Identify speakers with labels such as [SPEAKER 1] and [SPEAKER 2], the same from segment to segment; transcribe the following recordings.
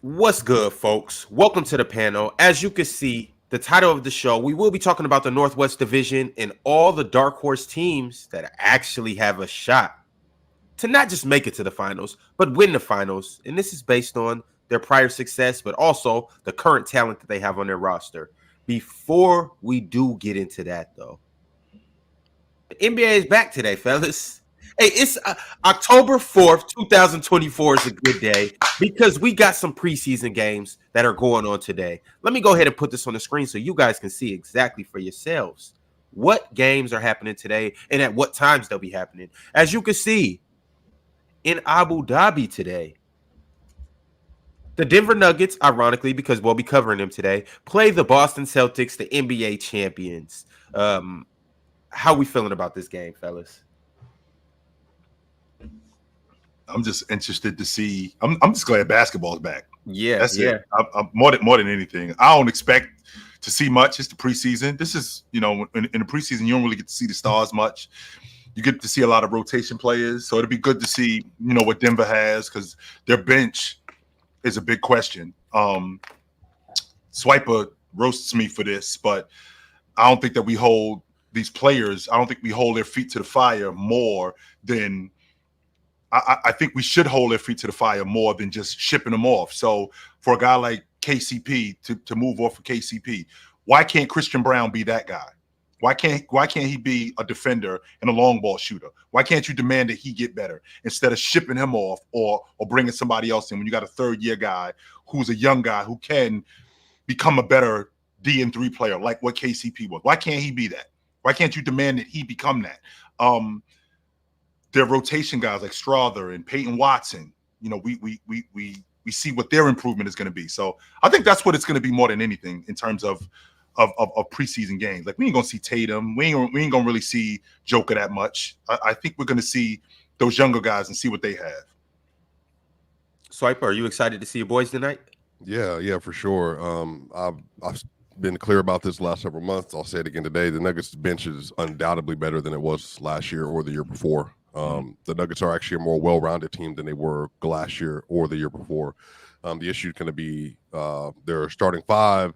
[SPEAKER 1] What's good, folks? Welcome to the panel. As you can see, the title of the show, we will be talking about the Northwest Division and all the dark horse teams that actually have a shot to not just make it to the finals, but win the finals. And this is based on their prior success, but also the current talent that they have on their roster. Before we do get into that, though, the NBA is back today, fellas. Hey, it's October 4th, 2024 is a good day because we got some preseason games that are going on today. Let me go ahead and put this on the screen so you guys can see exactly for yourselves what games are happening today and at what times they'll be happening. As you can see, in Abu Dhabi today, the Denver Nuggets, ironically, because we'll be covering them today, play the Boston Celtics, the NBA champions. How we feeling about this game, fellas?
[SPEAKER 2] I'm just interested to see. I'm just glad basketball's back.
[SPEAKER 1] Yeah,
[SPEAKER 2] That's
[SPEAKER 1] yeah.
[SPEAKER 2] it. I'm more than anything. I don't expect to see much. It's the preseason. This is, in the preseason, you don't really get to see the stars much. You get to see a lot of rotation players. So it'll be good to see, what Denver has, because their bench is a big question. Swiper roasts me for this, but I don't think that we hold these players. I don't think we hold their feet to the fire more than I think we should hold their feet to the fire more than just shipping them off. So for a guy like KCP to move off of KCP, why can't Christian Brown be that guy? Why can't he be a defender and a long ball shooter? Why can't you demand that he get better instead of shipping him off or bringing somebody else in when you got a third year guy who's a young guy who can become a better D&3 player like what KCP was? Why can't he be that? Why can't you demand that he become that? Their rotation guys like Strother and Peyton Watson, we see what their improvement is going to be. So I think that's what it's going to be more than anything in terms of preseason games. Like we ain't gonna see Tatum, we ain't gonna really see Joker that much. I think we're gonna see those younger guys and see what they have.
[SPEAKER 1] Swiper, are you excited to see your boys tonight?
[SPEAKER 3] Yeah, for sure. I've been clear about this the last several months. I'll say it again today. The Nuggets bench is undoubtedly better than it was last year or the year before. The Nuggets are actually a more well-rounded team than they were last year or the year before. The issue is going to be their starting five,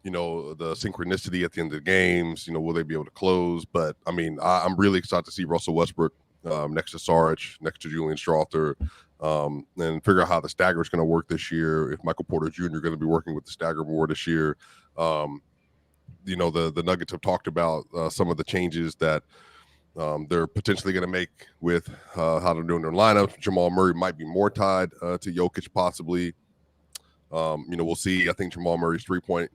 [SPEAKER 3] the synchronicity at the end of the games, will they be able to close? But, I'm really excited to see Russell Westbrook next to Saric, next to Julian Strawther, and figure out how the stagger is going to work this year. If Michael Porter Jr. is going to be working with the stagger more this year. The Nuggets have talked about some of the changes that they're potentially going to make with how they're doing their lineups. Jamal Murray might be more tied to Jokic possibly. We'll see. I think Jamal Murray's 3-point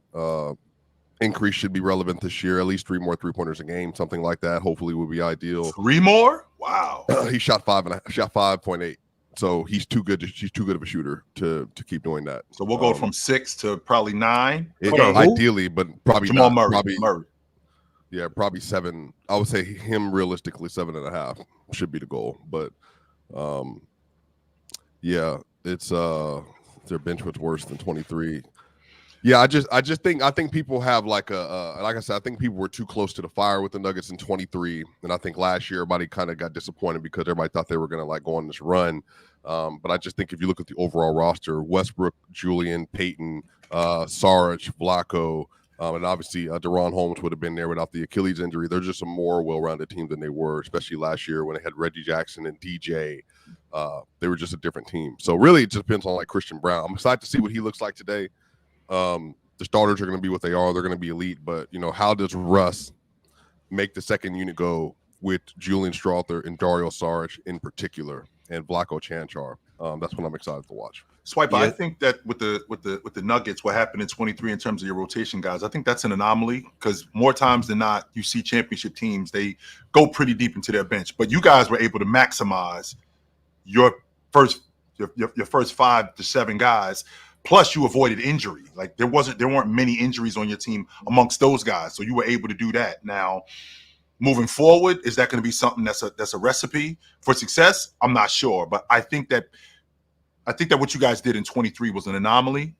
[SPEAKER 3] increase should be relevant this year. At least 3 more 3-pointers a game, something like that. Hopefully, would be ideal.
[SPEAKER 2] 3 more? Wow.
[SPEAKER 3] He shot 5.8. So he's too good. He's too good of a shooter to keep doing that.
[SPEAKER 2] So we'll go from 6 to probably 9.
[SPEAKER 3] Ideally, but probably
[SPEAKER 2] Jamal
[SPEAKER 3] not.
[SPEAKER 2] Murray.
[SPEAKER 3] Yeah, probably 7. I would say him realistically 7.5 should be the goal. But it's their bench was worse than 23. Yeah, I think people have like I said, I think people were too close to the fire with the Nuggets in 23. And I think last year everybody kind of got disappointed because everybody thought they were gonna go on this run. But I just think if you look at the overall roster, Westbrook, Julian, Peyton, Saric, Vlaco, and obviously Deron Holmes would have been there without the Achilles injury. They're just a more well-rounded team than they were, especially last year when they had Reggie Jackson and DJ. They were just a different team. So really it just depends on like Christian Brown. I'm excited to see what he looks like today. The starters are going to be what they are. They're going to be elite. But, how does Russ make the second unit go with Julian Strawther and Dario Saric in particular and Vlaco Chanchar? That's what I'm excited to watch.
[SPEAKER 2] Swipe. Yeah. I think that with the Nuggets, what happened in 23 in terms of your rotation guys, I think that's an anomaly because more times than not, you see championship teams, they go pretty deep into their bench. But you guys were able to maximize your first 5 to 7 guys. Plus, you avoided injury. Like there weren't many injuries on your team amongst those guys, so you were able to do that. Now, moving forward, is that going to be something that's a recipe for success? I'm not sure, but I think that what you guys did in 23 was an anomaly,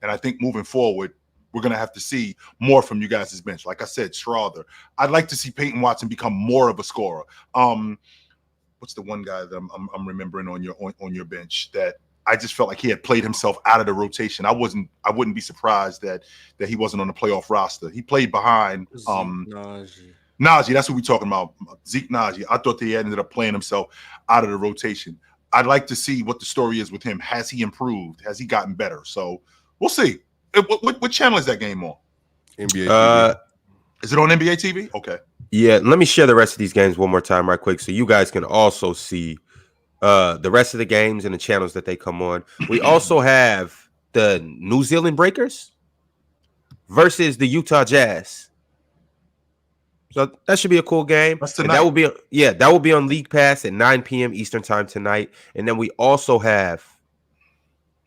[SPEAKER 2] and I think moving forward, we're going to have to see more from you guys' bench. Like I said, Strother. I'd like to see Peyton Watson become more of a scorer. What's the one guy that I'm remembering on your bench that I just felt like he had played himself out of the rotation. I wouldn't be surprised that he wasn't on the playoff roster. He played behind Najee. That's what we're talking about. Zeke Najee. I thought he ended up playing himself out of the rotation. I'd like to see what the story is with him. Has he improved? Has he gotten better? So we'll see. What channel is that game on?
[SPEAKER 3] NBA TV.
[SPEAKER 2] Is it on NBA TV? Okay.
[SPEAKER 1] Yeah, let me share the rest of these games one more time right quick so you guys can also see the rest of the games and the channels that they come on. We also have the New Zealand Breakers versus the Utah Jazz. So that should be a cool game.
[SPEAKER 2] That's
[SPEAKER 1] and
[SPEAKER 2] tonight.
[SPEAKER 1] that will be on League Pass at 9 p.m. Eastern time tonight. And then we also have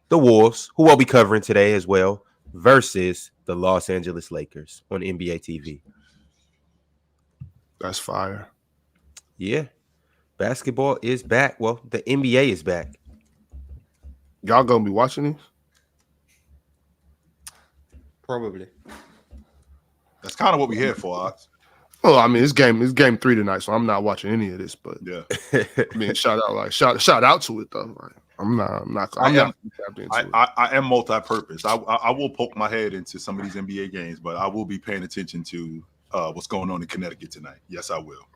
[SPEAKER 1] the Wolves, who we'll be covering today as well, versus the Los Angeles Lakers on NBA TV.
[SPEAKER 4] That's fire.
[SPEAKER 1] Yeah. Basketball is back. Well, the NBA is back.
[SPEAKER 4] Y'all gonna be watching this?
[SPEAKER 5] Probably.
[SPEAKER 2] That's kind of what we're here for, Ox.
[SPEAKER 4] Oh, I mean, it's game 3 tonight, so I'm not watching any of this. But
[SPEAKER 2] Yeah.
[SPEAKER 4] I mean, shout out to it though. Like, I'm not tapped into it.
[SPEAKER 2] I am multi-purpose. I will poke my head into some of these NBA games, but I will be paying attention to what's going on in Connecticut tonight. Yes, I will.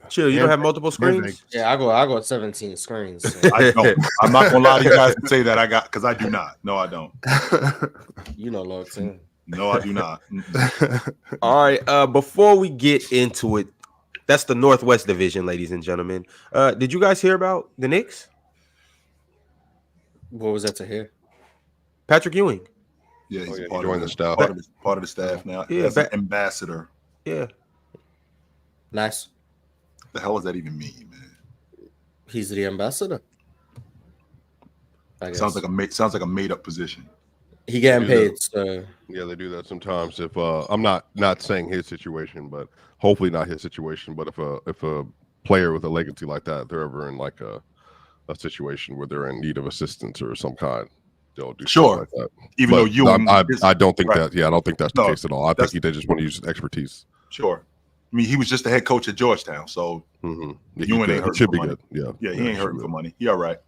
[SPEAKER 1] Chill, you don't have multiple screens?
[SPEAKER 5] Yeah, I go 17 screens. So.
[SPEAKER 2] I don't. I'm not gonna lie to you guys and say that I got, because I do not. No, I don't.
[SPEAKER 5] You know, Lord Tim.
[SPEAKER 2] No, I do not.
[SPEAKER 1] All right. Before we get into it, that's the Northwest Division, ladies and gentlemen. Did you guys hear about the Knicks?
[SPEAKER 5] What was that to hear?
[SPEAKER 1] Patrick Ewing.
[SPEAKER 2] Yeah, he's
[SPEAKER 3] Part of the staff.
[SPEAKER 2] Part of the staff now.
[SPEAKER 1] Yeah,
[SPEAKER 2] As an ambassador.
[SPEAKER 1] Yeah.
[SPEAKER 5] Nice.
[SPEAKER 2] The hell does that even mean, man?
[SPEAKER 5] He's the ambassador. I guess.
[SPEAKER 2] Sounds like a made up position.
[SPEAKER 5] He getting paid. So.
[SPEAKER 3] Yeah, they do that sometimes. If I'm not saying his situation, but hopefully not his situation. But if a player with a legacy like that, they're ever in like a situation where they're in need of assistance or some kind, they'll do
[SPEAKER 2] Sure.
[SPEAKER 3] like that.
[SPEAKER 2] Even though you,
[SPEAKER 3] I don't think
[SPEAKER 2] right.
[SPEAKER 3] that. Yeah, I don't think that's the case at all. I think they just want to use his expertise.
[SPEAKER 2] Sure. I mean, he was just the head coach at Georgetown, so
[SPEAKER 3] Ewing
[SPEAKER 2] ain't
[SPEAKER 3] should be
[SPEAKER 2] money.
[SPEAKER 3] good.
[SPEAKER 2] Yeah, he ain't hurting for money. He all right.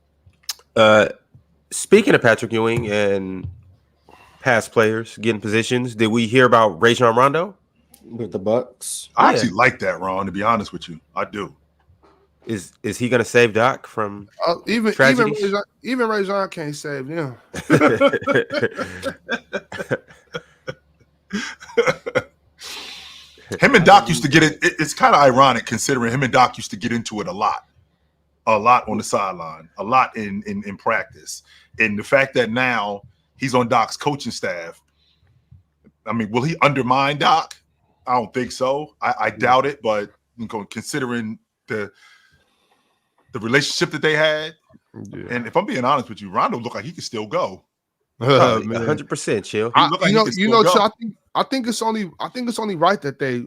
[SPEAKER 1] Speaking of Patrick Ewing and past players getting positions, did we hear about Rajon Rondo
[SPEAKER 5] with the Bucks?
[SPEAKER 2] I actually like that, Ron. To be honest with you, I do.
[SPEAKER 1] Is he going to save Doc from
[SPEAKER 4] even
[SPEAKER 1] tragedies?
[SPEAKER 4] even Rajon can't save him.
[SPEAKER 2] Him and Doc used to get it. It's kind of ironic considering him and Doc used to get into it a lot on the sideline, a lot in practice, and the fact that now he's on Doc's coaching staff. I mean, will he undermine Doc? I don't think so. I doubt it, but considering the relationship that they had, and if I'm being honest with you, Rondo looked like he could still go.
[SPEAKER 1] 100%, chill.
[SPEAKER 4] I think it's only right that they,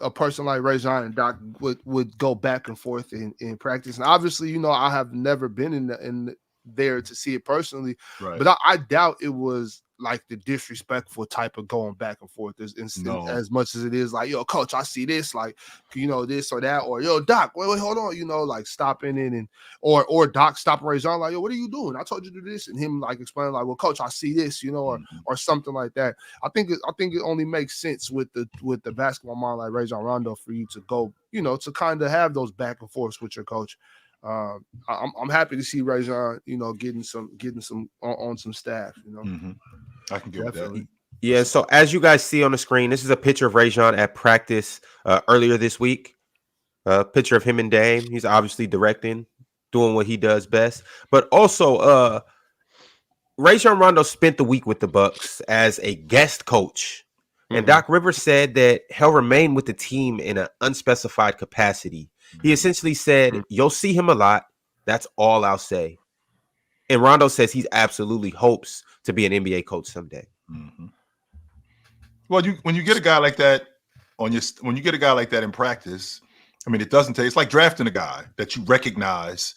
[SPEAKER 4] a person like Rajon and Doc would go back and forth in practice. And obviously, I have never been in there to see it personally,
[SPEAKER 2] right.
[SPEAKER 4] But I doubt it was like the disrespectful type of going back and forth as much as it is like, yo, coach, I see this, like, this or that, or yo, Doc, wait, hold on, like stopping in and or Doc stopping Rajon, like, yo, what are you doing? I told you to do this, and him like explaining like, well, coach, I see this, or something like that. I think it only makes sense with the basketball mind like Rajon Rondo for you to go, to kind of have those back and forths with your coach. I'm happy to see Rajon, getting some on some staff,
[SPEAKER 2] Mm-hmm. I can get with that.
[SPEAKER 1] Yeah, so as you guys see on the screen, this is a picture of Rajon at practice earlier this week. A picture of him and Dame. He's obviously directing, doing what he does best. But also, Rajon Rondo spent the week with the Bucks as a guest coach. Mm-hmm. And Doc Rivers said that he'll remain with the team in an unspecified capacity. He essentially said, you'll see him a lot. That's all I'll say. And Rondo says he absolutely hopes to be an NBA coach someday.
[SPEAKER 2] Mm-hmm. Well, when you get a guy like that when you get a guy like that in practice, I mean, it doesn't take. It's like drafting a guy that you recognize.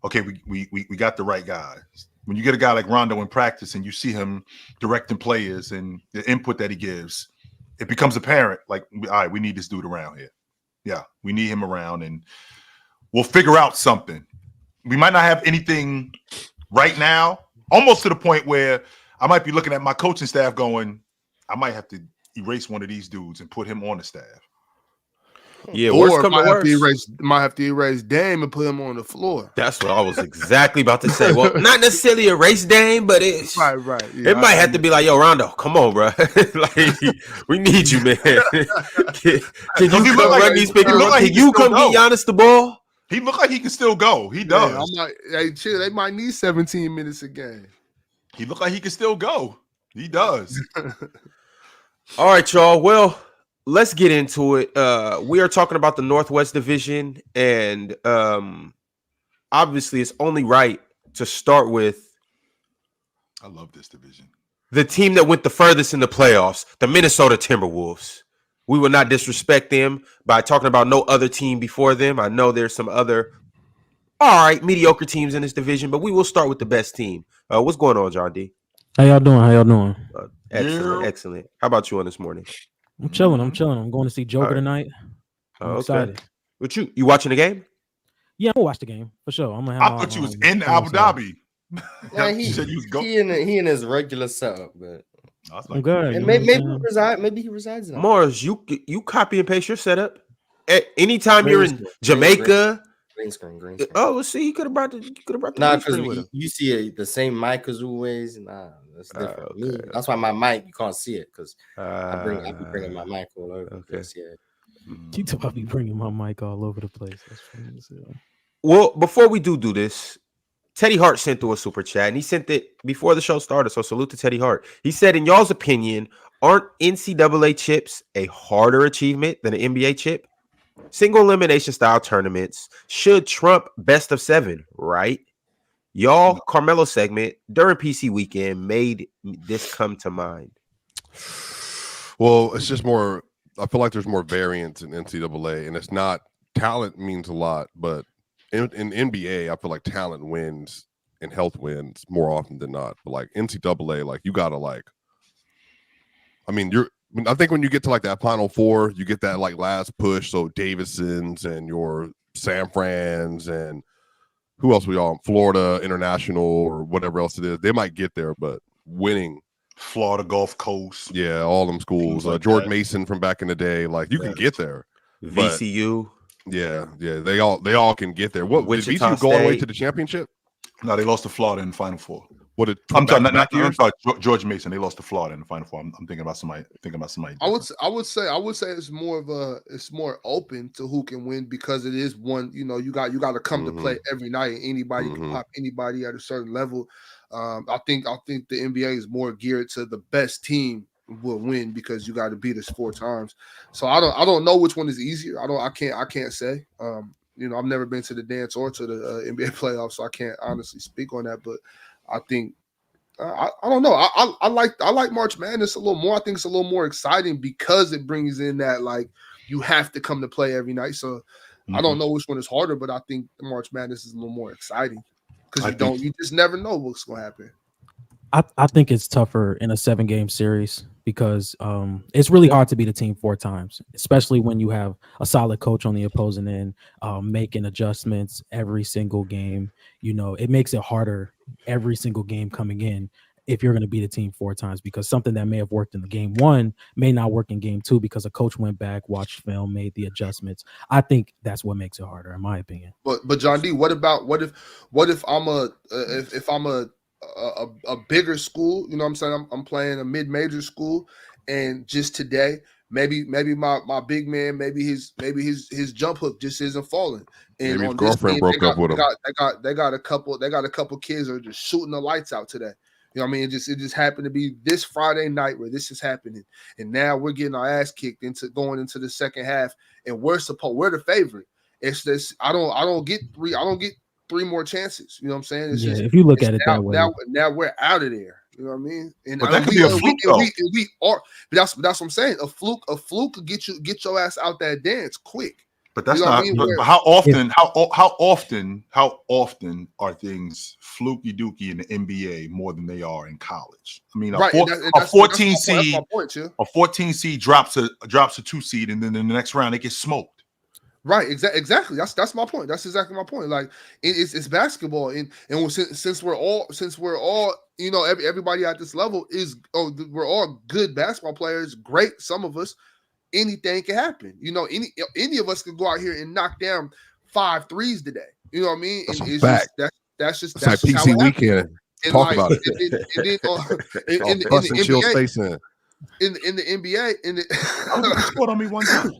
[SPEAKER 2] Okay, we got the right guy. When you get a guy like Rondo in practice and you see him directing players and the input that he gives, it becomes apparent. Like, all right, we need this dude around here. Yeah, we need him around, and we'll figure out something. We might not have anything right now, almost to the point where I might be looking at my coaching staff going, I might have to erase one of these dudes and put him on the staff.
[SPEAKER 1] Yeah,
[SPEAKER 4] or
[SPEAKER 1] worst come to
[SPEAKER 4] might have
[SPEAKER 1] worst.
[SPEAKER 4] might have to erase Dame and put him on the floor.
[SPEAKER 1] That's what I was exactly about to say. Well, not necessarily a race Dame, but it's
[SPEAKER 4] Right. Yeah,
[SPEAKER 1] it might have to be like, yo, Rondo, come on, bro. Like, we need you, man. Can you come run these pick and roll? Can you come get Giannis the ball?
[SPEAKER 2] He looked like he can still go. He does.
[SPEAKER 4] I'm like, hey, chill. They might need 17 minutes a game.
[SPEAKER 2] He looked like he can still go. He does.
[SPEAKER 1] All right, y'all. Well, let's get into it. We are talking about the Northwest Division, and obviously it's only right to start with
[SPEAKER 2] I love this division.
[SPEAKER 1] the team that went the furthest in the playoffs, the Minnesota Timberwolves. We will not disrespect them by talking about no other team before them. I know there's some other mediocre teams in this division, but we will start with the best team. What's going on, John D?
[SPEAKER 6] How y'all doing?
[SPEAKER 1] Excellent. How about you on this morning?
[SPEAKER 6] I'm chilling. I'm going to see Joker tonight. I'm excited.
[SPEAKER 1] What you watching the game?
[SPEAKER 6] Yeah, I'm gonna watch the game for sure. I'm gonna
[SPEAKER 2] I thought you was in Abu Dhabi.
[SPEAKER 5] Yeah, he in his regular setup, but
[SPEAKER 6] I'm good.
[SPEAKER 5] And maybe he resides now.
[SPEAKER 1] Mars, you copy and paste your setup. Anytime you're in Jamaica.
[SPEAKER 5] Green screen.
[SPEAKER 1] Oh, see, you could have brought the
[SPEAKER 5] Nah, because you see the same mic as always. Nah, that's different. Me, that's why my mic, you can't see it because I be bringing my mic all over the place. Yeah.
[SPEAKER 6] You talk about me bringing my mic all over the place. That's funny as hell.
[SPEAKER 1] Well, before we do this, Teddy Hart sent through a super chat, and he sent it before the show started. So salute to Teddy Hart. He said, in y'all's opinion, aren't NCAA chips a harder achievement than an NBA chip? Single elimination style tournaments should trump best of 7, right? Y'all Carmelo segment during PC weekend made this come to mind.
[SPEAKER 3] Well, it's just more. I feel like there's more variance in NCAA, and it's not talent means a lot, but in NBA, I feel like talent wins and health wins more often than not. But like NCAA, like you gotta like. I think when you get to like that Final Four, you get that like last push. So Davidsons and your San Frans and who else we all Florida International or whatever else it is, they might get there, but winning.
[SPEAKER 2] Florida Gulf Coast.
[SPEAKER 3] Yeah, all them schools.
[SPEAKER 2] Like
[SPEAKER 3] George Mason from back in the day. Like you can get there.
[SPEAKER 1] VCU.
[SPEAKER 3] Yeah. They all can get there. What did VCU go all the way to the championship?
[SPEAKER 2] No, they lost to Florida in the Final Four.
[SPEAKER 3] What did
[SPEAKER 2] I'm sorry, George Mason. They lost to Florida in the Final Four. I'm thinking about somebody.
[SPEAKER 4] I would say it's more open to who can win because it is one. You know, you got to come to play every night. Anybody can pop anybody at a certain level. I think the NBA is more geared to the best team will win because you got to beat us 4 times. So I don't know which one is easier. I can't say. I've never been to the dance or to the NBA playoffs, so I can't honestly speak on that. But I think I don't know. I like March Madness a little more. I think it's a little more exciting because it brings in that like you have to come to play every night. So I don't know which one is harder, but I think the March Madness is a little more exciting because you just never know what's going to happen.
[SPEAKER 6] I think it's tougher in a 7-game series because it's really hard to beat a team 4 times, especially when you have a solid coach on the opposing end, making adjustments every single game. You know, it makes it harder every single game coming in if you're going to beat a team 4 times because something that may have worked in the game 1 may not work in game 2 because a coach went back, watched film, made the adjustments. I think that's what makes it harder, in my opinion.
[SPEAKER 4] But John D, what if I'm a bigger school, you know what I'm saying? I'm playing a mid-major school, and just today, maybe my big man, maybe his jump hook just isn't falling. And
[SPEAKER 3] maybe his girlfriend broke up with him.
[SPEAKER 4] They got a couple kids that are just shooting the lights out today. You know what I mean? It just happened to be this Friday night where this is happening, and now we're getting our ass kicked going into the second half, and we're the favorite. It's this. I don't get 3 more chances. You know what I'm saying? It's just,
[SPEAKER 6] if you look at it that way.
[SPEAKER 4] Now we're out of there. You know what I mean? And
[SPEAKER 2] but that could be a fluke, though.
[SPEAKER 4] That's what I'm saying. A fluke could get your ass out that dance quick.
[SPEAKER 2] But that's not.
[SPEAKER 4] I mean?
[SPEAKER 2] But how often are things fluky dookie in the NBA more than they are in college? I mean, a 14 seed, a 14 seed drops a 2 seed, and then in the next round they get smoked.
[SPEAKER 4] Right, exactly. That's my point. That's exactly my point. Like it's basketball, and since we're all everybody at this level we're all good basketball players. Great, some of us. Anything can happen. Any of us could go out here and knock down 5 threes today. You know what I mean?
[SPEAKER 3] That's
[SPEAKER 4] and
[SPEAKER 3] a
[SPEAKER 4] it's
[SPEAKER 3] fact.
[SPEAKER 4] That's just
[SPEAKER 3] like
[SPEAKER 4] how
[SPEAKER 3] PC
[SPEAKER 4] it
[SPEAKER 3] weekend.
[SPEAKER 4] and
[SPEAKER 3] Talk
[SPEAKER 4] like,
[SPEAKER 3] about it.
[SPEAKER 4] And then in the
[SPEAKER 3] Busting Chill's
[SPEAKER 4] NBA,
[SPEAKER 3] face in.
[SPEAKER 4] in the NBA,
[SPEAKER 2] I don't think he scored on me one time.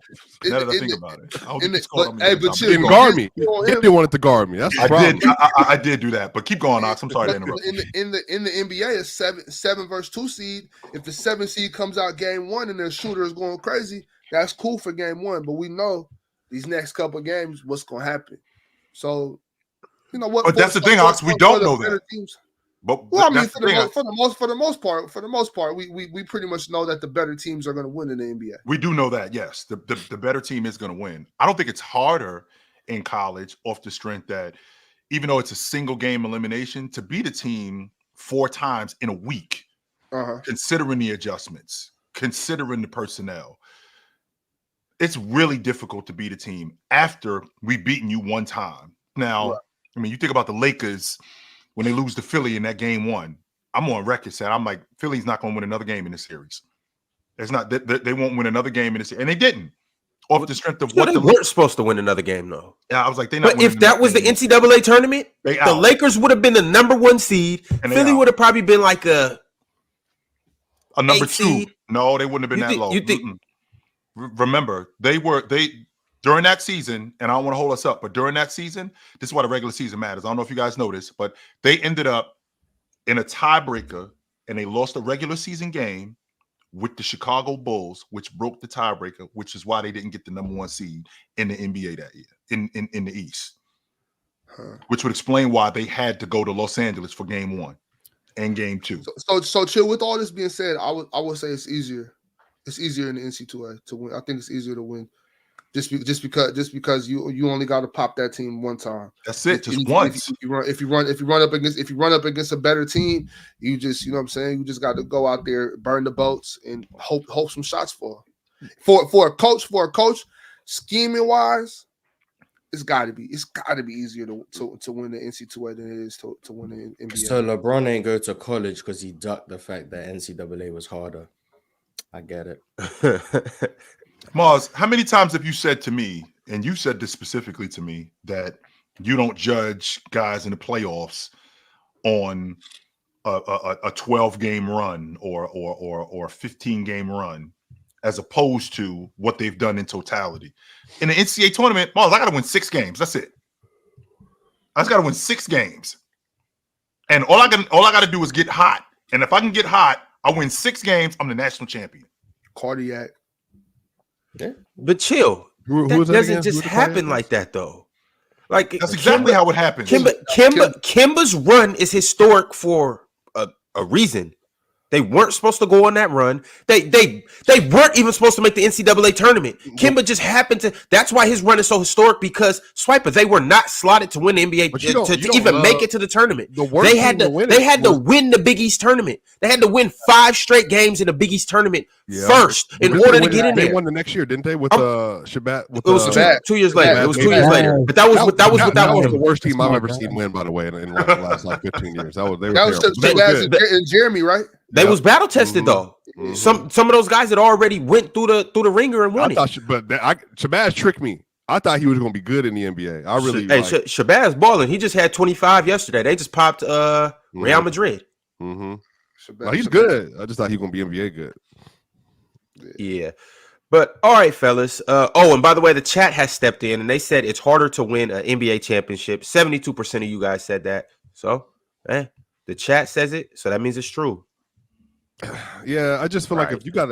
[SPEAKER 2] Now that I think about it, I don't think he scored on me one time.
[SPEAKER 3] He didn't guard me. He didn't want it to guard me. That's the problem.
[SPEAKER 2] I did do that, but keep going, Ox. I'm sorry to interrupt.
[SPEAKER 4] In the NBA, it's 7 versus 2 seed. If the 7 seed comes out game 1 and their shooter is going crazy, that's cool for game 1. But we know these next couple of games, what's going to happen. So, what?
[SPEAKER 2] But that's the thing, Ox. We don't know that.
[SPEAKER 4] Teams,
[SPEAKER 2] But
[SPEAKER 4] well, I mean, for the most part, we pretty much know that the better teams are going to win in the NBA.
[SPEAKER 2] We do know that, yes, the better team is going to win. I don't think it's harder in college off the strength that even though it's a single game elimination, to beat a team 4 times in a week, considering the adjustments, considering the personnel, it's really difficult to beat a team after we've beaten you one time. Now, I mean, you think about the Lakers. When they lose to Philly in that game 1, I'm on record saying I'm like, Philly's not going to win another game in this series. It's not they won't win another game in this, and they didn't. Off the strength of
[SPEAKER 1] what they weren't supposed to win another game, though.
[SPEAKER 2] Yeah, I was like, they're not.
[SPEAKER 1] But if that was the NCAA tournament, the Lakers would have been the number 1 seed. And Philly would have probably been like a
[SPEAKER 2] number 2.
[SPEAKER 1] Seed.
[SPEAKER 2] No, they wouldn't have been that low.
[SPEAKER 1] You think?
[SPEAKER 2] Remember, they during that season, and I don't want to hold us up, but during that season, this is why the regular season matters. I don't know if you guys noticed, but they ended up in a tiebreaker, and they lost a regular season game with the Chicago Bulls, which broke the tiebreaker, which is why they didn't get the number 1 seed in the NBA that year, in the East. Which would explain why they had to go to Los Angeles for game 1 and game 2.
[SPEAKER 4] So chill. With all this being said, I would say it's easier. It's easier in the NCAA to win. I think it's easier to win. Just because you only got to pop that team one time.
[SPEAKER 2] That's it. Just once.
[SPEAKER 4] If you run up against a better team, you just you know what I'm saying. You just got to go out there, burn the boats, and hope some shots fall. For a coach, scheming wise, it's got to be easier to win the NCAA than it is to win the NBA.
[SPEAKER 5] So LeBron ain't go to college because he ducked the fact that NCAA was harder. I get it.
[SPEAKER 2] Mars, how many times have you said to me, and you said this specifically to me, that you don't judge guys in the playoffs on a 12-game run or a 15-game run as opposed to what they've done in totality? In the NCAA tournament, Mars, I got to win 6 games. That's it. I just got to win 6 games. And all I got to do is get hot. And if I can get hot, I win 6 games, I'm the national champion.
[SPEAKER 4] Cardiac.
[SPEAKER 1] Yeah. But chill. That doesn't just happen like that, though. Like
[SPEAKER 2] that's exactly how it happens.
[SPEAKER 1] Kimba's run is historic for a reason. They weren't supposed to go on that run. They weren't even supposed to make the NCAA tournament. Kimba just happened to. That's why his run is so historic, because Swiper, they were not slotted to win the NBA to even make it to the tournament. They had to win the Big East tournament. They had to win 5 straight games in the Big East tournament first in order to get in there.
[SPEAKER 3] They won the next year, didn't they? With Shabbat.
[SPEAKER 1] It was 2 years later. It was 2 years later. But that was
[SPEAKER 3] the worst team I've ever seen win. By the way, in the last 15 years, that was
[SPEAKER 4] Shabazz and Jeremy, right?
[SPEAKER 1] They was battle tested though. Mm-hmm. Some of those guys had already went through the ringer and won it.
[SPEAKER 3] Shabazz tricked me. I thought he was going to be good in the NBA. I really.
[SPEAKER 1] Shabazz balling. He just had 25 yesterday. They just popped Real Madrid.
[SPEAKER 3] Mm-hmm. No, he's good. I just thought he was going to be NBA good.
[SPEAKER 1] Yeah. But all right, fellas. And by the way, the chat has stepped in and they said it's harder to win an NBA championship. 72% of you guys said that. So, the chat says it, so that means it's true.
[SPEAKER 3] Yeah, I just feel like if you got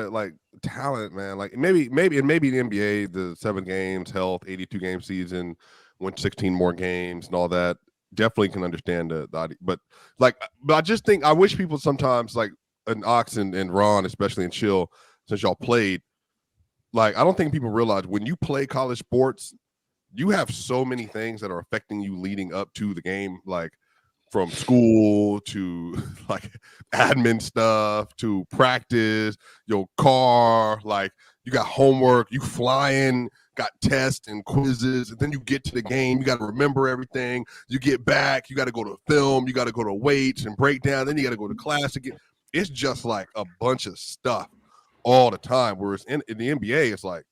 [SPEAKER 3] talent, man, like maybe in the NBA, the 7 games, health, 82 game season, win 16 more games and all that, definitely can understand the but I just think I wish people sometimes, like an Ox and Ron, especially in Chill, since y'all played, I don't think people realize when you play college sports, you have so many things that are affecting you leading up to the game, from school to admin stuff to practice, your car, you got homework, you flying, got tests and quizzes, and then you get to the game, you got to remember everything. You get back, you got to go to film, you got to go to weights and breakdown, then you got to go to class again. It's just like a bunch of stuff all the time. Whereas in the NBA, it's like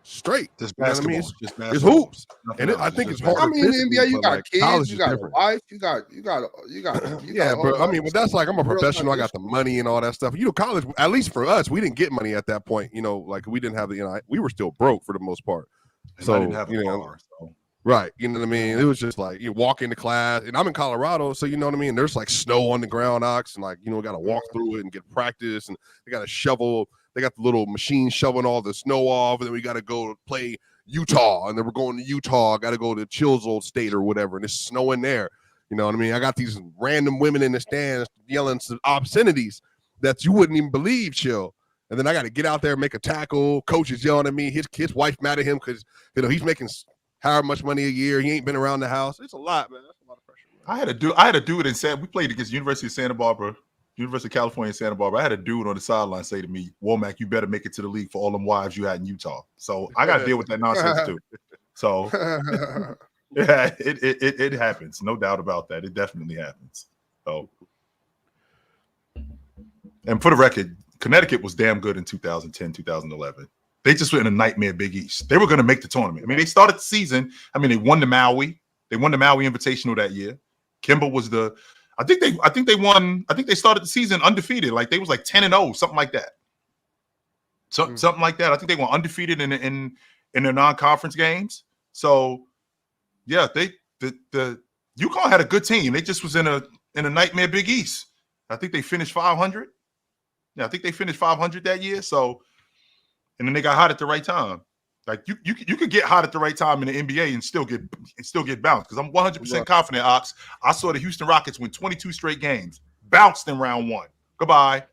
[SPEAKER 3] straight.
[SPEAKER 2] Just
[SPEAKER 3] you know what I mean?
[SPEAKER 2] basketball.
[SPEAKER 3] It's hoops, and I think it's hard.
[SPEAKER 4] I mean, in the NBA, you got
[SPEAKER 3] like,
[SPEAKER 4] kids, you got a wife, you got.
[SPEAKER 3] Yeah, bro. I mean, but that's like I'm a professional. I got the money and all that stuff. You know, college. At least for us, we didn't get money at that point. You know, like we didn't have the. You know, we were still broke for the most part. So
[SPEAKER 2] I didn't have a car, so.
[SPEAKER 3] Right. You know what I mean? It was just like you walk into class, and I'm in Colorado, so you know what I mean? There's like snow on the ground, Ox, and like, you know, got to walk through it and get practice, and they got to shovel. They got the little machine shoveling all the snow off, and then we got to go play Utah, and then we're going to Utah. Got to go to Chills Old State or whatever, and it's snowing there. You know what I mean? I got these random women in the stands yelling some obscenities that you wouldn't even believe, Chill. And then I got to get out there and make a tackle. Coach is yelling at me. His wife mad at him because, you know, he's making however much money a year. He ain't been around the house. It's a lot, man. That's a lot of pressure. Man.
[SPEAKER 2] I had a dude in we played against University of Santa Barbara, University of California in Santa Barbara. I had a dude on the sideline say to me, Womack, you better make it to the league for all them wives you had in Utah. So I got to deal with that nonsense too. So yeah, it happens. No doubt about that. It definitely happens. So, and for the record, Connecticut was damn good in 2010, 2011. They just were in a nightmare Big East. They were going to make the tournament. I mean, they started the season. I mean, they won the Maui. They won the Maui Invitational that year. Kimba was I think they started the season undefeated. Like they was like 10-0, something like that. Something like that. I think they were undefeated in their non-conference games. So yeah, the UConn had a good team. They just was in a nightmare Big East. I think they finished 500. Yeah, I think they finished 500 that year. So, and then they got hot at the right time. Like you could get hot at the right time in the NBA and still get bounced. Because I'm 100% confident, Ox. I saw the Houston Rockets win 22 straight games, bounced in round one. Goodbye.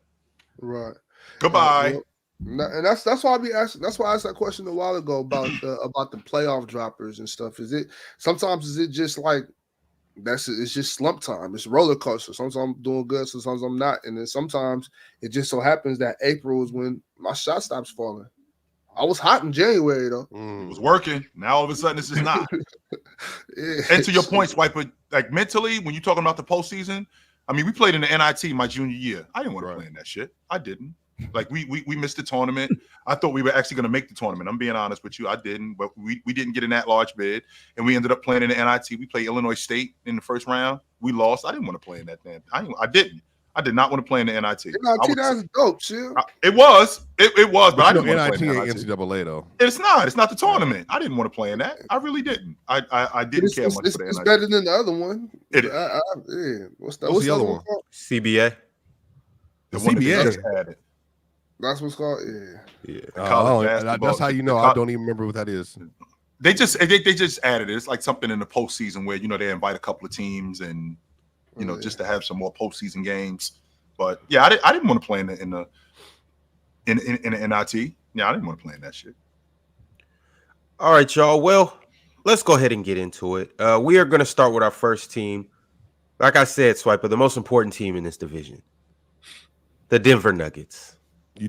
[SPEAKER 4] Right.
[SPEAKER 2] Goodbye.
[SPEAKER 4] And that's why I be asking. That's why I asked that question a while ago about the playoff droppers and stuff. Is it just like it's just slump time? It's roller coaster. Sometimes I'm doing good, sometimes I'm not, and then sometimes it just so happens that April is when my shot stops falling. I was hot in January though.
[SPEAKER 2] It was working. Now all of a sudden it's just not.
[SPEAKER 4] Yeah.
[SPEAKER 2] And to your point, Swiper, like mentally, when you're talking about the postseason, I mean, we played in the NIT my junior year. I didn't want to play in that shit. I didn't. Like we missed the tournament. I thought we were actually going to make the tournament. I'm being honest with you. I didn't, but we didn't get an at-large bid, and we ended up playing in the NIT. We played Illinois State in the first round. We lost. I didn't want to play in that thing. I didn't. I did not want to play in the NIT.
[SPEAKER 4] NIT, that's dope, chill.
[SPEAKER 2] It was, but I didn't want to play in the
[SPEAKER 3] NIT ain't NCAA though.
[SPEAKER 2] It's not the tournament. I didn't want to play in that. I really didn't. I didn't care much for the NIT.
[SPEAKER 4] It's better than the other one.
[SPEAKER 2] Yeah.
[SPEAKER 4] What's the other one called?
[SPEAKER 1] CBA.
[SPEAKER 2] The one
[SPEAKER 3] CBA.
[SPEAKER 2] that just had it.
[SPEAKER 4] That's what's called.
[SPEAKER 2] Yeah.
[SPEAKER 3] That's how you know. I don't even remember what that is.
[SPEAKER 2] They just added it. It's like something in the postseason where they invite a couple of teams and just to have some more postseason games. But yeah, I didn't want to play in the NIT. Yeah, I didn't want to play in that shit.
[SPEAKER 1] All right, y'all. Well, let's go ahead and get into it. We are going to start with our first team. Like I said, Swiper, the most important team in this division, the Denver Nuggets.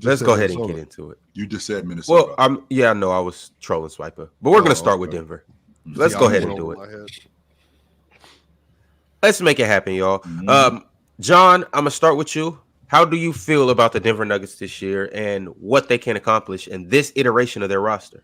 [SPEAKER 1] Let's go ahead and get into it.
[SPEAKER 2] You just said Minnesota.
[SPEAKER 1] Well, I know I was trolling Swiper, but we're going to start with Denver. Let's go ahead and do it. Let's make it happen, y'all.
[SPEAKER 2] Mm-hmm.
[SPEAKER 1] John, I'm going to start with you. How do you feel about the Denver Nuggets this year and what they can accomplish in this iteration of their roster?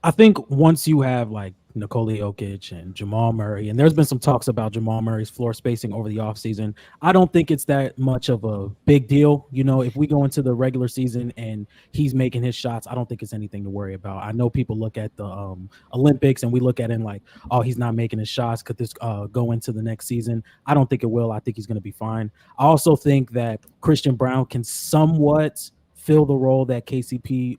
[SPEAKER 6] I think once you have like Nikola Jokic and Jamal Murray, and there's been some talks about Jamal Murray's floor spacing over the offseason, I don't think it's that much of a big deal. If we go into the regular season and he's making his shots, I don't think it's anything to worry about. I know people look at the Olympics and we look at it like, oh, he's not making his shots. Could this go into the next season? I don't think it will. I think he's going to be fine. I also think that Christian Brown can somewhat fill the role that KCP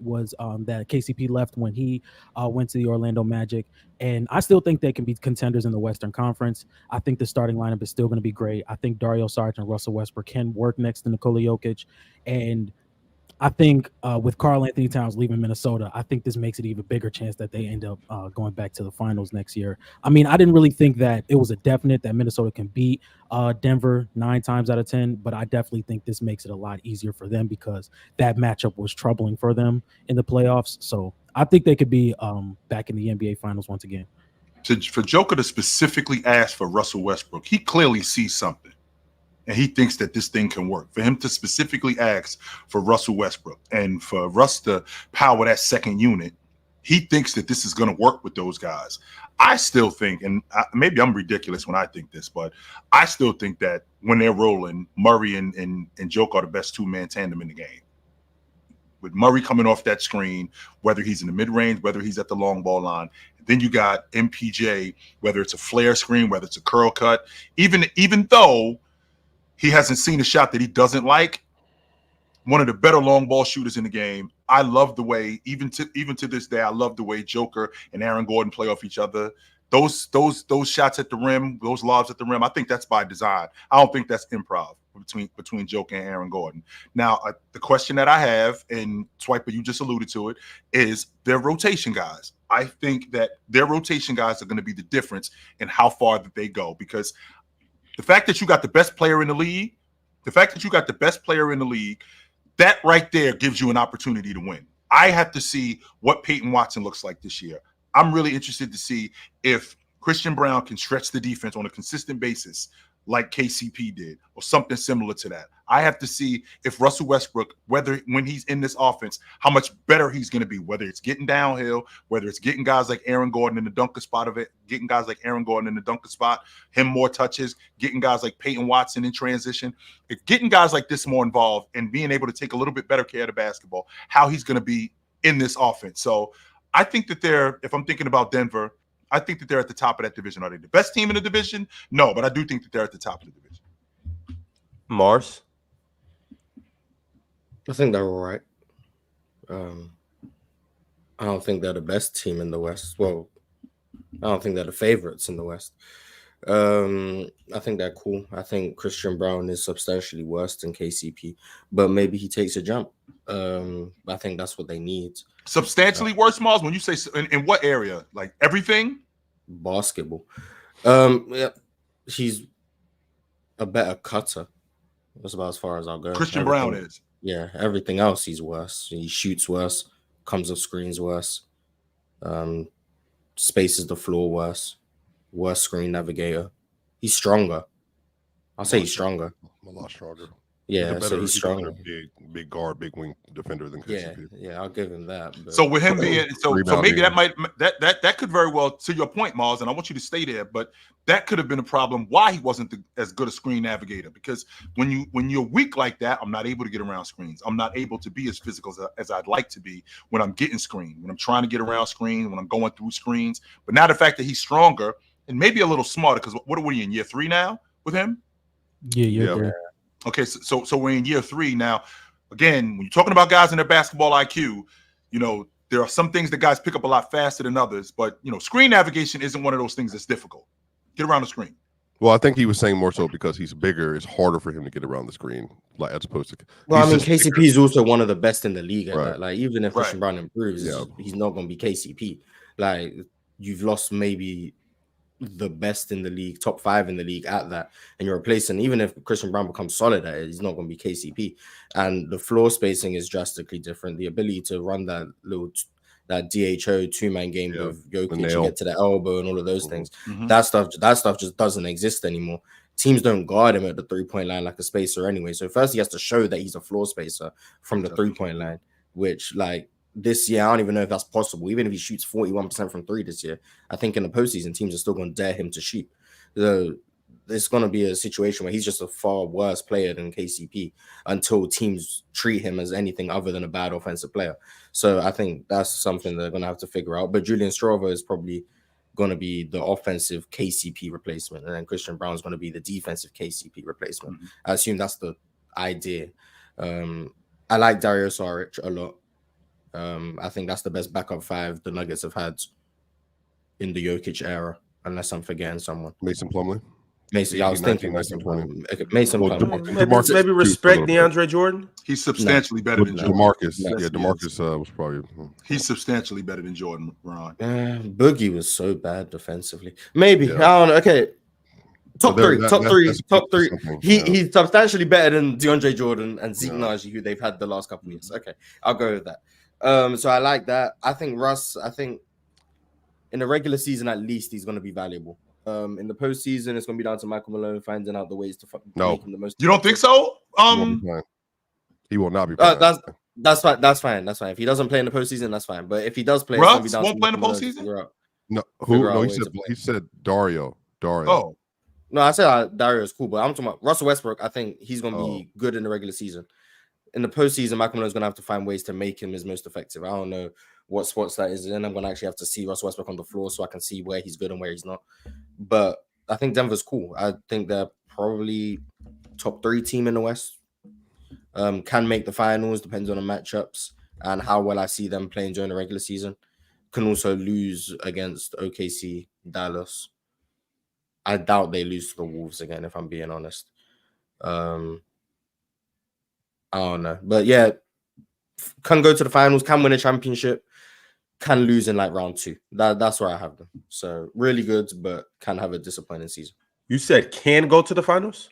[SPEAKER 6] left when he went to the Orlando Magic. And I still think they can be contenders in the Western Conference. I think the starting lineup is still going to be great. I think Dario Saric and Russell Westbrook can work next to Nikola Jokic. And I think with Karl Anthony Towns leaving Minnesota, I think this makes it even bigger chance that they end up going back to the finals next year. I mean, I didn't really think that it was a definite that Minnesota can beat Denver 9 times out of 10, but I definitely think this makes it a lot easier for them because that matchup was troubling for them in the playoffs. So I think they could be back in the NBA Finals once again.
[SPEAKER 2] For Joker to specifically ask for Russell Westbrook, he clearly sees something, and he thinks that this thing can work. For him to specifically ask for Russell Westbrook and for Russ to power that second unit, he thinks that this is going to work with those guys. I still think, and maybe I'm ridiculous when I think this, but I still think that when they're rolling, Murray and Joker are the best two-man tandem in the game. With Murray coming off that screen, whether he's in the mid-range, whether he's at the long ball line. Then you got MPJ, whether it's a flare screen, whether it's a curl cut. Even though he hasn't seen a shot that he doesn't like, one of the better long ball shooters in the game. I love the way, even to this day, I love the way Joker and Aaron Gordon play off each other. Those shots at the rim, those lobs at the rim, I think that's by design. I don't think that's improv between Joker and Aaron Gordon. Now, the question that I have, and Swiper, you just alluded to it, is their rotation guys. I think that their rotation guys are going to be the difference in how far that they go, because the fact that you got the best player in the league, that right there gives you an opportunity to win. I have to see what Peyton Watson looks like this year. I'm really interested to see if Christian Brown can stretch the defense on a consistent basis like KCP did or something similar to that. I have to see if Russell Westbrook, when he's in this offense, how much better he's going to be, whether it's getting downhill, whether it's getting guys like Aaron Gordon in the dunker spot him more touches, getting guys like Peyton Watson in transition, getting guys like this more involved and being able to take a little bit better care of the basketball, how he's going to be in this offense. So I think that if I'm thinking about Denver, I think that they're at the top of that division. Are they the best team in the division? No, but I do think that they're at the top of the division.
[SPEAKER 1] Mars?
[SPEAKER 5] I think they're all right. I don't think they're the best team in the West. Well, I don't think they're the favorites in the West. I think they're cool. I think Christian Brown is substantially worse than KCP, but maybe he takes a jump. I think that's what they need.
[SPEAKER 2] Substantially worse, Mars? When you say in what area? Like everything?
[SPEAKER 5] Basketball. Yeah, he's a better cutter. That's about as far as I'll go.
[SPEAKER 2] Christian Brown is.
[SPEAKER 5] Yeah, everything else he's worse. He shoots worse, comes up screens worse, spaces the floor worse screen navigator. He's stronger. I'll say he's stronger.
[SPEAKER 3] A lot stronger.
[SPEAKER 5] Yeah, so he's stronger.
[SPEAKER 3] Big guard, big wing defender than KCP.
[SPEAKER 5] Yeah, I'll give him that. But...
[SPEAKER 2] So with him being so maybe that could very well, to your point, Mars, and I want you to stay there, but that could have been a problem why he wasn't as good a screen navigator, because when you're weak like that, I'm not able to get around screens. I'm not able to be as physical as I'd like to be when I'm getting screened, when I'm trying to get around screens, when I'm going through screens. But now the fact that he's stronger and maybe a little smarter, because what are we in year 3 now with him?
[SPEAKER 6] Yeah.
[SPEAKER 2] Okay, so we're in year 3 now. Again, when you're talking about guys in their basketball IQ, there are some things that guys pick up a lot faster than others. But screen navigation isn't one of those things that's difficult. Get around the screen.
[SPEAKER 3] Well, I think he was saying more so because he's bigger. It's harder for him to get around the screen, like as opposed to.
[SPEAKER 5] Well, I mean, KCP is also one of the best in the league at
[SPEAKER 3] right.
[SPEAKER 5] that. Like, even if Christian Brown improves, he's not going to be KCP. Like, you've lost maybe the best in the league, top 5 in the league at that, and you're replacing. Even if Christian Brown becomes solid at it, he's not going to be KCP. And the floor spacing is drastically different. The ability to run that DHO 2-man game with Jokic to get to the elbow and all of those things, that stuff just doesn't exist anymore. Teams don't guard him at the 3-point line like a spacer anyway. So first he has to show that he's a floor spacer from the 3-point line, which like this year, I don't even know if that's possible. Even if he shoots 41% from 3 this year, I think in the postseason, teams are still going to dare him to shoot. There's going to be a situation where he's just a far worse player than KCP until teams treat him as anything other than a bad offensive player. So I think that's something they're going to have to figure out. But Julian Strava is probably going to be the offensive KCP replacement, and then Christian Brown is going to be the defensive KCP replacement. I assume that's the idea. I like Dario Saric a lot. I think that's the best backup 5 the Nuggets have had in the Jokic era, unless I'm forgetting someone.
[SPEAKER 3] Mason Plumlee.
[SPEAKER 5] I was thinking Mason Plumlee. Mason Plumlee.
[SPEAKER 1] Maybe respect DeAndre Jordan.
[SPEAKER 2] He's substantially better than Jordan.
[SPEAKER 3] DeMarcus. DeMarcus was probably.
[SPEAKER 2] He's substantially better than Jordan, Ron.
[SPEAKER 5] Boogie was so bad defensively. Maybe. I don't know. Okay. Top three. He's substantially better than DeAndre Jordan and Zeke Naji, who they've had the last couple of years. Okay, I'll go with that. So I like that. I think Russ. In the regular season, at least, he's going to be valuable. In the postseason, it's going to be down to Michael Malone finding out the ways to make him the most.
[SPEAKER 2] You don't think so?
[SPEAKER 3] He will not be playing.
[SPEAKER 5] That's fine. That's fine. If he doesn't play in the postseason, that's fine. But if he does play,
[SPEAKER 2] Russ won't play in the postseason.
[SPEAKER 3] No, no, he said Dario.
[SPEAKER 2] Oh,
[SPEAKER 5] no, I said Dario is cool, but I'm talking about Russell Westbrook. I think he's going to be good in the regular season. In the postseason, Michael Malone's going to have to find ways to make him his most effective. I don't know what spots that is in. I'm going to actually have to see Russell Westbrook on the floor so I can see where he's good and where he's not. But I think Denver's cool. I think they're probably top 3 team in the West. Can make the finals, depends on the matchups and how well I see them playing during the regular season. Can also lose against OKC, Dallas. I doubt they lose to the Wolves again, if I'm being honest. I don't know. But yeah, can go to the finals, can win a championship, can lose in like round 2. That's where I have them. So really good, but can have a disappointing season.
[SPEAKER 1] You said can go to the finals?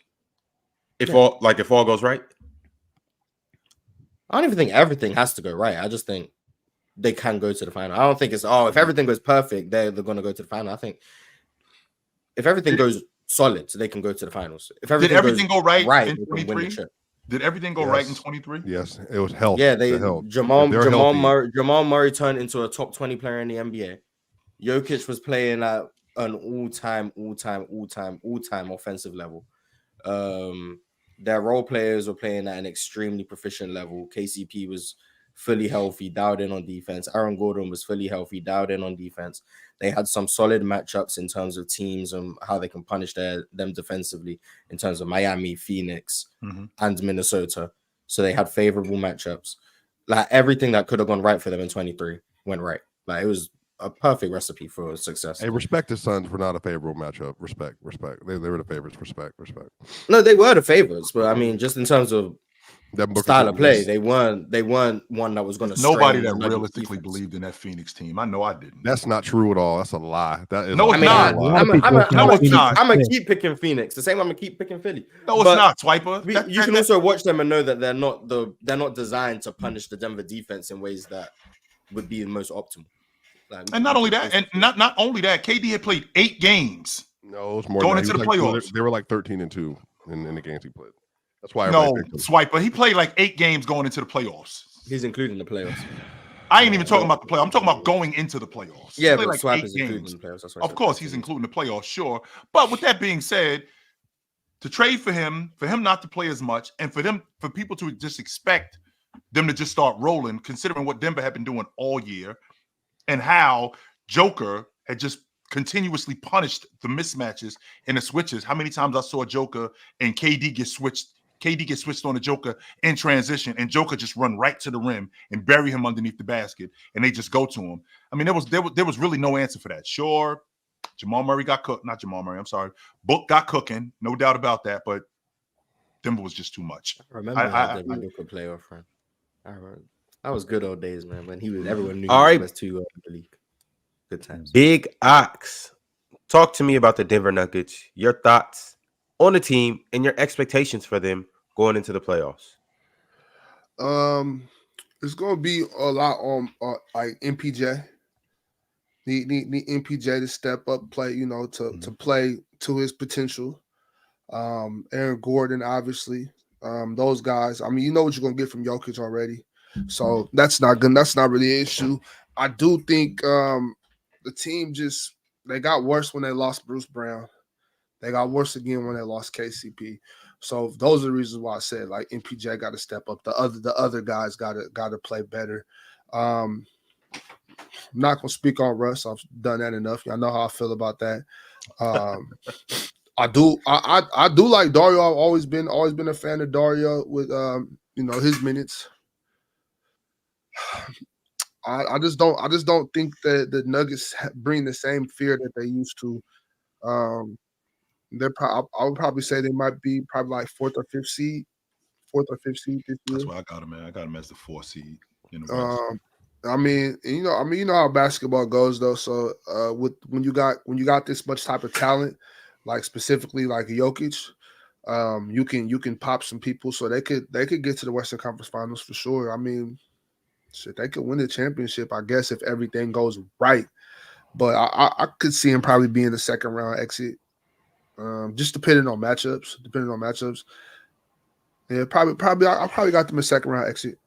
[SPEAKER 1] If all goes right?
[SPEAKER 5] I don't even think everything has to go right. I just think they can go to the final. I don't think it's if everything goes perfect, they're going to go to the final. I think if everything goes solid, so they can go to the finals. If everything
[SPEAKER 2] did everything go right in
[SPEAKER 5] they
[SPEAKER 2] 23? Did everything go right in 23?
[SPEAKER 3] Yes, it was health.
[SPEAKER 5] Yeah, Jamal Murray turned into a top 20 player in the NBA. Jokic was playing at an all-time offensive level. Their role players were playing at an extremely proficient level. KCP was fully healthy, dialed in on defense. Aaron Gordon was fully healthy, dialed in on defense. They had some solid matchups in terms of teams and how they can punish them defensively in terms of Miami, Phoenix, and Minnesota. So they had favorable matchups. Like everything that could have gone right for them in 23 went right. Like it was a perfect recipe for success.
[SPEAKER 3] Hey, respect the Suns were not a favorable matchup. Respect. They were the favorites. Respect.
[SPEAKER 5] No, they were the favorites, but I mean, just in terms of style of play, they weren't one that was going to.
[SPEAKER 2] Nobody that realistically believed in that Phoenix team. I know I didn't.
[SPEAKER 3] That's not true at all. That's a lie. That is
[SPEAKER 2] no, it's not.
[SPEAKER 5] I'm gonna keep picking Phoenix. The same. I'm gonna keep picking Philly.
[SPEAKER 2] No, it's not, Swiper.
[SPEAKER 5] You can also watch them and know that they're not designed to punish the Denver defense in ways that would be the most optimal.
[SPEAKER 2] And not only that, KD had played 8 games.
[SPEAKER 3] No, it was more
[SPEAKER 2] going into the playoffs.
[SPEAKER 3] They were like 13-2 in the games he played. That's why.
[SPEAKER 2] Swiper. He played like 8 games going into the playoffs.
[SPEAKER 5] He's including the playoffs.
[SPEAKER 2] I ain't even talking about the playoffs. I'm talking about going into the playoffs.
[SPEAKER 5] Yeah, but like Swipe is including the playoffs.
[SPEAKER 2] Of course, he's including the playoffs, sure. But with that being said, to trade for him not to play as much, and for people to just expect them to just start rolling, considering what Denver had been doing all year. And how Joker had just continuously punished the mismatches and the switches. How many times I saw Joker and KD get switched on the Joker in transition, and Joker just run right to the rim and bury him underneath the basket, and they just go to him. I mean, there was really no answer for that. Sure, Jamal Murray got cooked. Not Jamal Murray. I'm sorry. Book got cooking. No doubt about that. But Denver was just too much.
[SPEAKER 5] I remember I could play our friend. I remember. That was good old days, man. When everyone knew
[SPEAKER 1] all right.
[SPEAKER 5] He was too in the league. Good times.
[SPEAKER 1] Big Ox, talk to me about the Denver Nuggets. Your thoughts on the team and your expectations for them going into the playoffs.
[SPEAKER 4] It's gonna be a lot on like MPJ. Need MPJ to step up, play, to play to his potential. Aaron Gordon, obviously. Those guys. I mean, you know what you're gonna get from Jokic already. So that's not good. That's not really an issue. I do think the team they got worse when they lost Bruce Brown. They got worse again when they lost KCP. So those are the reasons why I said like MPJ got to step up. The other guys got to play better. I'm not gonna speak on Russ. I've done that enough. Y'all know how I feel about that. I do like Dario. I've always been a fan of Dario with his minutes. I just don't think that the Nuggets bring the same fear that they used to. I would probably say they might be like 4th or 5th seed this year.
[SPEAKER 2] That's why I got him, man. I got him as the 4th seed in the West.
[SPEAKER 4] I mean, you know how basketball goes though. So when you got this much type of talent, like specifically like Jokic, you can pop some people so they could get to the Western Conference Finals for sure. I mean, Shit, they could win the championship, I guess, if everything goes right. But I could see him probably being the second round exit. Just depending on matchups. Yeah, probably. I probably got them a second round exit.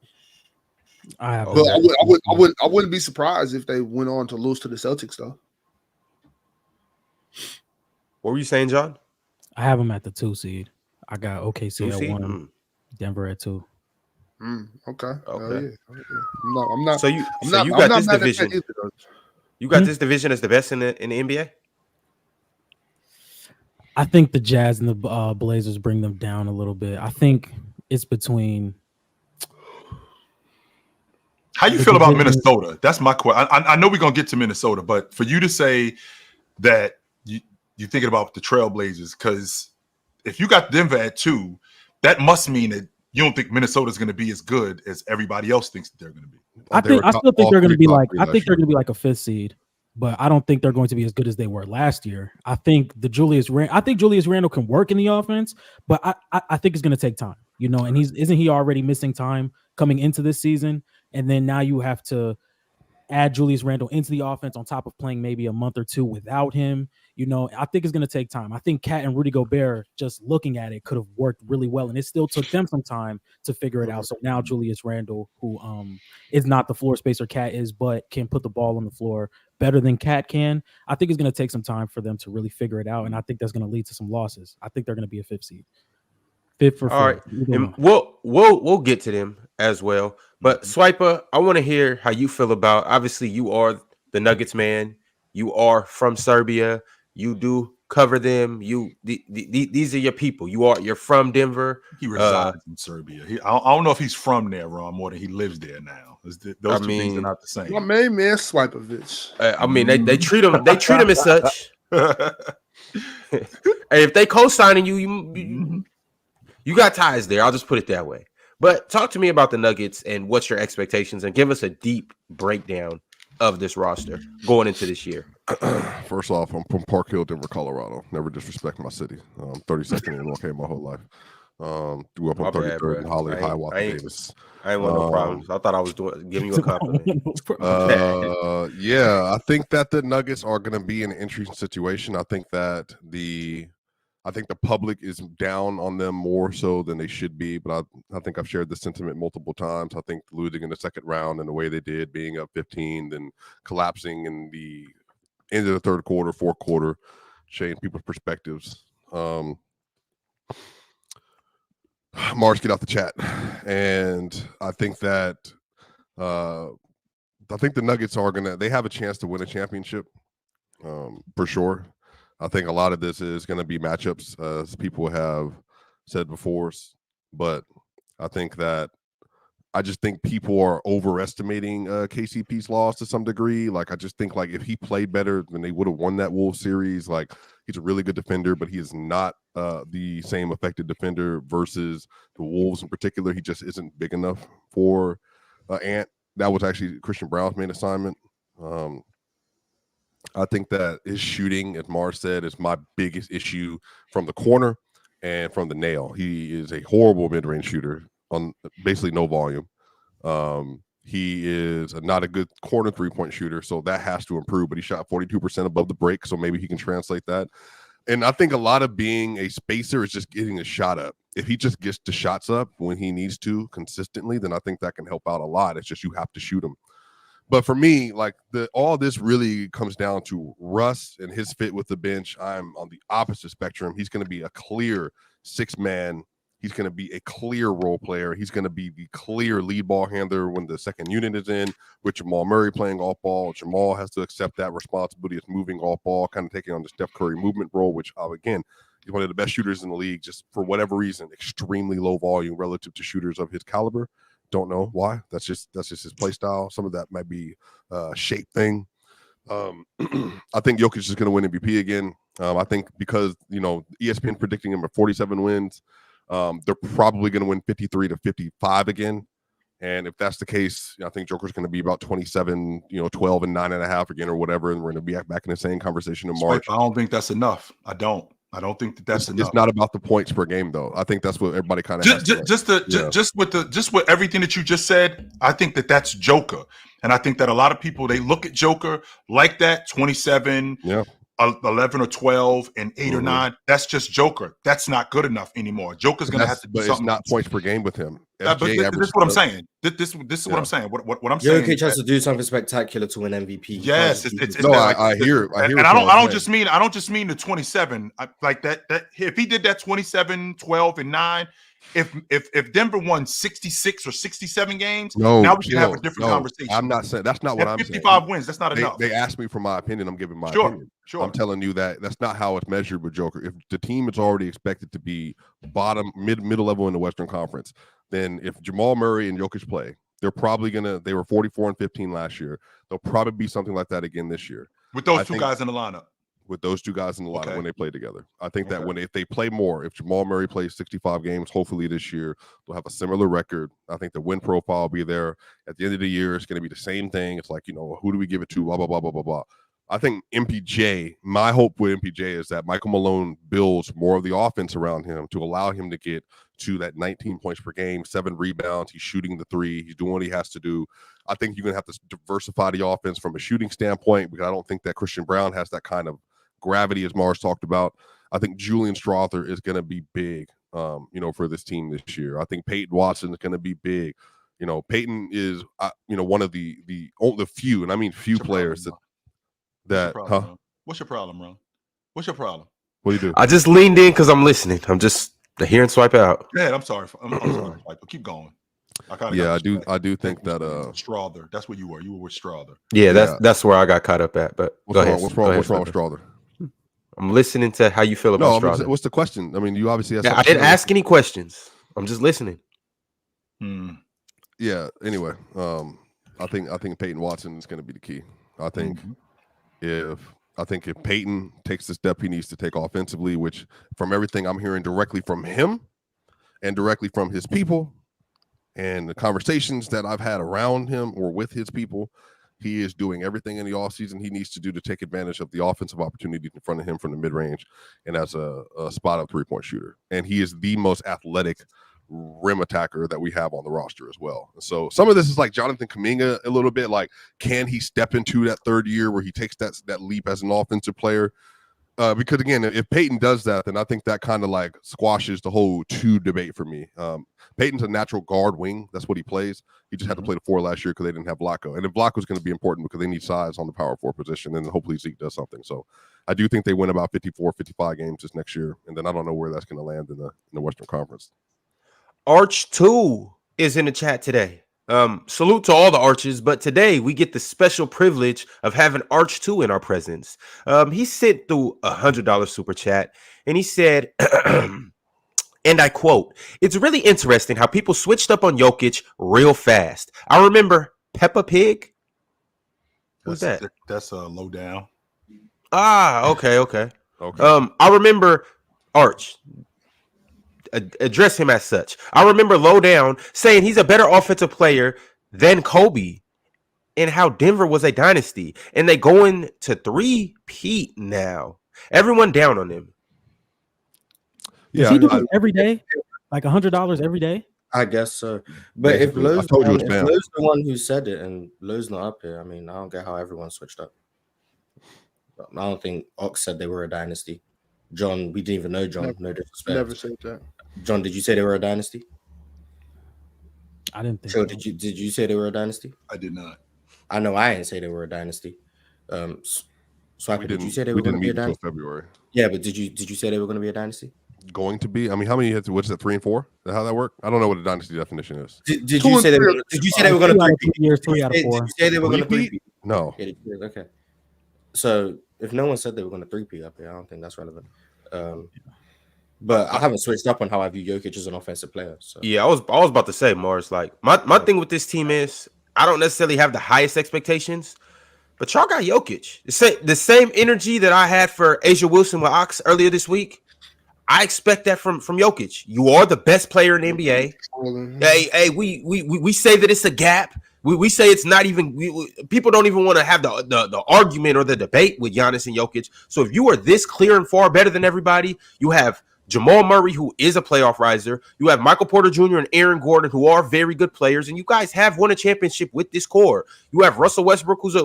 [SPEAKER 6] I
[SPEAKER 4] wouldn't be surprised if they went on to lose to the Celtics, though.
[SPEAKER 1] What were you saying, John?
[SPEAKER 6] I have them at the 2 seed. I got OKC at 1, Denver at 2.
[SPEAKER 4] Okay.
[SPEAKER 1] Okay.
[SPEAKER 4] Yeah. I'm not.
[SPEAKER 1] So you got this division. You got this division as the best in the NBA.
[SPEAKER 6] I think the Jazz and the Blazers bring them down a little bit. I think it's between.
[SPEAKER 2] How you feel about Minnesota? That's my question. I know we're gonna get to Minnesota, but for you to say that you're thinking about the Trailblazers, because if you got Denver at 2, that must mean that you don't think Minnesota's going to be as good as everybody else thinks that they're going to be.
[SPEAKER 6] I still think they're going to be like. I think they're going to be like a 5th seed, but I don't think they're going to be as good as they were last year. I think Julius Randle can work in the offense, but I think it's going to take time. You know, and isn't he already missing time coming into this season? And then now you have to add Julius Randle into the offense on top of playing maybe a month or 2 without him. You know, I think it's going to take time. I think Cat and Rudy Gobert, just looking at it, could have worked really well, and it still took them some time to figure it out. So now Julius Randle, who is not the floor spacer Cat is, but can put the ball on the floor better than Cat can, I think it's going to take some time for them to really figure it out, and I think that's going to lead to some losses. I think they're going to be a 5th seed. 5th for 4.
[SPEAKER 1] All right, and we'll get to them as well. But Swiper, I want to hear how you feel about. Obviously, you are the Nuggets man. You are from Serbia. You do cover them. These are your people. You're from Denver.
[SPEAKER 2] He resides in Serbia. I don't know if he's from there, Ron, more than he lives there now. Those two things are not the same.
[SPEAKER 4] My main man, Swipovich.
[SPEAKER 1] I mean, they treat him. They treat him as such. Hey, if they co-signing you got ties there. I'll just put it that way. But talk to me about the Nuggets and what's your expectations, and give us a deep breakdown of this roster going into this year.
[SPEAKER 3] First off, I'm from Park Hill, Denver, Colorado. Never disrespect my city. 32nd in MLK my whole life. Grew up on 33rd and Holly, Hiawatha, Davis.
[SPEAKER 1] I ain't want no problems. I thought I was giving you a compliment.
[SPEAKER 3] Yeah, I think that the Nuggets are going to be in an interesting situation. I think that the public is down on them more so than they should be, but I think I've shared this sentiment multiple times. I think losing in the second round and the way they did, being up 15, then collapsing in the end of the third quarter, fourth quarter, changed people's perspectives. Mars, get out the chat. And I think that the Nuggets they have a chance to win a championship for sure. I think a lot of this is going to be matchups, as people have said before. But I just think people are overestimating KCP's loss to some degree. Like, I just think, like, if he played better, then they would have won that Wolves series. Like, he's a really good defender, but he is not the same effective defender versus the Wolves in particular. He just isn't big enough for Ant. That was actually Christian Brown's main assignment. I think that his shooting, as Mars said, is my biggest issue from the corner and from the nail. He is a horrible mid-range shooter on basically no volume. He is not a good corner three-point shooter, so that has to improve. But he shot 42% above the break, so maybe he can translate that. And I think a lot of being a spacer is just getting a shot up. If he just gets the shots up when he needs to consistently, then I think that can help out a lot. It's just you have to shoot him. But for me, like, all this really comes down to Russ and his fit with the bench. I'm on the opposite spectrum. He's going to be a clear 6-man. He's going to be a clear role player. He's going to be the clear lead ball handler when the second unit is in, with Jamal Murray playing off ball. Jamal has to accept that responsibility of moving off ball, kind of taking on the Steph Curry movement role, which, again, he's one of the best shooters in the league, just for whatever reason, extremely low volume relative to shooters of his caliber. Don't know why. That's just his play style. Some of that might be a shape thing. I think Jokic is going to win MVP again. I think because, ESPN predicting him at 47 wins, they're probably going to win 53 to 55 again. And if that's the case, I think Joker's going to be about 27, 12 and 9.5 again or whatever. And we're going to be back in the same conversation in March.
[SPEAKER 2] I don't think that's enough. I don't. I don't think that's enough.
[SPEAKER 3] It's not about the points per game, though. I think that's what everybody kind of
[SPEAKER 2] just with everything that you just said. I think that's Joker, and I think that a lot of people, they look at Joker like that 27, 11 or 12, and 8 or 9. That's just Joker. That's not good enough anymore. Joker's going to have to do
[SPEAKER 3] something. But it's not points per game with him.
[SPEAKER 2] But this is what I'm saying. This is what I'm saying. What I'm saying.
[SPEAKER 5] Jokic has to do something spectacular to win MVP.
[SPEAKER 2] Yes,
[SPEAKER 3] I hear.
[SPEAKER 2] And I don't just mean the 27. Like that. If he did that 27, 12, and 9. If Denver won 66 or 67 games, now we should have a different conversation.
[SPEAKER 3] I'm not saying that's not what I'm
[SPEAKER 2] 55
[SPEAKER 3] saying.
[SPEAKER 2] 55 wins, that's not enough.
[SPEAKER 3] They asked me for my opinion. I'm giving my opinion.
[SPEAKER 2] Sure.
[SPEAKER 3] I'm telling you that's not how it's measured with Joker. If the team is already expected to be bottom, middle level in the Western Conference, then if Jamal Murray and Jokic play, they're probably they were 44 and 15 last year. They'll probably be something like that again this year.
[SPEAKER 2] With those two guys in the lineup.
[SPEAKER 3] With those two guys in the lineup when they play together. I think that if they play more, if Jamal Murray plays 65 games, hopefully this year, they'll have a similar record. I think the win profile will be there. At the end of the year, it's going to be the same thing. It's like, who do we give it to? Blah, blah, blah, blah, blah, blah. I think MPJ, my hope with MPJ is that Michael Malone builds more of the offense around him to allow him to get to that 19 points per game, 7 rebounds. He's shooting the 3. He's doing what he has to do. I think you're going to have to diversify the offense from a shooting standpoint because I don't think that Christian Brown has that kind of gravity, as Mars talked about. I think Julian Strawther is going to be big, for this team this year. I think Peyton Watson is going to be big. Peyton is, one of the few, and I mean few players
[SPEAKER 2] What's your problem, Ron? What's your problem?
[SPEAKER 3] What do you do?
[SPEAKER 1] I just leaned in because I'm listening. I'm just hearing swipe out.
[SPEAKER 2] Yeah, I'm sorry. I'm sorry. But keep going.
[SPEAKER 3] I do think that
[SPEAKER 2] Strawther. That's what you were. You were with Strawther.
[SPEAKER 1] Yeah, that's where I got caught up at. But
[SPEAKER 3] what's wrong with Strawther?
[SPEAKER 1] I'm listening to how you feel about Strawther.
[SPEAKER 3] What's the question? I mean, you obviously have
[SPEAKER 1] I didn't ask any questions. I'm just listening.
[SPEAKER 3] Yeah. Anyway, I think Peyton Watson is going to be the key. I think if Peyton takes the step he needs to take offensively, which from everything I'm hearing directly from him and directly from his people and the conversations that I've had around him or with his people, he is doing everything in the offseason he needs to do to take advantage of the offensive opportunities in front of him from the mid-range and as a spot-up three-point shooter. And he is the most athletic rim attacker that we have on the roster as well. So some of this is like Jonathan Kuminga a little bit, like can he step into that third year where he takes that leap as an offensive player? Because again, if Peyton does that, then I think that kind of like squashes the whole 2 debate for me. Peyton's a natural guard wing. That's what he plays. He just had to play the 4 last year because they didn't have Blocko. And if Blocko's going to be important because they need size on the power 4 position, and hopefully Zeke does something. So I do think they win about 54, 55 games this next year. And then I don't know where that's going to land in the Western Conference.
[SPEAKER 1] Arch 2 is in the chat today. Salute to all the Arches, but today we get the special privilege of having Arch 2 in our presence. He sent through $100 super chat and he said, and I quote, "It's really interesting how people switched up on Jokic real fast. I remember Peppa Pig." Who's that?
[SPEAKER 2] That's a low down.
[SPEAKER 1] Okay. I remember Arch. Address him as such. I remember Low Down saying he's a better offensive player than Kobe and how Denver was a dynasty. And they going to 3-peat now. Everyone down on him.
[SPEAKER 6] Does he do this every day? Like $100 every day?
[SPEAKER 5] I guess so. But if Lowe's the one who said it and Lowe's not up here, I mean, I don't get how everyone switched up. I don't think Ox said they were a dynasty. John, we didn't even know John. No disrespect.
[SPEAKER 4] Never said that.
[SPEAKER 5] John, did you say they were a dynasty?
[SPEAKER 6] I didn't think
[SPEAKER 5] so.
[SPEAKER 6] so.
[SPEAKER 5] Did you say they were a dynasty?
[SPEAKER 2] I did not.
[SPEAKER 5] I know I didn't say they were a dynasty. Swapper, did you say they were going to be a dynasty?
[SPEAKER 3] February.
[SPEAKER 5] Yeah, but did you say they were going to be a dynasty?
[SPEAKER 3] Going to be? I mean, how many hits? What's that? 3 and 4? Is that how that work? I don't know what a dynasty definition is.
[SPEAKER 5] Did you say they were? Did you say they were going to
[SPEAKER 6] 3 3 out of 4?
[SPEAKER 5] Did you say they were going to 3-peat?
[SPEAKER 3] No.
[SPEAKER 5] Okay. So if no one said they were going to 3-peat up here, I don't think that's relevant. But I haven't switched up on how I view Jokic as an offensive player. So.
[SPEAKER 1] Yeah, I was about to say, Mars, like my thing with this team is I don't necessarily have the highest expectations, but y'all got Jokic. The same energy that I had for Asia Wilson with Ox earlier this week. I expect that from Jokic. You are the best player in the NBA. Hey, we say that it's a gap We say it's not even. People don't even want to have the argument or the debate with Giannis and Jokic. So if you are this clear and far better than everybody, you have Jamal Murray, who is a playoff riser. You have Michael Porter Jr. and Aaron Gordon, who are very good players, and you guys have won a championship with this core. You have Russell Westbrook, who's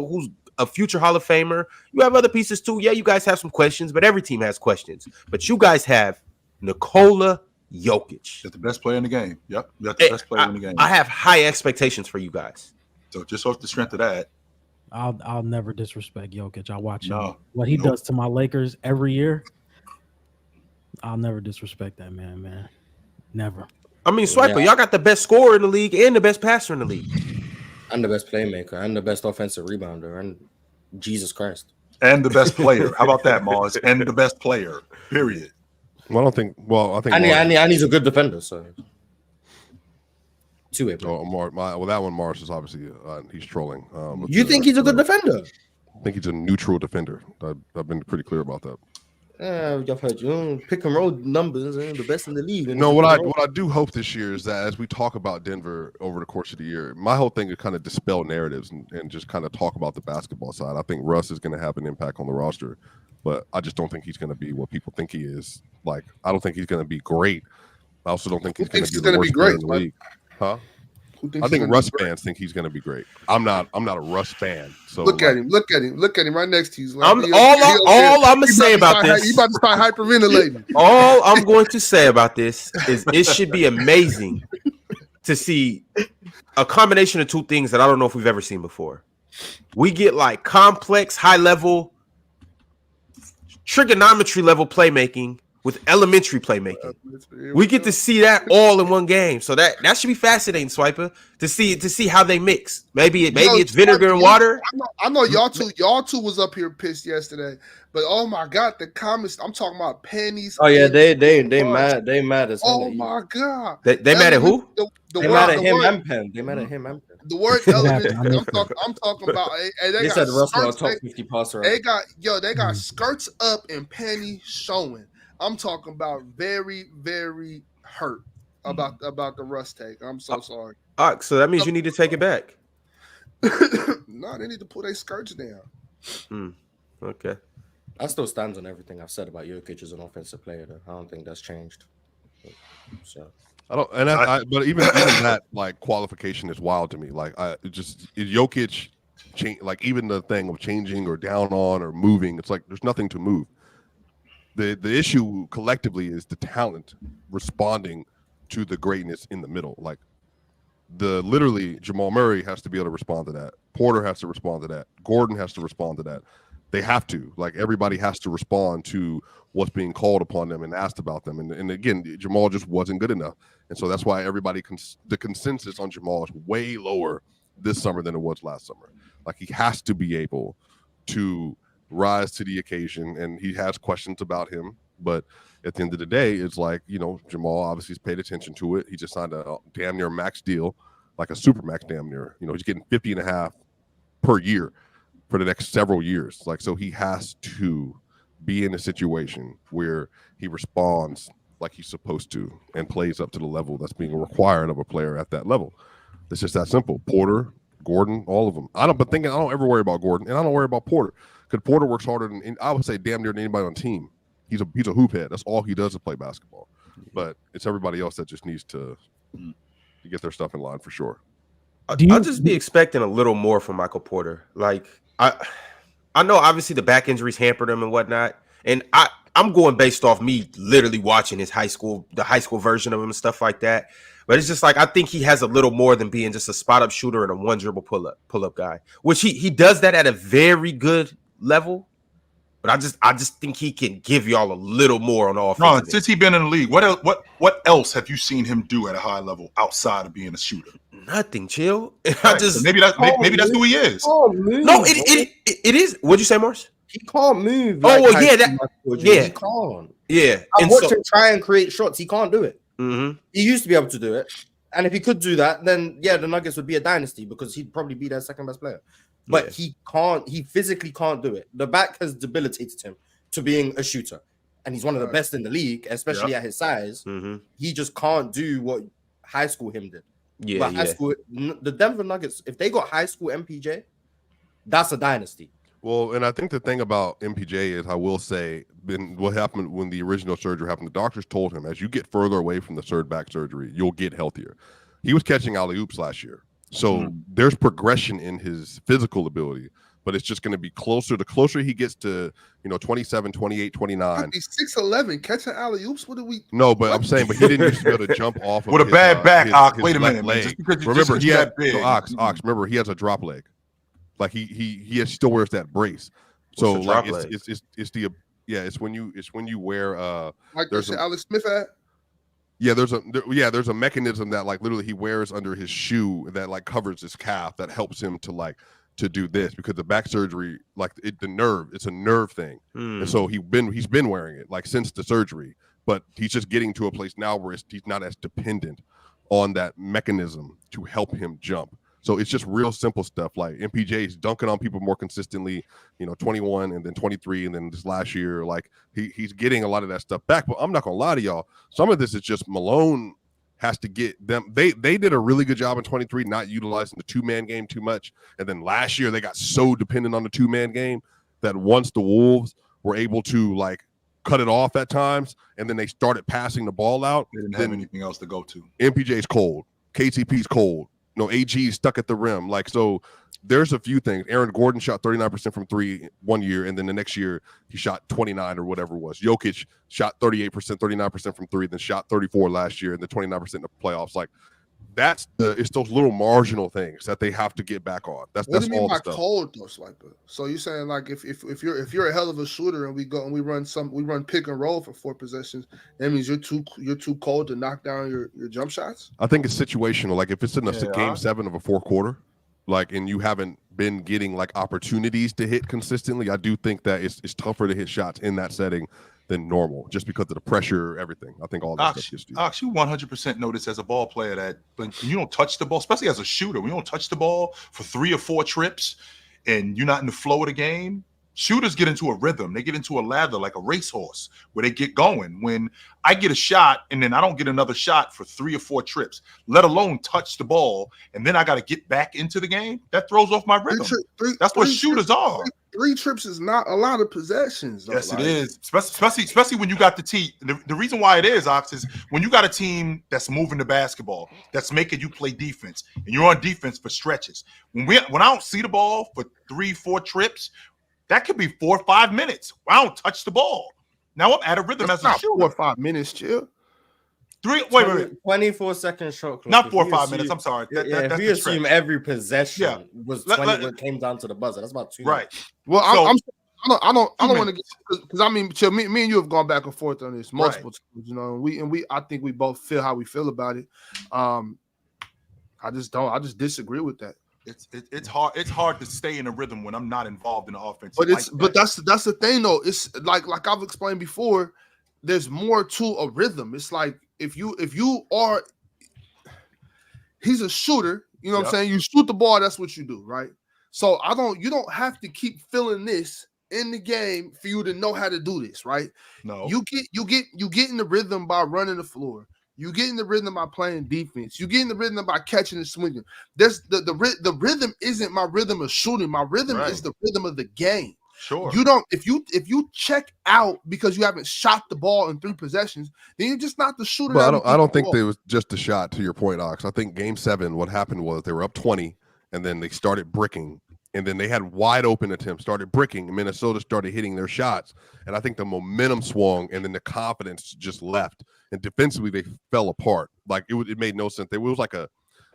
[SPEAKER 1] a future Hall of Famer. You have other pieces too. Yeah, you guys have some questions, but every team has questions. But you guys have Nikola Jokic.
[SPEAKER 2] That's the best player in the game. Yep, that's the best player in the game.
[SPEAKER 1] I have high expectations for you guys.
[SPEAKER 2] So just off the strength of that,
[SPEAKER 6] I'll never disrespect Jokic. I watch him. What he does to my Lakers every year. I'll never disrespect that man. Never.
[SPEAKER 1] I mean, Swiper, y'all got the best scorer in the league and the best passer in the league.
[SPEAKER 5] I'm the best playmaker. I'm the best offensive rebounder. And Jesus Christ.
[SPEAKER 2] And the best player. How about that, Mars? And the best player. Period.
[SPEAKER 3] Well, I think.
[SPEAKER 5] And he's a good defender. So. Two-way player.
[SPEAKER 3] That one, Mars is obviously he's trolling.
[SPEAKER 5] You think he's a good defender?
[SPEAKER 3] I think he's a neutral defender. I've been pretty clear about that.
[SPEAKER 5] I've heard you pick and roll numbers and the best in the league.
[SPEAKER 3] No, what I do hope this year is that as we talk about Denver over the course of the year, my whole thing is kind of dispel narratives and just kind of talk about the basketball side. I think Russ is going to have an impact on the roster, but I just don't think he's going to be what people think he is. Like, I don't think he's going to be great. I also don't think he's going to be the worst player in the league. Huh? I think Russ fans think he's going to be great. I'm not a Russ fan. So
[SPEAKER 4] look at him right next to you.
[SPEAKER 1] Like, all I'm gonna say about this.
[SPEAKER 4] You about to start hyperventilating.
[SPEAKER 1] All I'm going to say about this is it should be amazing to see a combination of two things that I don't know if we've ever seen before. We get like complex, high level, trigonometry level playmaking with elementary playmaking. We get to see that all in one game. So that should be fascinating, Swiper, to see how they mix. Maybe it's vinegar and water.
[SPEAKER 4] I know y'all two was up here pissed yesterday, but oh my god, the comments, I'm talking about pennies.
[SPEAKER 5] Oh yeah, they mad as hell.
[SPEAKER 4] Oh my god.
[SPEAKER 1] They mad at who?
[SPEAKER 5] They mad at him and Penn. They mad at him and Penn.
[SPEAKER 4] The word elementary, I'm talking about.
[SPEAKER 5] They said Russell top 50 passer.
[SPEAKER 4] They got skirts up and panties showing. I'm talking about very, very hurt about the Russ take. I'm so sorry.
[SPEAKER 1] All right, so that means you need to take it back.
[SPEAKER 4] No, they need to pull their skirts down.
[SPEAKER 1] Okay.
[SPEAKER 5] I still stand on everything I've said about Jokic as an offensive player, though. I don't think that's changed. So
[SPEAKER 3] I don't, and but even that like qualification is wild to me. Like Jokic, like even the thing of changing or down on or moving, it's like there's nothing to move. The issue collectively is the talent responding to the greatness in the middle. Like literally Jamal Murray has to be able to respond to that. Porter has to respond to that. Gordon has to respond to that. They have to. Like everybody has to respond to what's being called upon them and asked about them. And again, Jamal just wasn't good enough. And so that's why the consensus on Jamal is way lower this summer than it was last summer. Like he has to be able to rise to the occasion, and he has questions about him, but at the end of the day, it's like, Jamal obviously has paid attention to it. He just signed a damn near max deal, like a super max damn near. He's getting 50.5 per year for the next several years. Like, so he has to be in a situation where he responds like he's supposed to and plays up to the level that's being required of a player at that level. It's just that simple. Porter, Gordon, all of them. I don't ever worry about Gordon, and I don't worry about Porter. Because Porter works harder than I would say damn near anybody on the team. He's a hoop head. That's all he does is play basketball. But it's everybody else that just needs to get their stuff in line for sure.
[SPEAKER 1] I'll just be expecting a little more from Michael Porter. Like I know obviously the back injuries hampered him and whatnot, and I'm going based off me literally watching the high school version of him and stuff like that. But it's just like I think he has a little more than being just a spot up shooter and a one dribble pull up guy, which he does that at a very good level, but I just think he can give y'all a little more on offense.
[SPEAKER 2] Ron, since he's been in the league, what else have you seen him do at a high level outside of being a shooter?
[SPEAKER 1] Nothing, chill.
[SPEAKER 2] Right. So maybe that's who he is.
[SPEAKER 1] No, it is. What'd you say, Mars?
[SPEAKER 5] He can't move.
[SPEAKER 1] He can't. Yeah,
[SPEAKER 5] I've watched him try and create shots. He can't do it.
[SPEAKER 1] Mm-hmm.
[SPEAKER 5] He used to be able to do it, and if he could do that, then the Nuggets would be a dynasty because he'd probably be their second best player. But he can't. He physically can't do it. The back has debilitated him to being a shooter, and he's one of the best in the league, especially at his size.
[SPEAKER 1] Mm-hmm.
[SPEAKER 5] He just can't do what high school him did.
[SPEAKER 1] Yeah,
[SPEAKER 5] But high school, the Denver Nuggets, if they got high school MPJ, that's a dynasty.
[SPEAKER 3] Well, and I think the thing about MPJ is, I will say, what happened when the original surgery happened, the doctors told him, as you get further away from the third back surgery, you'll get healthier. He was catching alley-oops last year. So there's progression in his physical ability, but it's just going to be closer. The closer he gets to, 27, 28, 29.
[SPEAKER 4] He's 6'11", catching alley-oops. What do we?
[SPEAKER 3] No, but I'm saying, but he didn't used to be able to jump off of
[SPEAKER 2] with a bad back. Wait a minute,
[SPEAKER 3] leg.
[SPEAKER 2] Just because
[SPEAKER 3] remember, he had
[SPEAKER 2] big.
[SPEAKER 3] Ox. Remember, he has a drop leg. Like he still wears that brace. So like it's when you wear
[SPEAKER 4] like there's Alex Smith at.
[SPEAKER 3] Yeah, there's a mechanism that like literally he wears under his shoe that like covers his calf that helps him to do this, because the back surgery, like it's a nerve thing. And so he's been wearing it like since the surgery, but he's just getting to a place now where he's not as dependent on that mechanism to help him jump. So it's just real simple stuff like MPJ's dunking on people more consistently, 21 and then 23 and then this last year, like he's getting a lot of that stuff back. But I'm not gonna lie to y'all, some of this is just Malone has to get them. They did a really good job in 23 not utilizing the two-man game too much, and then last year they got so dependent on the two-man game that once the Wolves were able to like cut it off at times, and then they started passing the ball out,
[SPEAKER 2] they didn't have anything else to go to.
[SPEAKER 3] MPJ's cold, KCP's cold. AG stuck at the rim. Like, so there's a few things. Aaron Gordon shot 39% from three one year, and then the next year he shot 29 or whatever it was. Jokic shot 38%, 39% from three, then shot 34 last year, and then 29% in the playoffs. Like, it's those little marginal things that they have to get back on. That's
[SPEAKER 4] what do you mean
[SPEAKER 3] all
[SPEAKER 4] by
[SPEAKER 3] the stuff.
[SPEAKER 4] Cold though, Swiper? So you're saying like if you're a hell of a shooter and we run pick and roll for 4 possessions, that means you're too cold to knock down your jump shots?
[SPEAKER 3] I think it's situational. Like if it's in a game 7 of a 4th quarter, like, and you haven't been getting like opportunities to hit consistently, I do think that it's tougher to hit shots in that setting than normal, just because of the pressure, everything. I think all that stuff gets to you.
[SPEAKER 2] You 100% notice as a ball player that when you don't touch the ball, especially as a shooter, when you don't touch the ball for 3 or 4 trips and you're not in the flow of the game, shooters get into a rhythm. They get into a lather like a racehorse where they get going. When I get a shot and then I don't get another shot for 3 or 4 trips, let alone touch the ball, and then I got to get back into the game, that throws off my rhythm. That's what shooters are.
[SPEAKER 4] 3 trips is not a lot of possessions, though.
[SPEAKER 2] Yes, it is. Especially when you got the team. The reason why it is, Ox, is when you got a team that's moving the basketball, that's making you play defense, and you're on defense for stretches. When I don't see the ball for 3-4 trips, that could be 4 or 5 minutes. I don't touch the ball. Now I'm out of rhythm as a shooter.
[SPEAKER 4] 4 or 5 minutes, chill.
[SPEAKER 5] 24-second shot clock.
[SPEAKER 2] Not 4 or 5 minutes. I'm sorry.
[SPEAKER 5] If you assume every possession was 20 when it came down to the buzzer, that's about 2 minutes.
[SPEAKER 2] Right.
[SPEAKER 4] Well, I don't want to get, because I mean, chill, me and you have gone back and forth on this multiple times, and I think we both feel how we feel about it. I just disagree with that.
[SPEAKER 2] It's hard to stay in a rhythm when I'm not involved in the offense.
[SPEAKER 4] But that's the thing though. It's like I've explained before. There's more to a rhythm. It's like if you are, he's a shooter. You know what I'm saying? You shoot the ball. That's what you do, right? So you don't have to keep feeling this in the game for you to know how to do this, right?
[SPEAKER 2] No.
[SPEAKER 4] You get in the rhythm by running the floor. You get in the rhythm by playing defense. You get in the rhythm by catching and swinging. There's the rhythm isn't my rhythm of shooting. My rhythm is the rhythm of the game.
[SPEAKER 2] Sure.
[SPEAKER 4] You don't if you check out because you haven't shot the ball in 3 possessions, then you're just not the shooter.
[SPEAKER 3] But I don't think there was just a shot, to your point, Ox. I think game 7, what happened was they were up 20 and then they started bricking. And then they had wide open attempts, started bricking, and Minnesota started hitting their shots. And I think the momentum swung, and then the confidence just left. And defensively, they fell apart. Like it made no sense. It was like a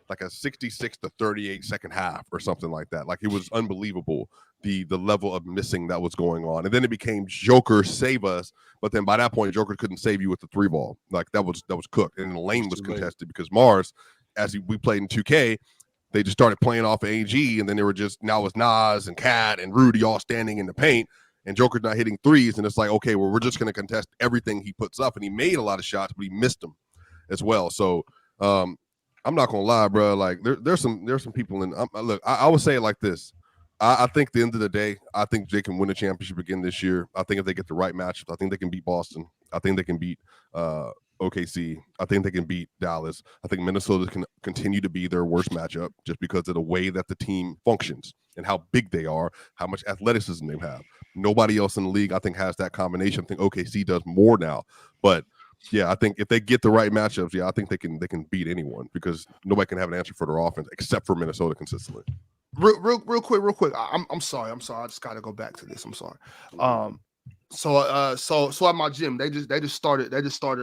[SPEAKER 3] 66-38 second half or something like that. Like it was unbelievable the level of missing that was going on. And then it became Joker save us, but then by that point, Joker couldn't save you with the 3 ball. Like that was cooked, and the lane was contested because Mars, we played in 2K. They just started playing off of AG, and then they were now it was Nas and Cat and Rudy all standing in the paint, and Joker's not hitting threes, and it's like, okay, well, we're just going to contest everything he puts up, and he made a lot of shots, but he missed them as well. So I'm not going to lie, bro. Like there's some people in. Look, I would say it like this. I think at the end of the day, I think they can win a championship again this year. I think if they get the right matchup, I think they can beat Boston. I think they can beat OKC. I think they can beat Dallas. I think Minnesota can continue to be their worst matchup just because of the way that the team functions and how big they are, how much athleticism they have. Nobody else in the league, I think, has that combination. I think OKC does more now. But yeah, I think if they get the right matchups, I think they can beat anyone because nobody can have an answer for their offense except for Minnesota consistently.
[SPEAKER 4] Real quick. I'm sorry. I just got to go back to this. I'm sorry. So at my gym, they just started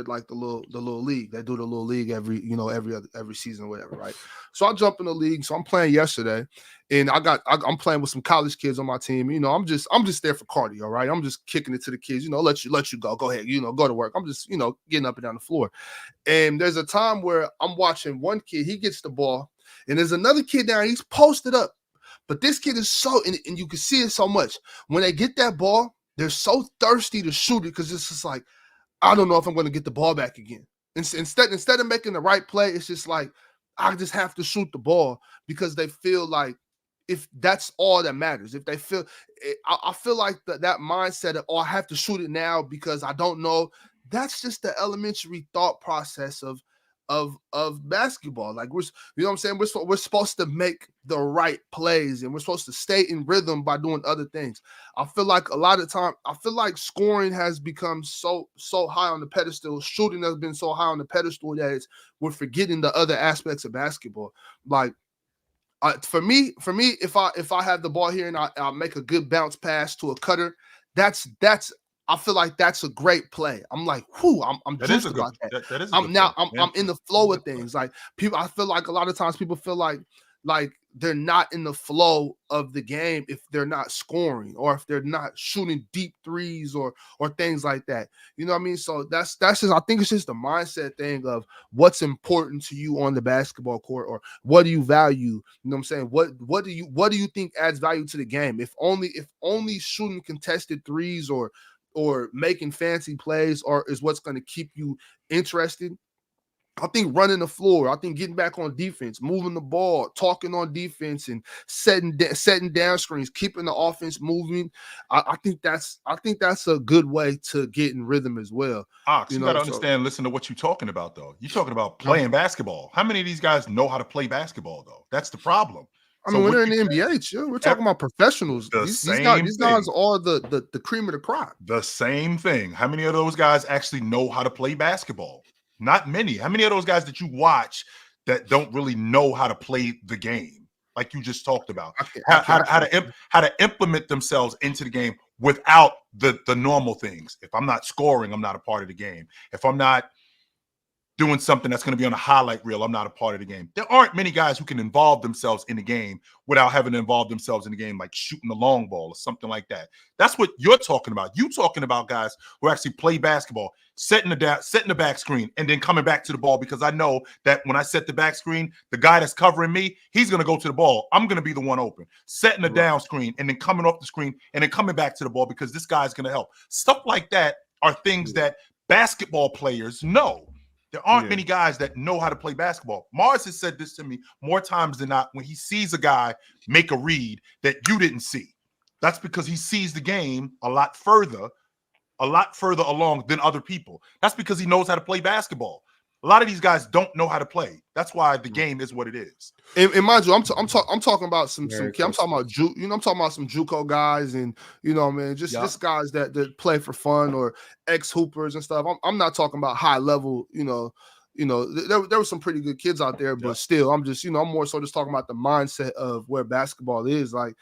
[SPEAKER 4] like the little league. They do the little league every season or whatever, right? So I jump in the league. So I'm playing yesterday, and I'm playing with some college kids on my team. I'm just there for cardio, right? I'm just kicking it to the kids. Let you go ahead. Go to work. I'm just getting up and down the floor. And there's a time where I'm watching one kid. He gets the ball, and there's another kid down. He's posted up, but this kid is so and you can see it so much when they get that ball. They're so thirsty to shoot it because it's just like, I don't know if I'm going to get the ball back again. Instead of making the right play, it's just like, I just have to shoot the ball because they feel like if that's all that matters. If they feel, I feel like that mindset of, I have to shoot it now because I don't know. That's just the elementary thought process of basketball. Like what I'm saying? We're supposed to make the right plays and we're supposed to stay in rhythm by doing other things. I feel like a lot of time, scoring has become so high on the pedestal. Shooting has been so high on the pedestal that we're forgetting the other aspects of basketball. Like for me, if I have the ball here and I'll make a good bounce pass to a cutter, I feel like that's a great play. I'm like, I'm juiced about that. I'm in the flow of things. Like people, I feel like a lot of times people feel like they're not in the flow of the game if they're not scoring or if they're not shooting deep threes or things like that. You know what I mean? So that's just, I think it's just the mindset thing of what's important to you on the basketball court or what do you value? You know what I'm saying? What do you think adds value to the game? If only shooting contested threes or making fancy plays is what's going to keep you interested. I think running the floor, I think getting back on defense, moving the ball, talking on defense, and setting down screens, keeping the offense moving. I think that's a good way to get in rhythm as well.
[SPEAKER 2] Ox, you got to understand. Listen to what you're talking about, though. You're talking about playing basketball. How many of these guys know how to play basketball, though? That's the problem.
[SPEAKER 4] I mean, when they're in the NBA, chill. We're talking about professionals. These guys are the cream of the crop.
[SPEAKER 2] The same thing. How many of those guys actually know how to play basketball? Not many. How many of those guys that you watch that don't really know how to play the game, like you just talked about? How to implement themselves into the game without the normal things. If I'm not scoring, I'm not a part of the game. If I'm not doing something that's going to be on a highlight reel, I'm not a part of the game. There aren't many guys who can involve themselves in the game without having to involve themselves in the game, like shooting the long ball or something like that. That's what you're talking about. You talking about guys who actually play basketball, setting the back screen, and then coming back to the ball because I know that when I set the back screen, the guy that's covering me, he's going to go to the ball. I'm going to be the one open. Setting the down screen and then coming off the screen and then coming back to the ball because this guy's going to help. Stuff like that are things that basketball players know. There aren't many guys that know how to play basketball. Mars has said this to me more times than not when he sees a guy make a read that you didn't see. That's because he sees the game a lot further along than other people. That's because he knows how to play basketball. A lot of these guys don't know how to play. That's why the game is what it is.
[SPEAKER 4] And mind you, I'm talking about some I'm talking about I'm talking about some JUCO guys and just guys that play for fun or ex-hoopers and stuff. I'm not talking about high level, there were some pretty good kids out there, but still I'm just, I'm more so just talking about the mindset of where basketball is. Like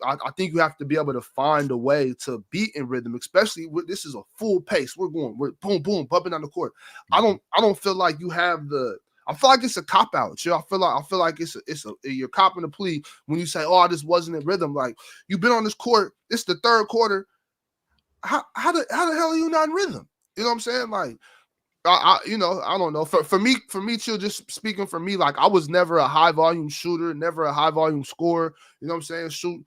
[SPEAKER 4] I think you have to be able to find a way to be in rhythm, especially with this is a full pace. We're boom, boom, bumping down the court. I don't feel like you have I feel like it's a cop out. I feel like you're copping a plea when you say, "Oh, this wasn't in rhythm." Like you've been on this court. It's the third quarter. How the hell are you not in rhythm? You know what I'm saying? Like I don't know. For me, Chill, just speaking for me, like I was never a high volume shooter, never a high volume scorer. You know what I'm saying? Shoot,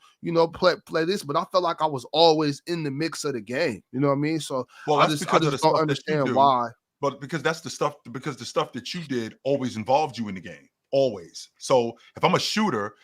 [SPEAKER 4] play this, but I felt like I was always in the mix of the game. You know what I mean? So I just don't understand why.
[SPEAKER 2] But because the stuff that you did always involved you in the game, always. So if I'm a shooter,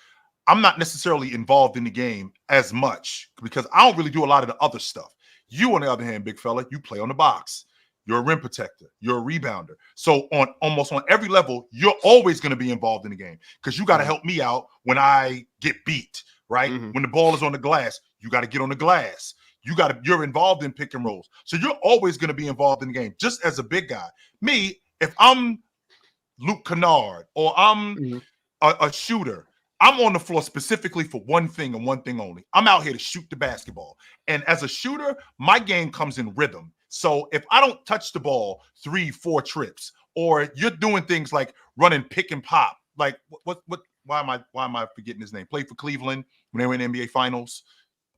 [SPEAKER 2] I'm not necessarily involved in the game as much because I don't really do a lot of the other stuff. You, on the other hand, big fella, you play on the box. You're a rim protector. You're a rebounder. So on almost on every level, you're always going to be involved in the game because you got to help me out when I get beat, right? When the ball is on the glass, you got to get on the glass. You're involved in pick and rolls. So you're always going to be involved in the game, just as a big guy. Me, if I'm Luke Kennard or I'm a shooter, I'm on the floor specifically for one thing and one thing only. I'm out here to shoot the basketball. And as a shooter, my game comes in rhythm. So if I don't touch the ball 3-4 trips, or you're doing things like running pick and pop, like why am I forgetting his name? Played for Cleveland when they were in the NBA Finals.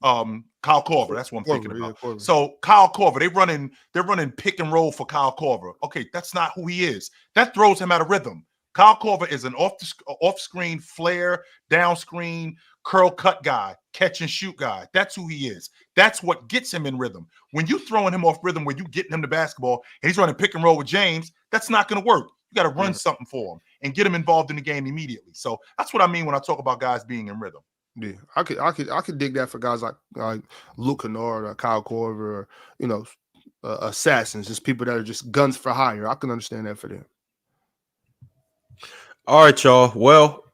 [SPEAKER 2] Kyle Korver, that's what I'm thinking about.
[SPEAKER 4] Yeah,
[SPEAKER 2] so Kyle Korver, they're running pick and roll for Kyle Korver. Okay, that's not who he is. That throws him out of rhythm. Kyle Korver is an off-screen flare, down screen, curl cut guy, catch and shoot guy. That's who he is. That's what gets him in rhythm. When you throwing him off rhythm, when you getting him the basketball and he's running pick and roll with James, that's not going to work. You got to run something for him and get him involved in the game immediately. So that's what I mean when I talk about guys being in rhythm.
[SPEAKER 4] Yeah, I could dig that for guys like Luke Kennard or Kyle Korver or assassins, just people that are just guns for hire. I can understand that for them.
[SPEAKER 1] All right, y'all. Well,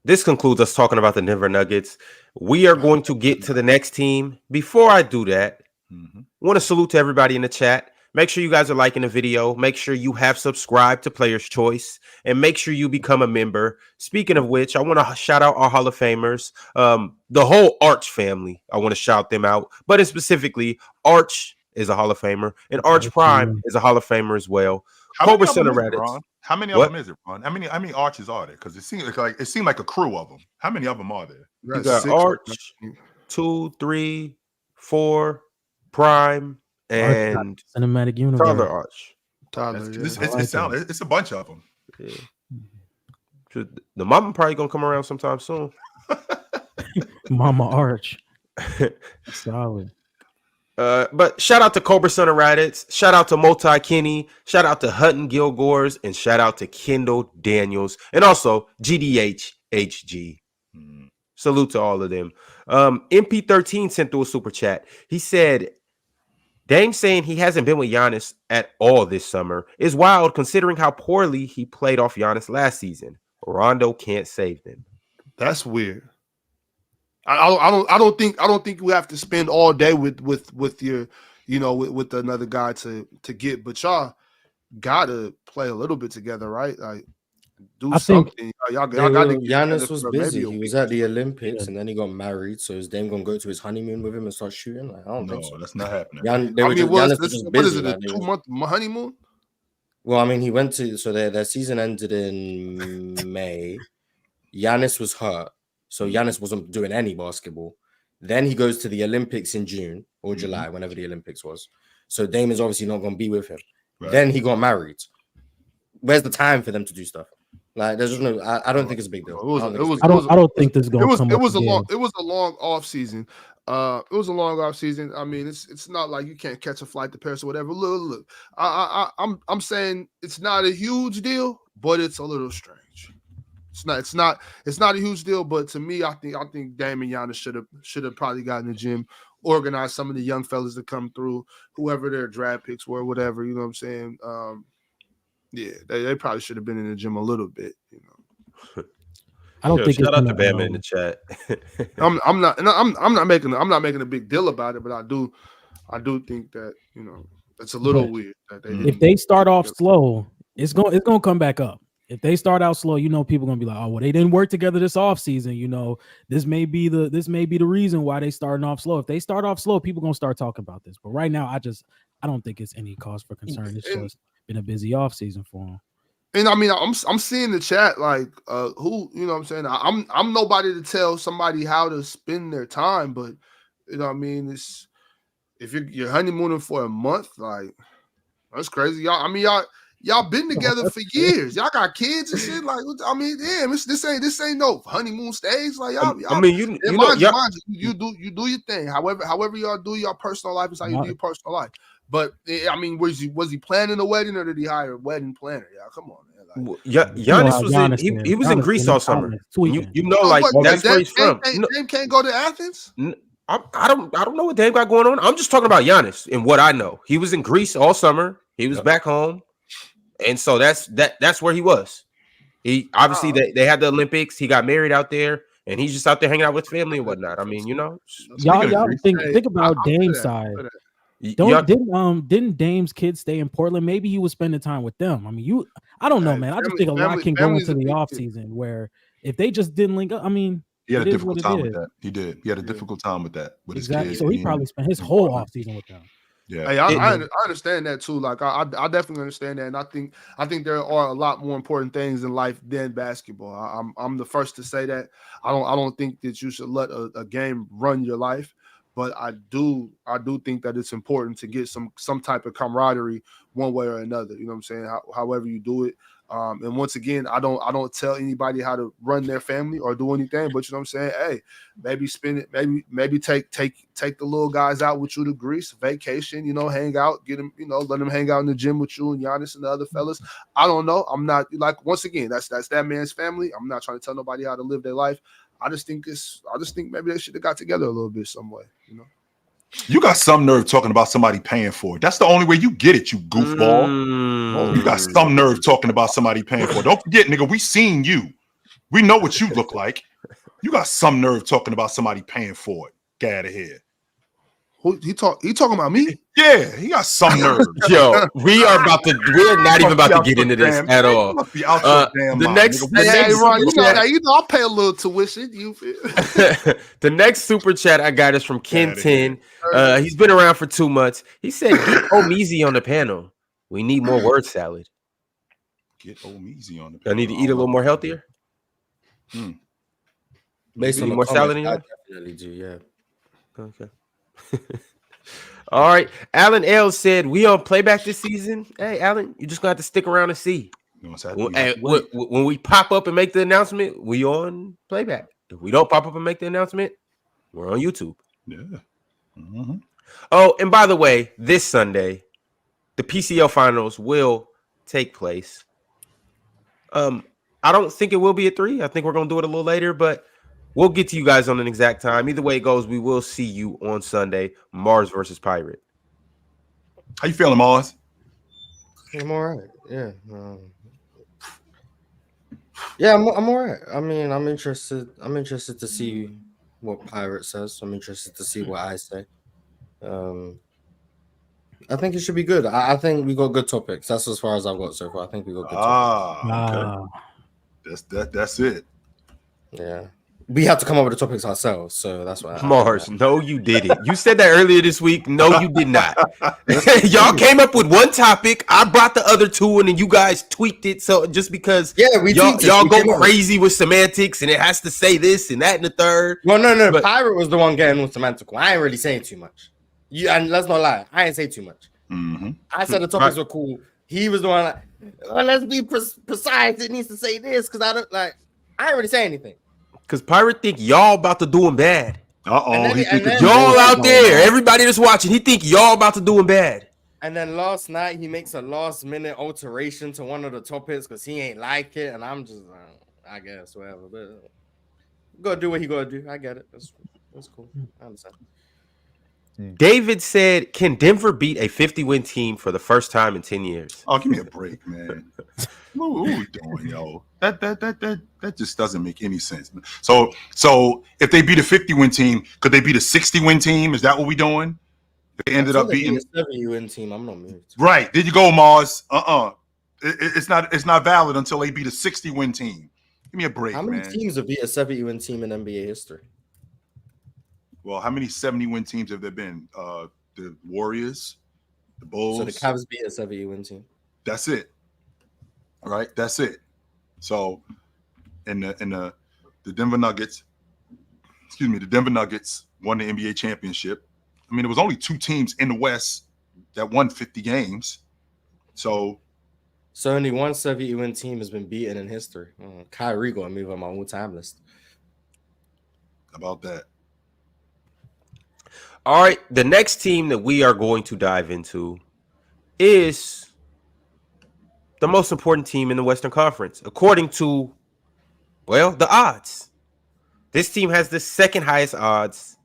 [SPEAKER 1] this concludes us talking about the Denver Nuggets. We are going to get to the next team. Before I do that, I want to salute to everybody in the chat. Make sure you guys are liking the video. Make sure you have subscribed to Player's Choice. And make sure you become a member. Speaking of which, I want to shout out our Hall of Famers. The whole Arch family, I want to shout them out. But specifically, Arch is a Hall of Famer. And Arch Prime is a Hall of Famer as well. Cobra Center Reddit.
[SPEAKER 2] How many of them is it, Ron? How many arches are there? Because it seemed like a crew of them. How many of them are there?
[SPEAKER 1] You got Arch, 2, 3, 4, Prime, and
[SPEAKER 6] Cinematic Universe.
[SPEAKER 1] Tyler Arch.
[SPEAKER 2] It's a bunch of them.
[SPEAKER 1] Yeah. The mama probably gonna come around sometime soon.
[SPEAKER 6] Mama Arch. Solid.
[SPEAKER 1] But shout out to Cobra Center Raditz, shout out to Multi Kenny, shout out to Hutton Gilgores, and shout out to Kendall Daniels, and also GDHHG. Salute to all of them. MP13 sent through a super chat. He said, Dame saying he hasn't been with Giannis at all this summer is wild considering how poorly he played off Giannis last season. Rondo can't save them.
[SPEAKER 4] That's weird. I don't think we have to spend all day with your with another guy to get, but y'all gotta play a little bit together, right? Like do something. Y'all got to.
[SPEAKER 5] Giannis was busy. He was at the Olympics and then he got married. So is Dame gonna go to his honeymoon with him and start shooting? Like, I don't think so.
[SPEAKER 2] That's not happening.
[SPEAKER 4] What is it? A 2-month honeymoon?
[SPEAKER 5] Well, I mean, he went to their season ended in May. Giannis was hurt. So Giannis wasn't doing any basketball. Then he goes to the Olympics in June or July, whenever the Olympics was. So Dame is obviously not going to be with him. Right. Then he got married. Where's the time for them to do stuff? Like, there's just no. I don't think it's a big deal.
[SPEAKER 6] I don't think this is going to come.
[SPEAKER 4] It was a long off season. It was a long off season. I mean, it's not like you can't catch a flight to Paris or whatever. Look. I'm saying it's not a huge deal, but it's a little strange. It's not a huge deal, but to me, I think Dame and Giannis should have probably gotten in the gym, organized some of the young fellas to come through, whoever their draft picks were, whatever, you know what I'm saying? Yeah, they probably should have been in the gym a little bit, you know.
[SPEAKER 6] I don't think
[SPEAKER 1] shout out to Bama in the chat.
[SPEAKER 4] I'm not making a big deal about it, but I do think that, you know, it's a little weird that
[SPEAKER 6] if they start off slow, it's gonna come back up. If they start out slow, you know, people are gonna be like, oh, well, they didn't work together this offseason. You know, this may be the reason why they starting off slow. If they start off slow, people gonna start talking about this. But right now, I don't think it's any cause for concern. It's just been a busy offseason for them.
[SPEAKER 4] And I mean, I'm seeing the chat like who, you know what I'm saying? I'm nobody to tell somebody how to spend their time, but you know what I mean, it's if you're honeymooning for a month, like that's crazy. Y'all been together for years. Y'all got kids and shit. Like, I mean, damn, this ain't no honeymoon stage. Like, y'all.
[SPEAKER 1] I mean,
[SPEAKER 4] you do your thing. However y'all do your personal life is how you do your personal life. But I mean, was he planning a wedding or did he hire a wedding planner? Yeah, come on, man. Like,
[SPEAKER 1] Giannis was in Greece all summer. You know, like that's where he's from.
[SPEAKER 4] Dame can't go to Athens.
[SPEAKER 1] I don't know what Dame got going on. I'm just talking about Giannis and what I know. He was in Greece all summer. He was back home, and so that's where he was. He obviously they had the Olympics. He got married out there, and he's just out there hanging out with family and whatnot. I mean,
[SPEAKER 6] y'all think about Dame's side. Didn't Dame's kids stay in Portland? Maybe he was spending time with them. I mean, I don't know, man. I just think a lot can go into the offseason where if they just didn't link up, I mean,
[SPEAKER 2] he had a difficult time with that. He did. He had a difficult time with that with his kids.
[SPEAKER 6] So he probably spent his whole offseason with them.
[SPEAKER 4] Yeah, hey, I understand that too. Like I definitely understand that, and I think there are a lot more important things in life than basketball. I'm the first to say that. I don't think that you should let a game run your life, but I do think that it's important to get some type of camaraderie one way or another. You know what I'm saying? However you do it. And once again, I don't tell anybody how to run their family or do anything, but you know what I'm saying? Hey, maybe spend it, maybe take the little guys out with you to Greece, vacation, hang out, get them, let them hang out in the gym with you and Giannis and the other fellas. I don't know. I'm not once again, that's that man's family. I'm not trying to tell nobody how to live their life. I just think maybe they should have got together a little bit some way,
[SPEAKER 2] You got some nerve talking about somebody paying for it. That's the only way you get it, you goofball. You got some nerve talking about somebody paying for it. Don't forget, nigga, we seen you. We know what you look like. You got some nerve talking about somebody paying for it. Get out of here.
[SPEAKER 4] Who he talking about me?
[SPEAKER 2] Yeah, he got some nerve.
[SPEAKER 1] Yo, we're not even about to get into this at all. The next
[SPEAKER 4] Ron, I'll pay a little tuition. You feel?
[SPEAKER 1] The next super chat I got is from Ken 10. He's been around for 2 months. He said, "Get Omeezy on the panel. We need more word salad."
[SPEAKER 2] Get Omeezy on the panel.
[SPEAKER 1] I need to eat a little more healthier.
[SPEAKER 5] Based on
[SPEAKER 1] more salad in you?
[SPEAKER 5] I definitely do. Yeah.
[SPEAKER 1] Okay. All right. Alan L said, "We on playback this season." Hey, Alan, you just gonna have to stick around and see. When we pop up and make the announcement, we on playback. If we don't pop up and make the announcement, we're on YouTube.
[SPEAKER 2] Yeah. Mm-hmm.
[SPEAKER 1] Oh, and by the way, this Sunday, the PCL finals will take place. I don't think it will be at 3. I think we're gonna do it a little later, but we'll get to you guys on an exact time. Either way it goes, we will see you on Sunday. Mars versus Pirate.
[SPEAKER 2] How you feeling, Mars?
[SPEAKER 5] I'm all right. Yeah. Yeah, I'm all right. I mean, I'm interested to see what Pirate says. I'm interested to see what I say. I think it should be good. I think we got good topics. That's as far as I've got so far. I think we got good topics.
[SPEAKER 2] Okay. That's it.
[SPEAKER 5] Yeah. We have to come up with the topics ourselves, so that's why.
[SPEAKER 1] Mars, no, you didn't. You said that earlier this week. No, you did not. Y'all came up with one topic. I brought the other two, and then you guys tweaked it. So just because y'all go crazy with semantics, and it has to say this and that and the third.
[SPEAKER 5] Well, no. But Pirate was the one getting with semantical. I ain't really saying too much. And let's not lie. I ain't say too much.
[SPEAKER 2] Mm-hmm.
[SPEAKER 5] I said the topics were cool. He was the one like, let's be precise. It needs to say this because I ain't really say anything.
[SPEAKER 1] Because Pirate think y'all about to do him bad.
[SPEAKER 2] Y'all
[SPEAKER 1] out there, everybody that's watching, he think y'all about to do him bad.
[SPEAKER 5] And then last night, he makes a last-minute alteration to one of the topics because he ain't like it. And I'm just, I guess, whatever. But go do what he got to do. I get it. That's cool. I understand.
[SPEAKER 1] David said, "Can Denver beat a 50-win team for the first time in 10 years?"
[SPEAKER 2] Oh, give me a break, man. What are we doing, yo? That just doesn't make any sense. So if they beat a 50-win team, could they beat a 60-win team? Is that what we doing? If they ended up beating
[SPEAKER 5] a 70-win team, I'm not moved.
[SPEAKER 2] Right. There you go, Mars. It's not valid until they beat a 60-win team. Give me a break, man.
[SPEAKER 5] How many teams have beat a 70-win team in NBA history?
[SPEAKER 2] Well, how many 70-win teams have there been? The Warriors, the Bulls.
[SPEAKER 5] So the Cavs beat a 70-win team.
[SPEAKER 2] That's it. All right, that's it. So, and the Denver Nuggets, the Denver Nuggets won the NBA championship. I mean, there was only 2 teams in the West that won 50 games. So
[SPEAKER 5] only one 70-win team has been beaten in history. Kyrie going to move on my all-time list.
[SPEAKER 2] About that.
[SPEAKER 1] All right, the next team that we are going to dive into is the most important team in the Western Conference, according to, the odds. This team has the second highest odds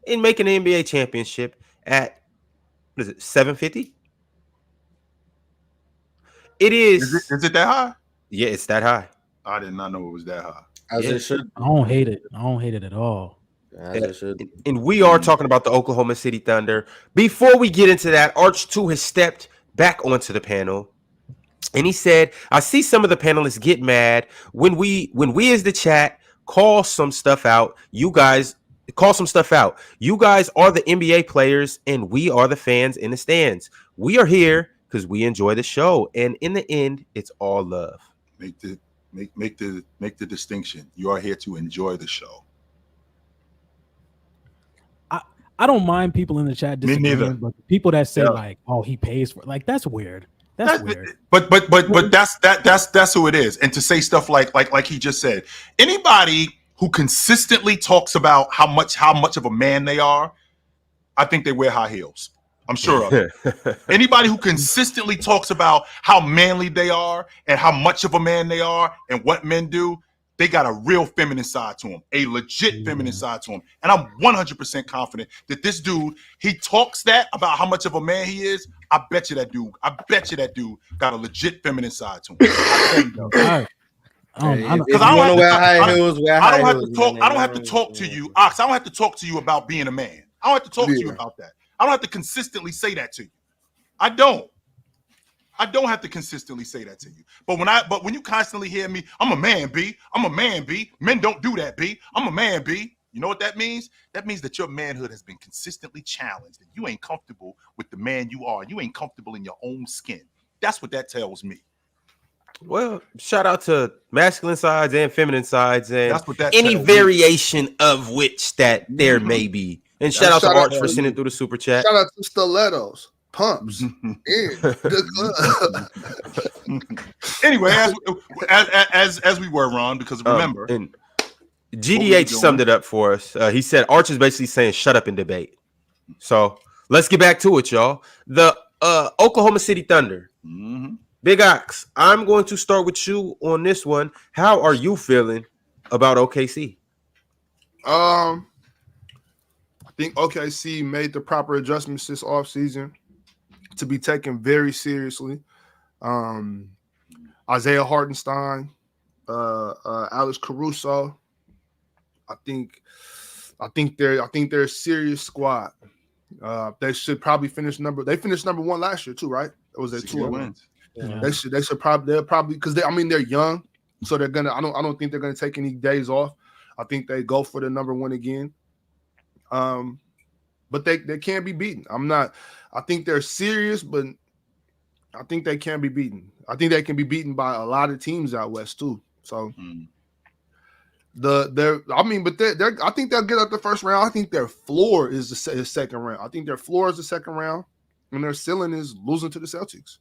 [SPEAKER 1] in making the NBA championship at, what is it, 750? It is.
[SPEAKER 2] Is it that high?
[SPEAKER 1] Yeah, it's that high.
[SPEAKER 2] I did not know it was that high.
[SPEAKER 5] As it should.
[SPEAKER 6] I don't hate it. I don't hate it at all.
[SPEAKER 5] As it should.
[SPEAKER 1] And we are talking about the Oklahoma City Thunder. Before we get into that, Arch 2 has stepped back onto the panel. And he said, I see some of the panelists get mad when we as the chat call some stuff out. You guys call some stuff out. You guys are the NBA players and we are the fans in the stands. We are here because we enjoy the show. And in the end, it's all love.
[SPEAKER 2] Make the distinction. You are here to enjoy the show.
[SPEAKER 6] I don't mind people in the chat disagreeing, but people that say like, "Oh, he pays for," like, that's weird. That's weird.
[SPEAKER 2] But that's who it is. And to say stuff like he just said, anybody who consistently talks about how much of a man they are, I think they wear high heels. I'm sure of it. Anybody who consistently talks about how manly they are and how much of a man they are and what men do, they got a real feminine side to him, a legit feminine side to him. And I'm 100% confident that this dude, he talks that about how much of a man he is. I bet you that dude got a legit feminine side to him. I don't have to talk to you, Ox. I don't have to talk to you about being a man. I don't have to talk to you about that. I don't have to consistently say that to you. I don't have to consistently say that to you. But when you constantly hear me, I'm a man, B. I'm a man, B. Men don't do that, B. I'm a man, B. You know what that means? That means that your manhood has been consistently challenged. That you ain't comfortable with the man you are. You ain't comfortable in your own skin. That's what that tells me.
[SPEAKER 1] Well, shout out to masculine sides and feminine sides, and
[SPEAKER 2] that's what that
[SPEAKER 1] any variation of which that there may be. And shout out to Arch for sending through the super chat.
[SPEAKER 4] Shout out to stilettos, pumps,
[SPEAKER 2] Anyway, as we were, Ron, because remember,
[SPEAKER 1] and GDH summed it up for us. He said Arch is basically saying shut up and debate. So let's get back to it, y'all. The Oklahoma City Thunder. Big Ox, I'm going to start with you on this one. How are you feeling about OKC?
[SPEAKER 4] I think OKC made the proper adjustments this offseason to be taken very seriously. Isaiah Hartenstein, Alex Caruso. I think they're a serious squad. They should probably finish number one last year too, right? It was 2 wins. Yeah. They'll probably because they're young, so they're gonna. I don't think they're gonna take any days off. I think they go for the number one again. But they can't be beaten. I think they're serious, but I think they can be beaten. I think they can be beaten by a lot of teams out west too. So I think they'll get up the first round. I think their floor is the second round. I think their floor is the second round, and their ceiling is losing to the Celtics.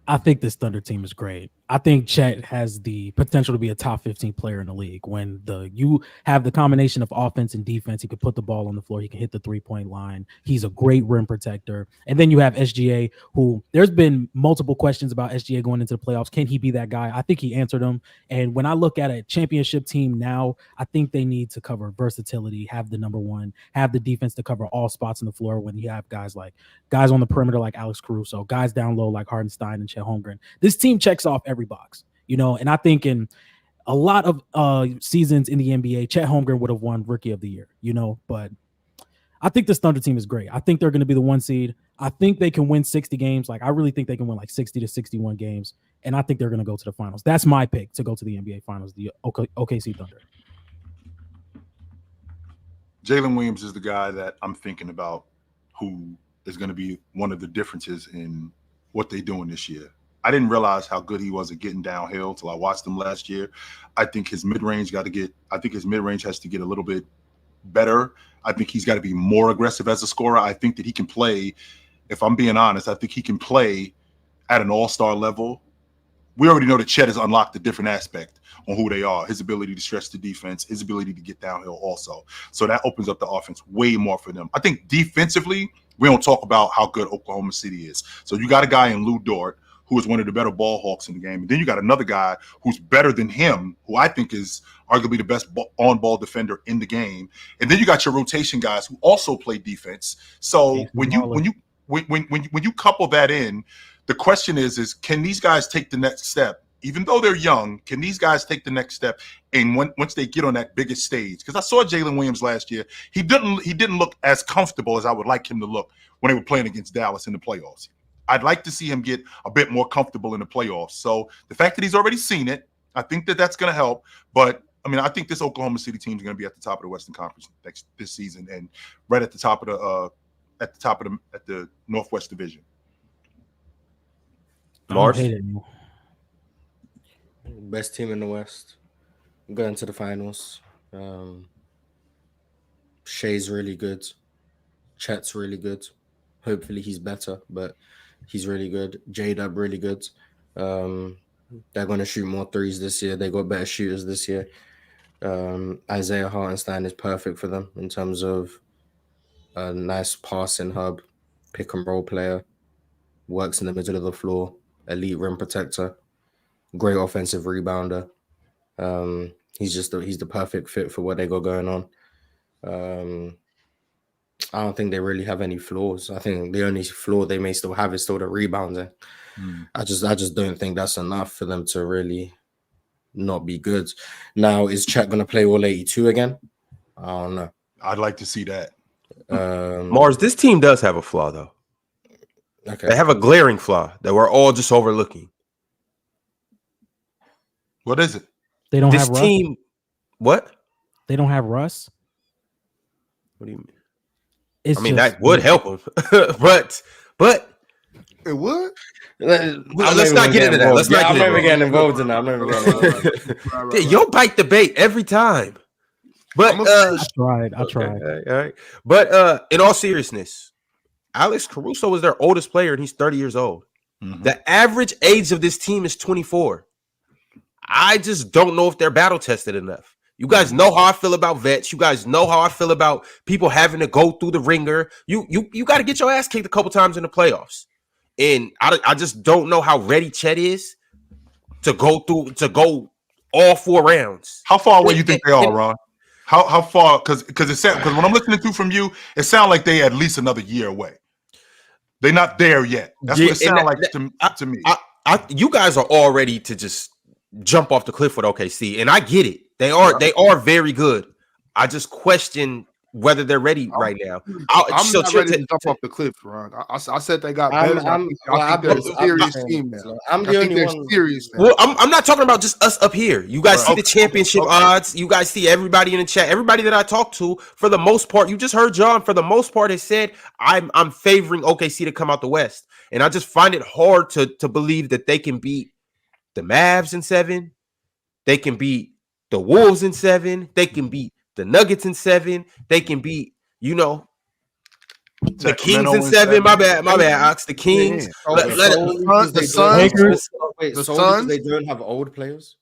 [SPEAKER 6] I think this Thunder team is great. I think Chet has the potential to be a top 15 player in the league. When you have the combination of offense and defense, he can put the ball on the floor. He can hit the 3-point line. He's a great rim protector. And then you have SGA, who there's been multiple questions about SGA going into the playoffs. Can he be that guy? I think he answered them. And when I look at a championship team now, I think they need to cover versatility, have the number one, have the defense to cover all spots on the floor when you have guys on the perimeter like Alex Caruso, guys down low like Hartenstein and Chet Holmgren. This team checks off every box, and I think in a lot of seasons in the NBA, Chet Holmgren would have won Rookie of the Year, but I think this Thunder team is great. I think they're going to be the 1 seed. I think they can win 60 games. I really think they can win 60 to 61 games, and I think they're going to go to the finals. That's my pick to go to the NBA finals, the OKC Thunder.
[SPEAKER 2] Jalen Williams is the guy that I'm thinking about who is going to be one of the differences in what they're doing this year. I didn't realize how good he was at getting downhill till I watched him last year. I think his mid-range has to get a little bit better. I think he's got to be more aggressive as a scorer. I think that he can play, if I'm being honest, I think he can play at an all-star level. We already know that Chet has unlocked a different aspect on who they are, his ability to stretch the defense, his ability to get downhill also. So that opens up the offense way more for them. I think defensively, we don't talk about how good Oklahoma City is. So you got a guy in Lou Dort who is one of the better ball hawks in the game. And then you got another guy who's better than him, who I think is arguably the best on-ball defender in the game. And then you got your rotation guys who also play defense. So when you couple that in, the question is can these guys take the next step? Even though they're young, can these guys take the next step? And once they get on that biggest stage, because I saw Jalen Williams last year, he didn't look as comfortable as I would like him to look when they were playing against Dallas in the playoffs. I'd like to see him get a bit more comfortable in the playoffs. So the fact that he's already seen it, I think that's going to help. But I mean, I think this Oklahoma City team is going to be at the top of the Western Conference this season, and right at the top of the Northwest Division.
[SPEAKER 1] Mars?
[SPEAKER 5] Best team in the West. Going to the finals. Shea's really good. Chet's really good. Hopefully he's better, but he's really good. J-Dub really good. They're going to shoot more threes this year. They got better shooters this year. Isaiah Hartenstein is perfect for them in terms of a nice passing hub, pick and roll player, works in the middle of the floor, elite rim protector, great offensive rebounder. He's the perfect fit for what they got going on. I don't think they really have any flaws. I think the only flaw they may still have is still the rebounding. I just don't think that's enough for them to really not be good. Now, is Chet going to play all 82 again? I don't know.
[SPEAKER 2] I'd like to see that.
[SPEAKER 1] Mars, this team does have a flaw, though.
[SPEAKER 5] Okay.
[SPEAKER 1] They have a glaring flaw that we're all just overlooking.
[SPEAKER 2] What is it?
[SPEAKER 6] They don't
[SPEAKER 1] This
[SPEAKER 6] have Russ.
[SPEAKER 1] team, what?
[SPEAKER 6] They don't have Russ.
[SPEAKER 1] What do you mean?
[SPEAKER 6] It's
[SPEAKER 1] I mean,
[SPEAKER 6] just-
[SPEAKER 1] that would help them, but
[SPEAKER 4] It would.
[SPEAKER 1] let's not get into that. Let's not
[SPEAKER 5] I'm
[SPEAKER 1] get
[SPEAKER 5] never
[SPEAKER 1] into
[SPEAKER 5] getting involved in that. I'm never getting involved in that.
[SPEAKER 1] that. You'll bite the bait every time. But
[SPEAKER 6] I tried.
[SPEAKER 1] all right. But in all seriousness, Alex Caruso is their oldest player, and he's 30 years old.
[SPEAKER 2] Mhm.
[SPEAKER 1] The average age of this team is 24. I just don't know if they're battle tested enough. You guys know how I feel about vets. You guys know how I feel about people having to go through the ringer. You got to get your ass kicked a couple times in the playoffs. And I just don't know how ready Chet is to go all 4 rounds.
[SPEAKER 2] How far away you think they are, Ron? How far? Because when I'm listening to from you, it sounds like they at least another year away. They're not there yet. That's what it sounds like to me.
[SPEAKER 1] You guys are all ready to just jump off the cliff with OKC, and I get it. They are very good. I just question whether they're ready right now.
[SPEAKER 4] I'm not ready to jump off the cliff, Ron. I said they got better. I think they're a serious team now.
[SPEAKER 5] I'm the only one.
[SPEAKER 4] Serious now.
[SPEAKER 1] Well, I'm not talking about just us up here. You guys see the championship odds. You guys see everybody in the chat. Everybody that I talked to, for the most part, you just heard John. For the most part, has said I'm favoring OKC to come out the West, and I just find it hard to believe that they can beat the Mavs in 7. They can beat the Wolves in 7. They can beat the Nuggets in 7. They can beat, the Kings in 7. My bad, Ox. The Kings.
[SPEAKER 4] The Suns.
[SPEAKER 5] The Suns. They don't have old players.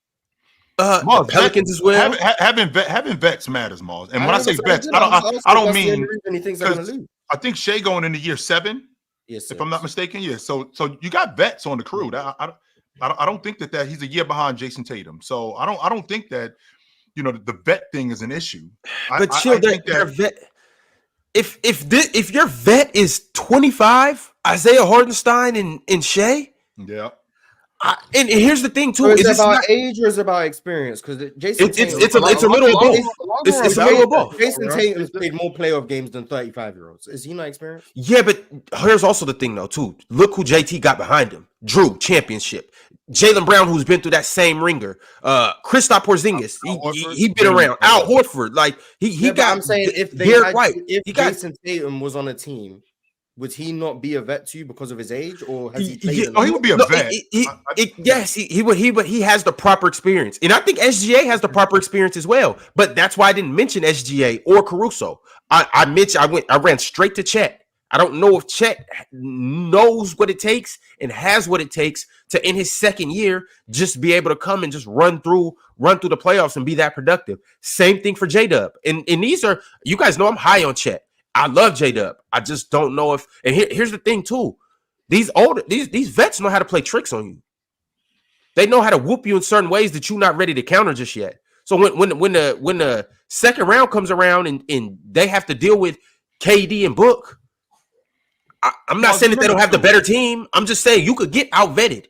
[SPEAKER 1] The Pelicans as well.
[SPEAKER 2] Having vets matters, Mars. And when I say vets, I don't mean because I think Shea going into year 7.
[SPEAKER 5] Yes,
[SPEAKER 2] if I'm not mistaken. Yeah. So you got vets on the crew. I don't think that he's a year behind Jason Tatum. So I don't think that the vet thing is an issue.
[SPEAKER 1] But chill, their vet. If your vet is 25, Isaiah Hartenstein and Shea,
[SPEAKER 2] yeah.
[SPEAKER 1] And here's the thing too:
[SPEAKER 5] so is it about age or is it about experience? Because Jason,
[SPEAKER 1] it's a middle of both. It's a middle of both.
[SPEAKER 5] Jason Tatum's played more playoff games than 35-year-olds. Is he not experienced?
[SPEAKER 1] Yeah, but here's also the thing though too. Look who JT got behind him: Drew, championship. Jaylen Brown, who's been through that same ringer. Kristaps Porzingis, he been around. Al Horford, like he got.
[SPEAKER 5] I'm saying if Jason Tatum was on a team, would he not be a vet to you because of his age, or has he played?
[SPEAKER 2] He would be a vet.
[SPEAKER 1] Yes, he would. He has the proper experience, and I think SGA has the proper experience as well. But that's why I didn't mention SGA or Caruso. I ran straight to Chet. I don't know if Chet knows what it takes and has what it takes to, in his second year, just be able to come and just run through the playoffs and be that productive. Same thing for J-Dub. And these are, you guys know I'm high on Chet. I love J-Dub. I just don't know if, and here's the thing too. These vets know how to play tricks on you. They know how to whoop you in certain ways that you're not ready to counter just yet. So when the second round comes around and they have to deal with KD and Book, I'm not saying that they don't have the better team. I'm just saying you could get outvetted.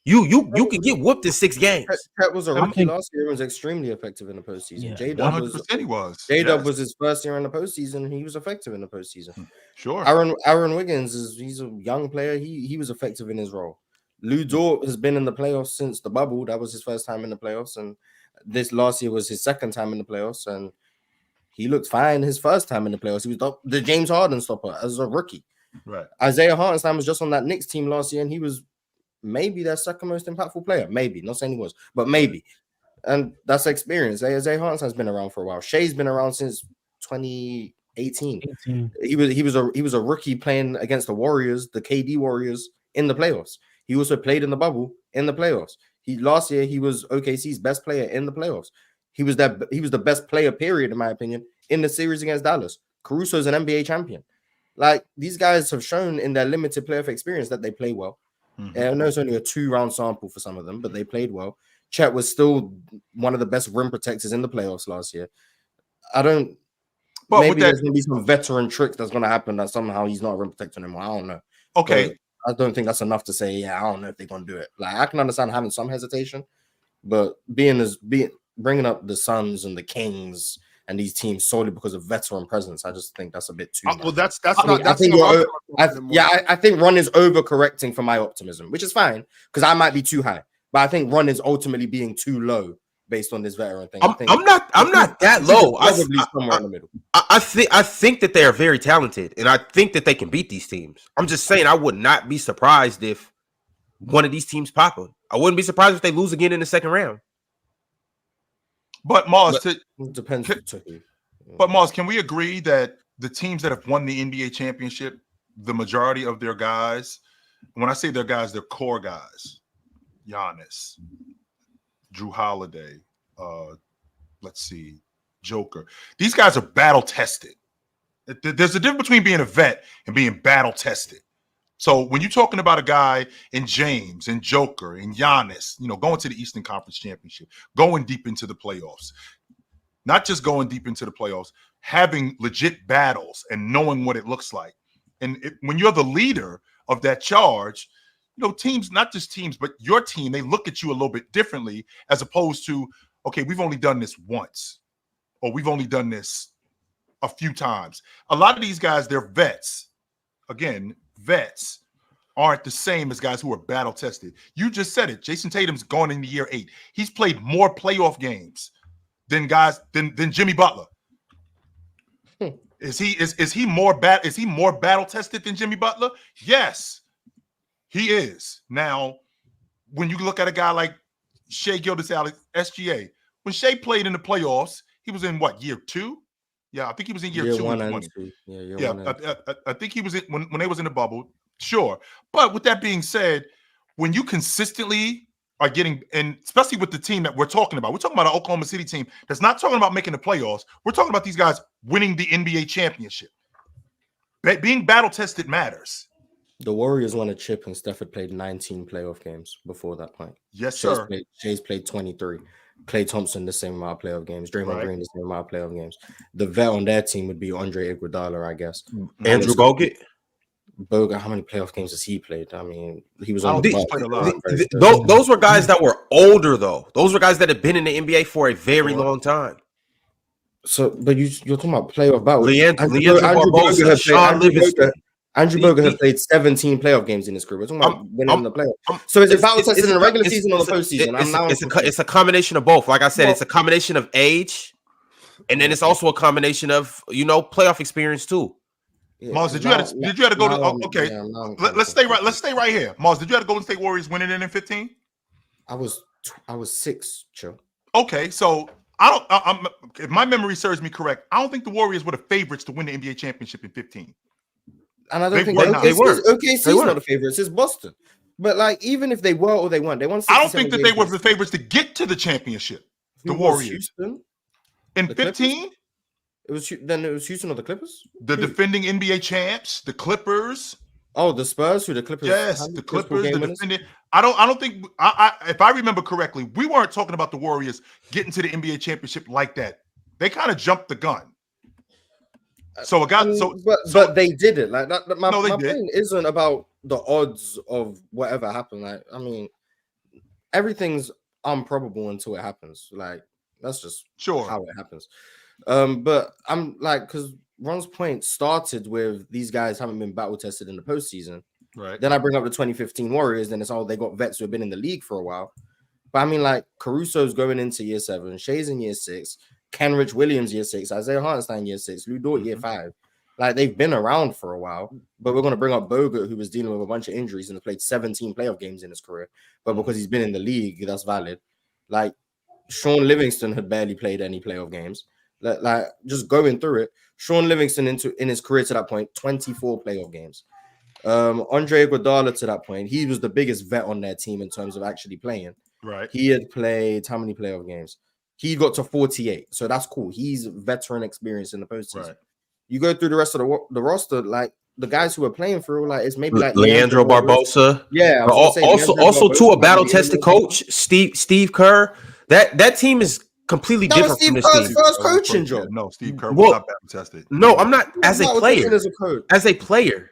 [SPEAKER 1] You could get whooped in 6 games.
[SPEAKER 5] Pet was a rookie last year and was extremely effective in the postseason.
[SPEAKER 6] Yeah.
[SPEAKER 5] J-Dub was his first year in the postseason, and he was effective in the postseason.
[SPEAKER 2] Sure.
[SPEAKER 5] Aaron Wiggins he's a young player. He was effective in his role. Lou Dort has been in the playoffs since the bubble. That was his first time in the playoffs, and this last year was his second time in the playoffs, and he looked fine his first time in the playoffs. He was the James Harden stopper as a rookie.
[SPEAKER 2] Right.
[SPEAKER 5] Isaiah Hartenstein was just on that Knicks team last year, and he was maybe their second most impactful player. Maybe, not saying he was, but maybe. And that's experience. Isaiah Hartenstein's been around for a while. Shea's been around since 2018. He was a rookie playing against the Warriors, the KD Warriors, in the playoffs. He also played in the bubble in the playoffs. Last year he was OKC's best player in the playoffs. He was the best player, period, in my opinion, in the series against Dallas. Caruso's an NBA champion. Like, these guys have shown in their limited playoff experience that they play well. Mm-hmm. I know it's only a 2-round sample for some of them, but they played well. Chet was still one of the best rim protectors in the playoffs last year. Maybe there's going to be some veteran tricks that's going to happen that somehow he's not a rim protector anymore. I don't know.
[SPEAKER 2] Okay.
[SPEAKER 5] But I don't think that's enough to say, I don't know if they're going to do it. Like, I can understand having some hesitation, but bringing up the Suns and the Kings and these teams solely because of veteran presence, I just think that's a bit too much.
[SPEAKER 4] Well, I
[SPEAKER 5] think Ron is overcorrecting for my optimism, which is fine because I might be too high, but I think Ron is ultimately being too low based on this veteran thing.
[SPEAKER 1] I'm not that low.
[SPEAKER 5] Probably somewhere in the middle.
[SPEAKER 1] I think that they are very talented, and I think that they can beat these teams. I'm just saying I would not be surprised if one of these teams pop them. I wouldn't be surprised if they lose again in the second round.
[SPEAKER 2] But Mars,
[SPEAKER 5] depends.
[SPEAKER 2] But Mars, can we agree that the teams that have won the NBA championship, the majority of their guys, when I say their guys, they're core guys, Giannis, Drew Holiday, Joker. These guys are battle tested. There's a difference between being a vet and being battle tested. So when you're talking about a guy in James and Joker and Giannis, going to the Eastern Conference Championship, going deep into the playoffs, not just going deep into the playoffs, having legit battles and knowing what it looks like. And when you're the leader of that charge, teams, not just teams, but your team, they look at you a little bit differently as opposed to, okay, we've only done this once, or we've only done this a few times. A lot of these guys, they're vets. Again, vets aren't the same as guys who are battle tested. You just said it. Jason Tatum's going into year 8. He's played more playoff games than Jimmy Butler. Is he more battle tested than Jimmy Butler? Yes, he is. Now, when you look at a guy like Shai Gilgeous-Alexander, SGA, when Shai played in the playoffs, he was in what, year 2? Yeah, I think he was in year 2. I think he was in when they was in the bubble. Sure. But with that being said, when you consistently are getting, and especially with the team that we're talking about an Oklahoma City team that's not talking about making the playoffs. We're talking about these guys winning the NBA championship. Being battle tested matters.
[SPEAKER 5] The Warriors won a chip and Steph had played 19 playoff games before that point.
[SPEAKER 2] Yes, sir.
[SPEAKER 5] Shai's played 23. Klay Thompson, the same amount of playoff games. Draymond Green, the same amount of playoff games. The vet on their team would be Andre Iguodala, I guess.
[SPEAKER 1] Andrew Bogut.
[SPEAKER 5] How many playoff games has he played? I mean, he was on the
[SPEAKER 1] those were guys that were older, though. Those were guys that have been in the NBA for a very long time.
[SPEAKER 5] So, but you're talking about playoff battles. Andrew Bogut has played 17 playoff games in his career. We're talking about winning the playoffs. So is it battle tested in the regular season or the postseason?
[SPEAKER 1] It's a combination of both. Like I said, it's a combination of age, and then it's also a combination of playoff experience too.
[SPEAKER 2] Yeah, Mars, did you have to go to? Okay, let's stay right here. Mars, did you have to Golden State Warriors winning it in 15?
[SPEAKER 5] I was 6, Chill.
[SPEAKER 2] Okay, so if my memory serves me correct, I don't think the Warriors were the favorites to win the NBA championship in 15.
[SPEAKER 5] And I don't think OKC's not the favorites. It's Boston. But like, even if they were or they weren't, they won.
[SPEAKER 2] I don't think that they were the favorites to get to the championship. The Warriors in 15.
[SPEAKER 5] It was Houston or the Clippers.
[SPEAKER 2] The defending NBA champs, the Clippers.
[SPEAKER 5] Oh, the Spurs, who the Clippers?
[SPEAKER 2] Yes, the Clippers, the defendant. I don't think. If I remember correctly, we weren't talking about the Warriors getting to the NBA championship like that. They kind of jumped the gun. So it got
[SPEAKER 5] but they did it like that. My
[SPEAKER 2] did.
[SPEAKER 5] point isn't about the odds of whatever happened. Like, I mean, everything's improbable until it happens. Like, that's just how it happens. But I'm like, because Ron's point started with these guys haven't been battle tested in the postseason.
[SPEAKER 2] Right.
[SPEAKER 5] Then I bring up the 2015 Warriors, then it's they got vets who have been in the league for a while. But I mean, like, Caruso's going into year 7, Shea's in year 6, Kenrich Williams year 6, Isaiah Hartenstein year 6, Lou Dort year 5. Like, they've been around for a while. But we're going to bring up Bogut, who was dealing with a bunch of injuries and has played 17 playoff games in his career. But because he's been in the league, that's valid. Like, Sean Livingston had barely played any playoff games. Like, just going through it, Sean Livingston in his career to that point, 24 playoff games. Andre Iguodala to that point, he was the biggest vet on their team in terms of actually playing.
[SPEAKER 2] Right.
[SPEAKER 5] He had played how many playoff games? He got to 48, so that's cool. He's veteran experience in the postseason. Right. You go through the rest of the roster, like the guys who are playing for, like it's maybe like
[SPEAKER 1] Leandro Barbosa.
[SPEAKER 5] Yeah.
[SPEAKER 1] Also too, a battle tested coach, Steve Kerr. That team is completely different from this team.
[SPEAKER 5] First coaching job.
[SPEAKER 2] No, Steve Kerr was not battle tested.
[SPEAKER 1] No, I'm not as a player. As a player.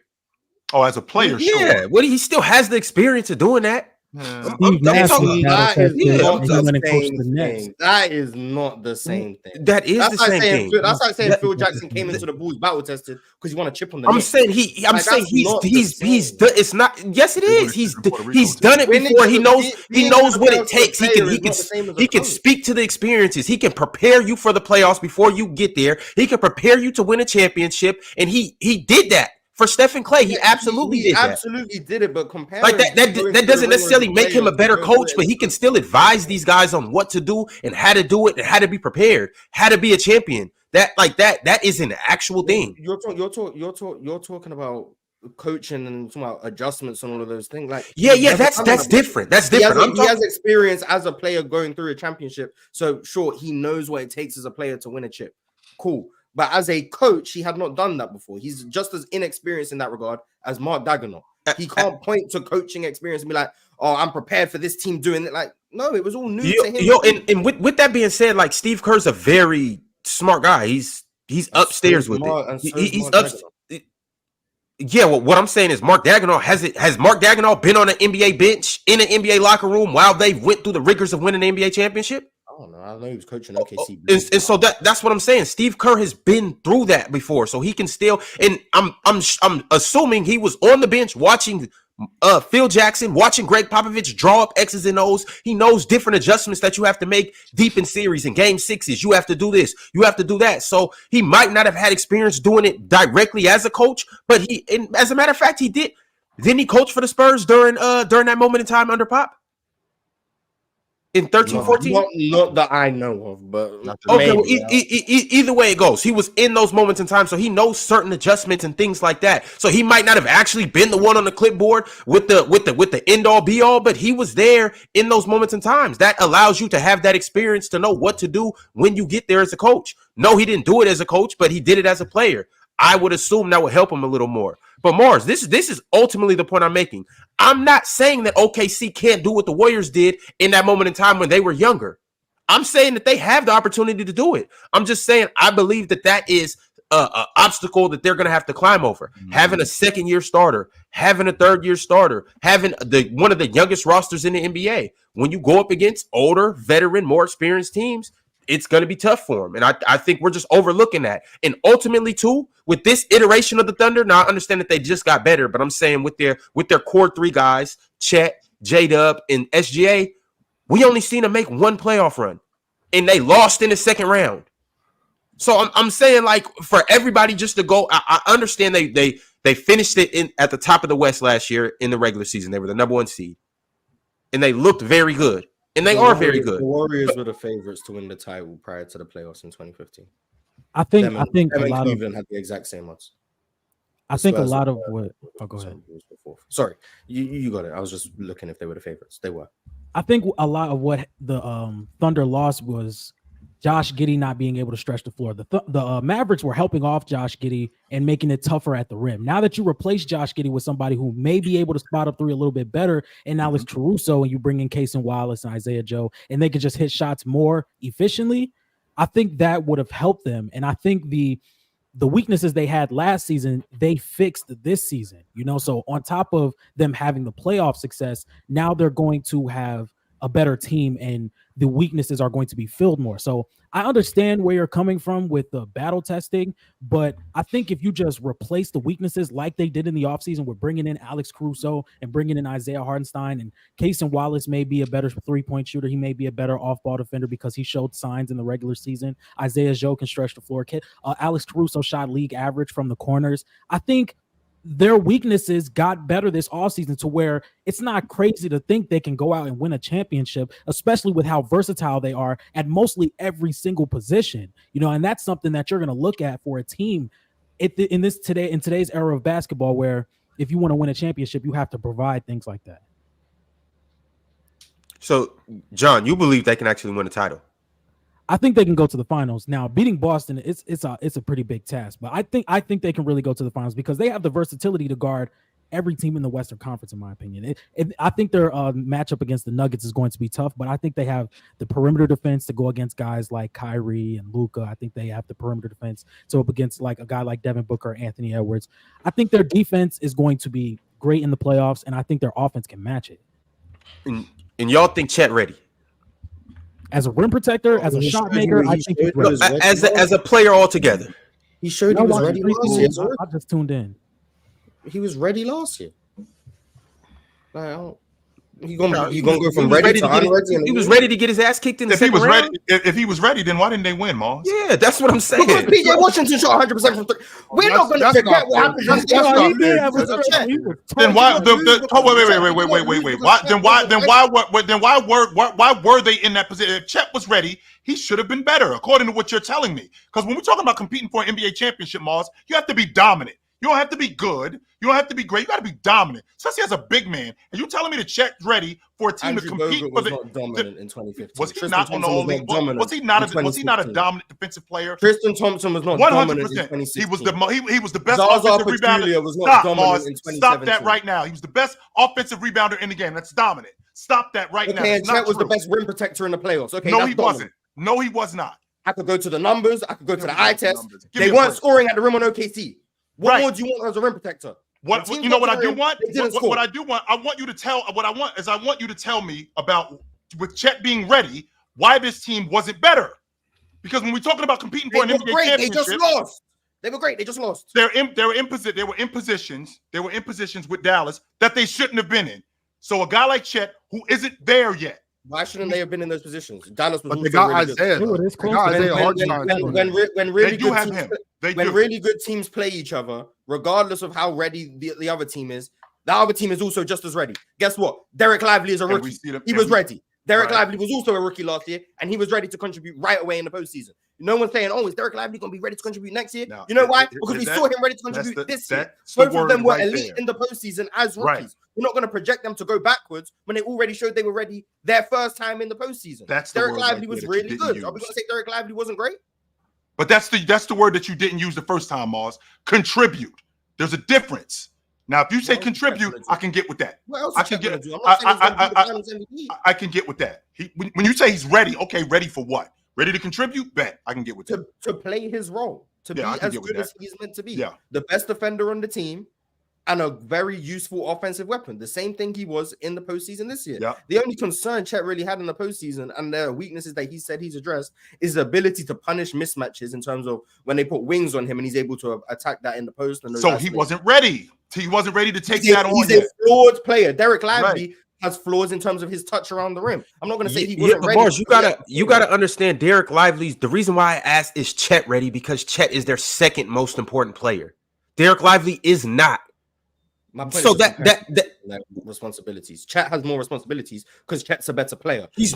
[SPEAKER 2] Oh, as a player,
[SPEAKER 1] yeah.
[SPEAKER 2] Sure.
[SPEAKER 1] Well, he still has the experience of doing that.
[SPEAKER 5] That is not the same thing.
[SPEAKER 1] That is the same thing.
[SPEAKER 5] That's like saying Phil Jackson came into the Bulls battle tested because he won a chip on the
[SPEAKER 1] I'm saying he's it's not. Yes, it is. He's done it before. He knows what it takes. He can speak to the experiences. He can prepare you for the playoffs before you get there. He can prepare you to win a championship, and he did that. For Stephen Clay, he absolutely did that.
[SPEAKER 5] Absolutely did it, but
[SPEAKER 1] like that doesn't necessarily make him a better coach, but he can still advise these guys on what to do and how to do it and how to be prepared, how to be a champion. That is an actual thing.
[SPEAKER 5] You're talking about coaching and talking about adjustments and all of those things. Like
[SPEAKER 1] that's different. That's different.
[SPEAKER 5] He has experience as a player going through a championship, so sure he knows what it takes as a player to win a chip. Cool. But as a coach, he had not done that before. He's just as inexperienced in that regard as Mark Daigneault. He can't point to coaching experience and be like, "Oh, I'm prepared for this team doing it." Like, no, it was all new to him.
[SPEAKER 1] And with that being said, like Steve Kerr's a very smart guy. He's upstairs with it. He's up. Yeah, well, what I'm saying is Mark Daigneault has Mark Daigneault been on an NBA bench in an NBA locker room while they went through the rigors of winning an NBA championship?
[SPEAKER 5] I don't know. I know he was coaching OKC.
[SPEAKER 1] And so that's what I'm saying. Steve Kerr has been through that before, so he can still. And I'm assuming he was on the bench watching Phil Jackson, watching Greg Popovich draw up X's and O's. He knows different adjustments that you have to make deep in series and game 6s. You have to do this. You have to do that. So he might not have had experience doing it directly as a coach, but as a matter of fact, he did. Didn't he coach for the Spurs during that moment in time under Pop? In 13-14?
[SPEAKER 5] Not that I know of, but
[SPEAKER 1] okay. Well, either way it goes, he was in those moments in time, so he knows certain adjustments and things like that. So he might not have actually been the one on the clipboard with the end all be all, but he was there in those moments and times. That allows you to have that experience to know what to do when you get there as a coach. No, he didn't do it as a coach, but he did it as a player. I would assume that would help him a little more. But Mars, this is ultimately the point I'm making. I'm not saying that OKC can't do what the Warriors did in that moment in time when they were younger. I'm saying that they have the opportunity to do it. I'm just saying I believe that is an obstacle that they're going to have to climb over. Mm-hmm. Having a second-year starter, having a third-year starter, having one of the youngest rosters in the NBA. When you go up against older, veteran, more experienced teams, it's going to be tough for them. And I think we're just overlooking that. And ultimately, too, with this iteration of the Thunder, now I understand that they just got better, but I'm saying with their core 3 guys, Chet, J-Dub, and SGA, we only seen them make one playoff run. And they lost in the second round. So I'm saying, like, for everybody just to go, I understand they finished it at the top of the West last year in the regular season. They were the number 1 seed. And they looked very good. And they are very good.
[SPEAKER 5] The Warriors were the favorites to win the title prior to the playoffs in 2015.
[SPEAKER 6] I think a lot of
[SPEAKER 5] Cleveland had the exact same odds.
[SPEAKER 6] I think a lot of what. Oh, go ahead.
[SPEAKER 5] Sorry, you got it. I was just looking if they were the favorites. They were.
[SPEAKER 6] I think a lot of what the Thunder lost was Josh Giddey not being able to stretch the floor. The Mavericks were helping off Josh Giddey and making it tougher at the rim. Now that you replace Josh Giddey with somebody who may be able to spot up three a little bit better, and Alex Caruso, and you bring in Casey Wallace and Isaiah Joe, and they could just hit shots more efficiently, I think that would have helped them. And I think the weaknesses they had last season, they fixed this season. So on top of them having the playoff success, now they're going to have a better team and the weaknesses are going to be filled more. So I understand where you're coming from with the battle testing, but I think if you just replace the weaknesses like they did in the offseason with bringing in Alex Caruso and bringing in Isaiah Hartenstein, and Casey Wallace may be a better three-point shooter. He may be a better off-ball defender because he showed signs in the regular season. Isaiah Joe can stretch the floor. Alex Caruso shot league average from the corners. I think their weaknesses got better this offseason to where it's not crazy to think they can go out and win a championship, especially with how versatile they are at mostly every single position. And that's something that you're going to look at for a team in today's era of basketball, where if you want to win a championship, you have to provide things like that.
[SPEAKER 1] So, John, you believe they can actually win a title?
[SPEAKER 6] I think they can go to the finals. Now, beating Boston, it's a pretty big task, but I think they can really go to the finals because they have the versatility to guard every team in the Western Conference, in my opinion. I think their matchup against the Nuggets is going to be tough, but I think they have the perimeter defense to go against guys like Kyrie and Luka. I think they have the perimeter defense to up against like a guy like Devin Booker or Anthony Edwards. I think their defense is going to be great in the playoffs, and I think their offense can match it.
[SPEAKER 1] And y'all think Chet ready?
[SPEAKER 6] As a rim protector, as a shot maker, I think he's ready.
[SPEAKER 1] As a player altogether.
[SPEAKER 5] He showed he was ready last year.
[SPEAKER 6] I just tuned in.
[SPEAKER 5] He was ready last year. He gonna go from ready to unready.
[SPEAKER 1] He was ready to get his ass kicked in the second round.
[SPEAKER 2] If he was ready, then why didn't they win, Mars?
[SPEAKER 1] Yeah, that's what I'm saying.
[SPEAKER 5] Because PJ Washington shot 100% from three. We're not going to forget what happened.
[SPEAKER 2] Then why? Why were they in that position? If Chet was ready, he should have been better, according to what you're telling me. Because when we're talking about competing for an NBA championship, Mars, you have to be dominant. You don't have to be good. You don't have to be great. You got to be dominant, especially as a big man. And you telling me to check ready for a team to compete for the
[SPEAKER 5] dominant in 2015.
[SPEAKER 2] Was he not on the only? Was he not a dominant defensive player?
[SPEAKER 5] Tristan Thompson was not dominant in 2016.
[SPEAKER 2] He was the best offensive rebounder. Stop that right now. He was the best offensive rebounder in the game. That's dominant. Stop that right now.
[SPEAKER 5] Okay, and Chet was the best rim protector in the playoffs. Okay,
[SPEAKER 2] no, he wasn't. No, he was not.
[SPEAKER 5] I could go to the numbers. I could go to the eye test. They weren't scoring at the rim on OKC. What more do you want as a rim protector?
[SPEAKER 2] You know what I do want? What I do want? I want you to tell me about, with Chet being ready, why this team wasn't better. Because when we're talking about competing for an NBA championship,
[SPEAKER 5] they just lost. They were great. They just lost.
[SPEAKER 2] They were in positions with Dallas that they shouldn't have been in. So a guy like Chet, who isn't there yet.
[SPEAKER 5] Why shouldn't they have been in those positions? Dallas was
[SPEAKER 4] they got Isaiah.
[SPEAKER 5] When really good teams play each other, regardless of how ready the other team is, the other team is also just as ready. Guess what? Derek Lively is a rookie. He was ready. Derek Lively was also a rookie last year, and he was ready to contribute right away in the postseason. No one's saying, "Oh, is Derek Lively going to be ready to contribute next year?" You know why? Because we saw him ready to contribute this year. Both of them were elite in the postseason as rookies. Right. We're not going to project them to go backwards when they already showed they were ready their first time in the postseason. Derek Lively was really good. Are we going to say Derek Lively wasn't great?
[SPEAKER 2] But that's the word that you didn't use the first time, Mars. Contribute. There's a difference. Now, if you say contribute, I can get with that. I can get with that. When you say he's ready, okay, ready for what? Ready to contribute? Bet. I can get with that.
[SPEAKER 5] To play his role, to be as good as he's meant to be. Yeah. The best defender on the team and a very useful offensive weapon. The same thing he was in the postseason this year. Yeah. The only concern Chet really had in the postseason, and the weaknesses that he said he's addressed, is the ability to punish mismatches in terms of when they put wings on him and he's able to attack that in the post. And
[SPEAKER 2] so he wasn't ready. He wasn't ready to take that on.
[SPEAKER 5] He's a flawed player. Derek Lively has flaws in terms of his touch around the rim. I'm not going to say he wasn't ready.
[SPEAKER 1] Mars, you gotta understand Derek Lively's. The reason why I asked is Chet ready because Chet is their second most important player. Derek Lively is not.
[SPEAKER 5] My point is that responsibilities. Chet has more responsibilities because Chet's a better player.
[SPEAKER 1] He's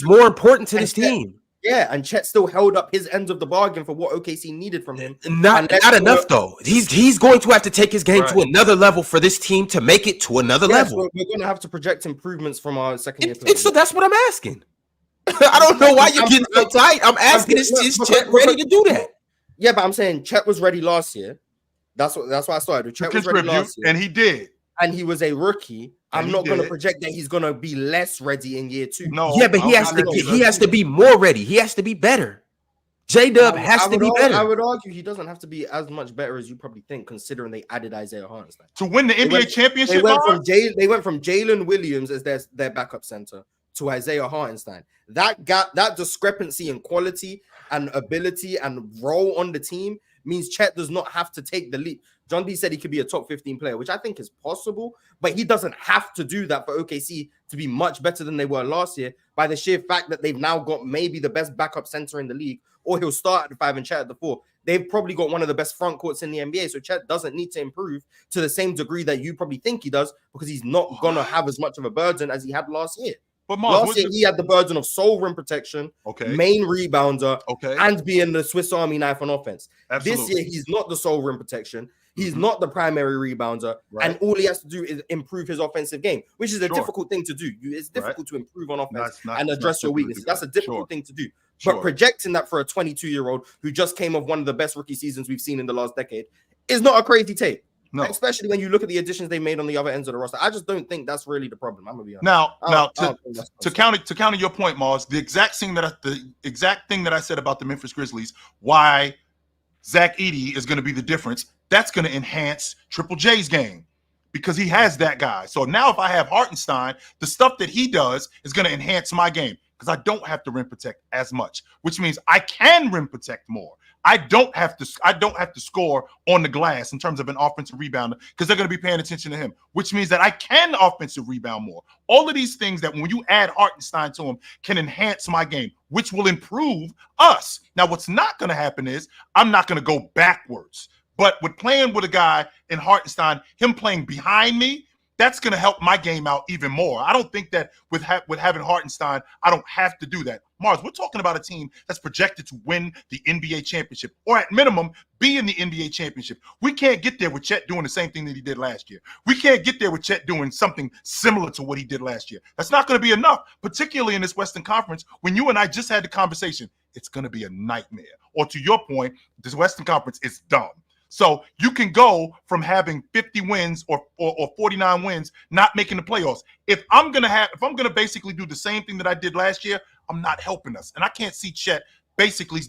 [SPEAKER 1] more important to this team.
[SPEAKER 5] Yeah, and Chet still held up his end of the bargain for what OKC needed from him.
[SPEAKER 1] Not enough though. He's going to have to take his game to another level for this team to make it to another level.
[SPEAKER 5] We're going to have to project improvements from our second year.
[SPEAKER 1] So that's what I'm asking. I don't know why you're getting so tight. I'm asking, is Chet ready to do that?
[SPEAKER 5] Yeah, but I'm saying Chet was ready last year. That's why I started. Chet was ready last year,
[SPEAKER 2] and he did.
[SPEAKER 5] And he was a rookie. I'm not going to project that he's going to be less ready in year 2.
[SPEAKER 2] No,
[SPEAKER 1] yeah, but he has to be more ready. He has to be better. J-Dub has to be better.
[SPEAKER 5] I would argue he doesn't have to be as much better as you probably think, considering they added Isaiah Hartenstein
[SPEAKER 2] to win the NBA championship.
[SPEAKER 5] They went from Jalen Williams as their backup center to Isaiah Hartenstein. That gap, that discrepancy in quality and ability and role on the team means Chet does not have to take the leap. John D said he could be a top 15 player, which I think is possible, but he doesn't have to do that for OKC to be much better than they were last year by the sheer fact that they've now got maybe the best backup center in the league, or he'll start at the 5 and Chet at the 4. They've probably got one of the best front courts in the NBA, so Chet doesn't need to improve to the same degree that you probably think he does, because he's not going to have as much of a burden as he had last year.
[SPEAKER 2] But Mars,
[SPEAKER 5] last year, he had the burden of sole rim protection, main rebounder, and being the Swiss Army knife on offense. Absolutely. This year, he's not the sole rim protection. He's not the primary rebounder, and all he has to do is improve his offensive game, which is a difficult thing to do. It's difficult to improve on offense and address your weaknesses. That's a difficult thing to do. But projecting that for a 22-year-old who just came off one of the best rookie seasons we've seen in the last decade is not a crazy take. No, especially when you look at the additions they made on the other ends of the roster. I just don't think that's really the problem. I'm gonna be honest.
[SPEAKER 2] To counter your point, Mars, the exact thing that I said about the Memphis Grizzlies, why Zach Edey is going to be the difference. That's going to enhance Triple J's game because he has that guy. So now if I have Hartenstein, the stuff that he does is going to enhance my game because I don't have to rim protect as much, which means I can rim protect more. I don't have to score on the glass in terms of an offensive rebounder because they're going to be paying attention to him, which means that I can offensive rebound more. All of these things that when you add Hartenstein to him can enhance my game, which will improve us. Now, what's not going to happen is I'm not going to go backwards. But with playing with a guy in Hartenstein, him playing behind me, that's going to help my game out even more. I don't think that with having Hartenstein, I don't have to do that. Mars, we're talking about a team that's projected to win the NBA championship, or at minimum, be in the NBA championship. We can't get there with Chet doing the same thing that he did last year. We can't get there with Chet doing something similar to what he did last year. That's not going to be enough, particularly in this Western Conference. When you and I just had the conversation, it's going to be a nightmare. Or to your point, this Western Conference is dumb. So you can go from having 50 wins or 49 wins, not making the playoffs. If I'm gonna basically do the same thing that I did last year, I'm not helping us. And I can't see Chet basically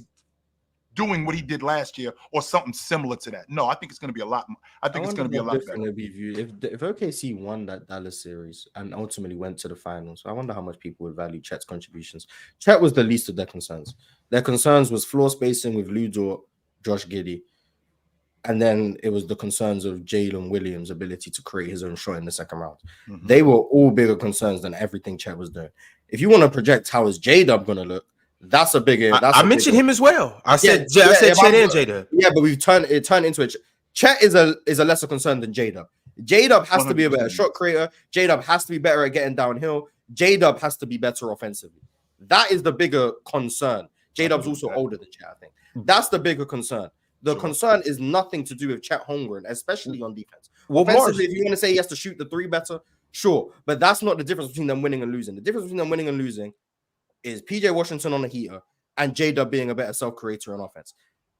[SPEAKER 2] doing what he did last year or something similar to that. No, I think it's gonna be a lot. I think it's gonna be a lot better.
[SPEAKER 5] If OKC won that Dallas series and ultimately went to the finals, I wonder how much people would value Chet's contributions. Chet was the least of their concerns. Their concerns was floor spacing with Lou Dort, Josh Giddey. And then it was the concerns of Jalen Williams' ability to create his own shot in the second round. Mm-hmm. They were all bigger concerns than everything Chet was doing. If you want to project how is J-Dub going to look, that's a bigger.
[SPEAKER 1] I mentioned him as well. I said Chet and J-Dub.
[SPEAKER 5] Yeah, but we've turned into it. Chet is a lesser concern than J-Dub. J-Dub has 100%. To be a better shot creator. J-Dub has to be better at getting downhill. J-Dub has to be better offensively. That is the bigger concern. J-Dub's also older than Chet, I think. That's the bigger concern. The concern is nothing to do with Chet Holmgren, especially on defense. Well, offensively, if you want to say he has to shoot the three better, sure. But that's not the difference between them winning and losing. The difference between them winning and losing is PJ Washington on the heater and J-Dub being a better self-creator on offense.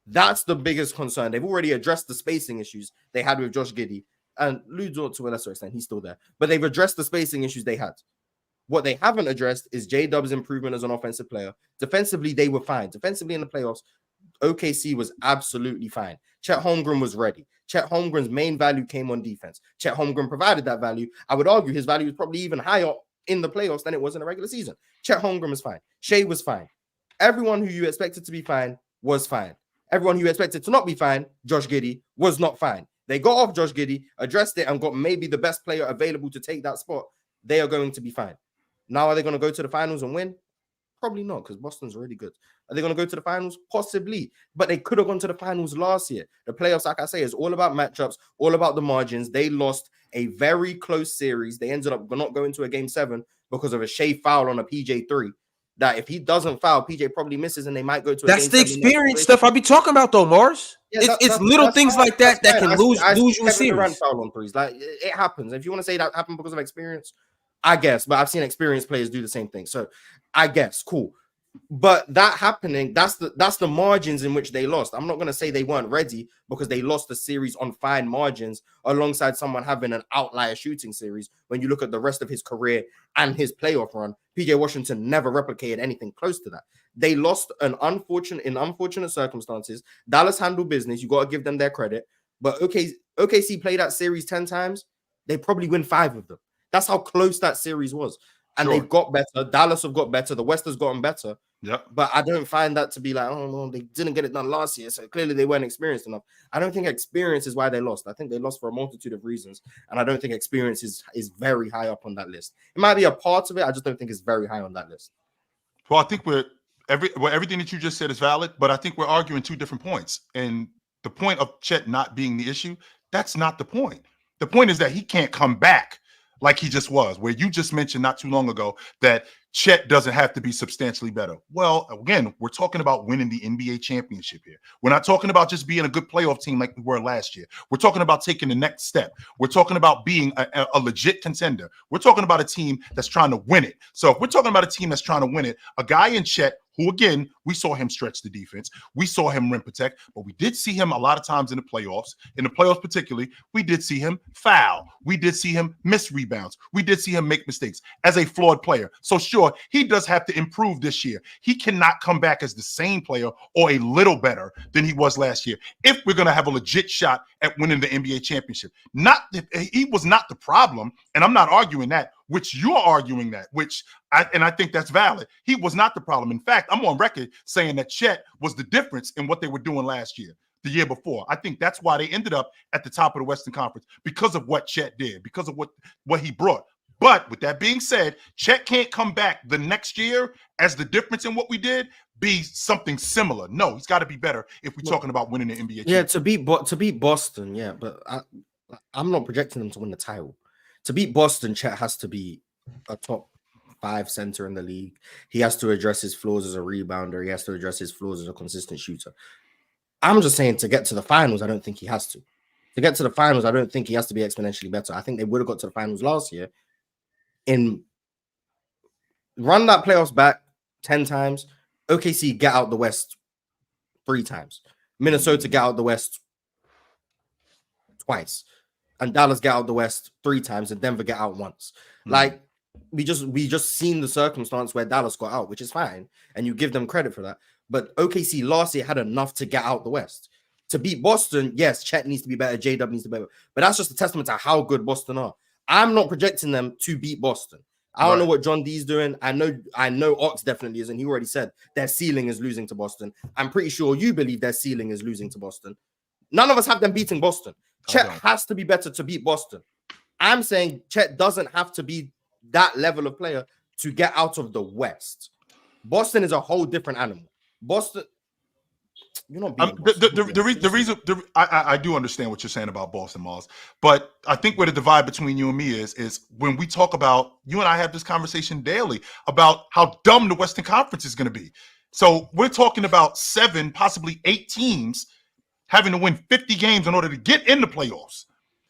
[SPEAKER 5] That's the biggest concern. They've already addressed the spacing issues they had with Josh Giddey. And Lou Dort, to a lesser extent, he's still there. But they've addressed the spacing issues they had. What they haven't addressed is J-Dub's improvement as an offensive player. Defensively, they were fine. Defensively in the playoffs, OKC was absolutely fine. Chet Holmgren was ready. Chet Holmgren's main value came on defense. Chet Holmgren provided that value. I would argue his value was probably even higher in the playoffs than it was in the regular season. Chet Holmgren was fine. Shea was fine. Everyone who you expected to be fine was fine. Everyone who you expected to not be fine, Josh Giddey, was not fine. They got off Josh Giddey, addressed it, and got maybe the best player available to take that spot. They are going to be fine. Now, are they going to go to the finals and win? Probably not, because Boston's really good. Are they going to go to the finals? Possibly. But they could have gone to the finals last year. The playoffs, like I say, is all about matchups, all about the margins. They lost a very close series. They ended up not going to a game 7 because of a Shea foul on a PJ 3. That if he doesn't foul, PJ probably misses and they might go to a
[SPEAKER 1] That's game the experience stuff I be talking about, though, Mars. Yeah, it's little things like that that can lose you a series.
[SPEAKER 5] Foul on threes. Like, it happens. If you want to say that happened because of experience, I guess, but I've seen experienced players do the same thing. So I guess, cool. But that happening, that's the margins in which they lost. I'm not going to say they weren't ready because they lost the series on fine margins alongside someone having an outlier shooting series. When you look at the rest of his career and his playoff run, PJ Washington never replicated anything close to that. They lost in unfortunate circumstances. Dallas handled business. You got to give them their credit. But OKC played that series 10 times. They probably win 5 of them. That's how close that series was. And they've got better. Dallas have got better. The West has gotten better.
[SPEAKER 2] Yep.
[SPEAKER 5] But I don't find that to be like, oh, no, they didn't get it done last year. So clearly they weren't experienced enough. I don't think experience is why they lost. I think they lost for a multitude of reasons. And I don't think experience is very high up on that list. It might be a part of it. I just don't think it's very high on that list.
[SPEAKER 2] Well, I think everything that you just said is valid, but I think we're arguing 2 different points. And the point of Chet not being the issue, that's not the point. The point is that he can't come back like he just was, where you just mentioned not too long ago that Chet doesn't have to be substantially better. Well, again, we're talking about winning the NBA championship here. We're not talking about just being a good playoff team like we were last year. We're talking about taking the next step. We're talking about being a legit contender. We're talking about a team that's trying to win it. So if we're talking about a team that's trying to win it, a guy in Chet, who, again, we saw him stretch the defense. We saw him rim protect, but we did see him a lot of times in the playoffs. In the playoffs particularly, we did see him foul. We did see him miss rebounds. We did see him make mistakes as a flawed player. So sure, he does have to improve this year. He cannot come back as the same player or a little better than he was last year if we're going to have a legit shot at winning the NBA championship. He was not the problem, and I'm not arguing that, which you're arguing that, I think that's valid. He was not the problem. In fact, I'm on record saying that Chet was the difference in what they were doing last year, the year before. I think that's why they ended up at the top of the Western Conference, because of what Chet did, because of what he brought. But with that being said, Chet can't come back the next year as the difference in what we did be something similar. No, he's got to be better if we're talking about winning the NBA.
[SPEAKER 5] Yeah, to beat Boston, yeah, but I'm not projecting them to win the title. To beat Boston, Chet has to be a top 5 center in the league. He has to address his flaws as a rebounder. He has to address his flaws as a consistent shooter. I'm just saying, to get to the finals, I don't think he has to. To get to the finals, I don't think he has to be exponentially better. I think they would have got to the finals last year. Run that playoffs back 10 times. OKC get out the West 3 times. Minnesota get out the West twice. And Dallas get out the West 3 times, and Denver get out once. Like, we just seen the circumstance where Dallas got out, which is fine, and you give them credit for that. But OKC last year had enough to get out the West. To beat Boston, yes, Chet needs to be better, J-Dub needs to be better, but that's just a testament to how good Boston are. I'm not projecting them to beat Boston. I don't know what John D's doing. I know Ox definitely is, and he already said their ceiling is losing to Boston. I'm pretty sure you believe their ceiling is losing to Boston. None of us have them beating Boston. Chet has to be better to beat Boston. I'm saying Chet doesn't have to be that level of player to get out of the West. Boston is a whole different animal. Boston, you're not beating Boston.
[SPEAKER 2] The reason I do understand what you're saying about Boston, Miles, but I think where the divide between you and me is when we talk about, you and I have this conversation daily about how dumb the Western Conference is going to be. So we're talking about 7, possibly 8 teams having to win 50 games in order to get in the playoffs.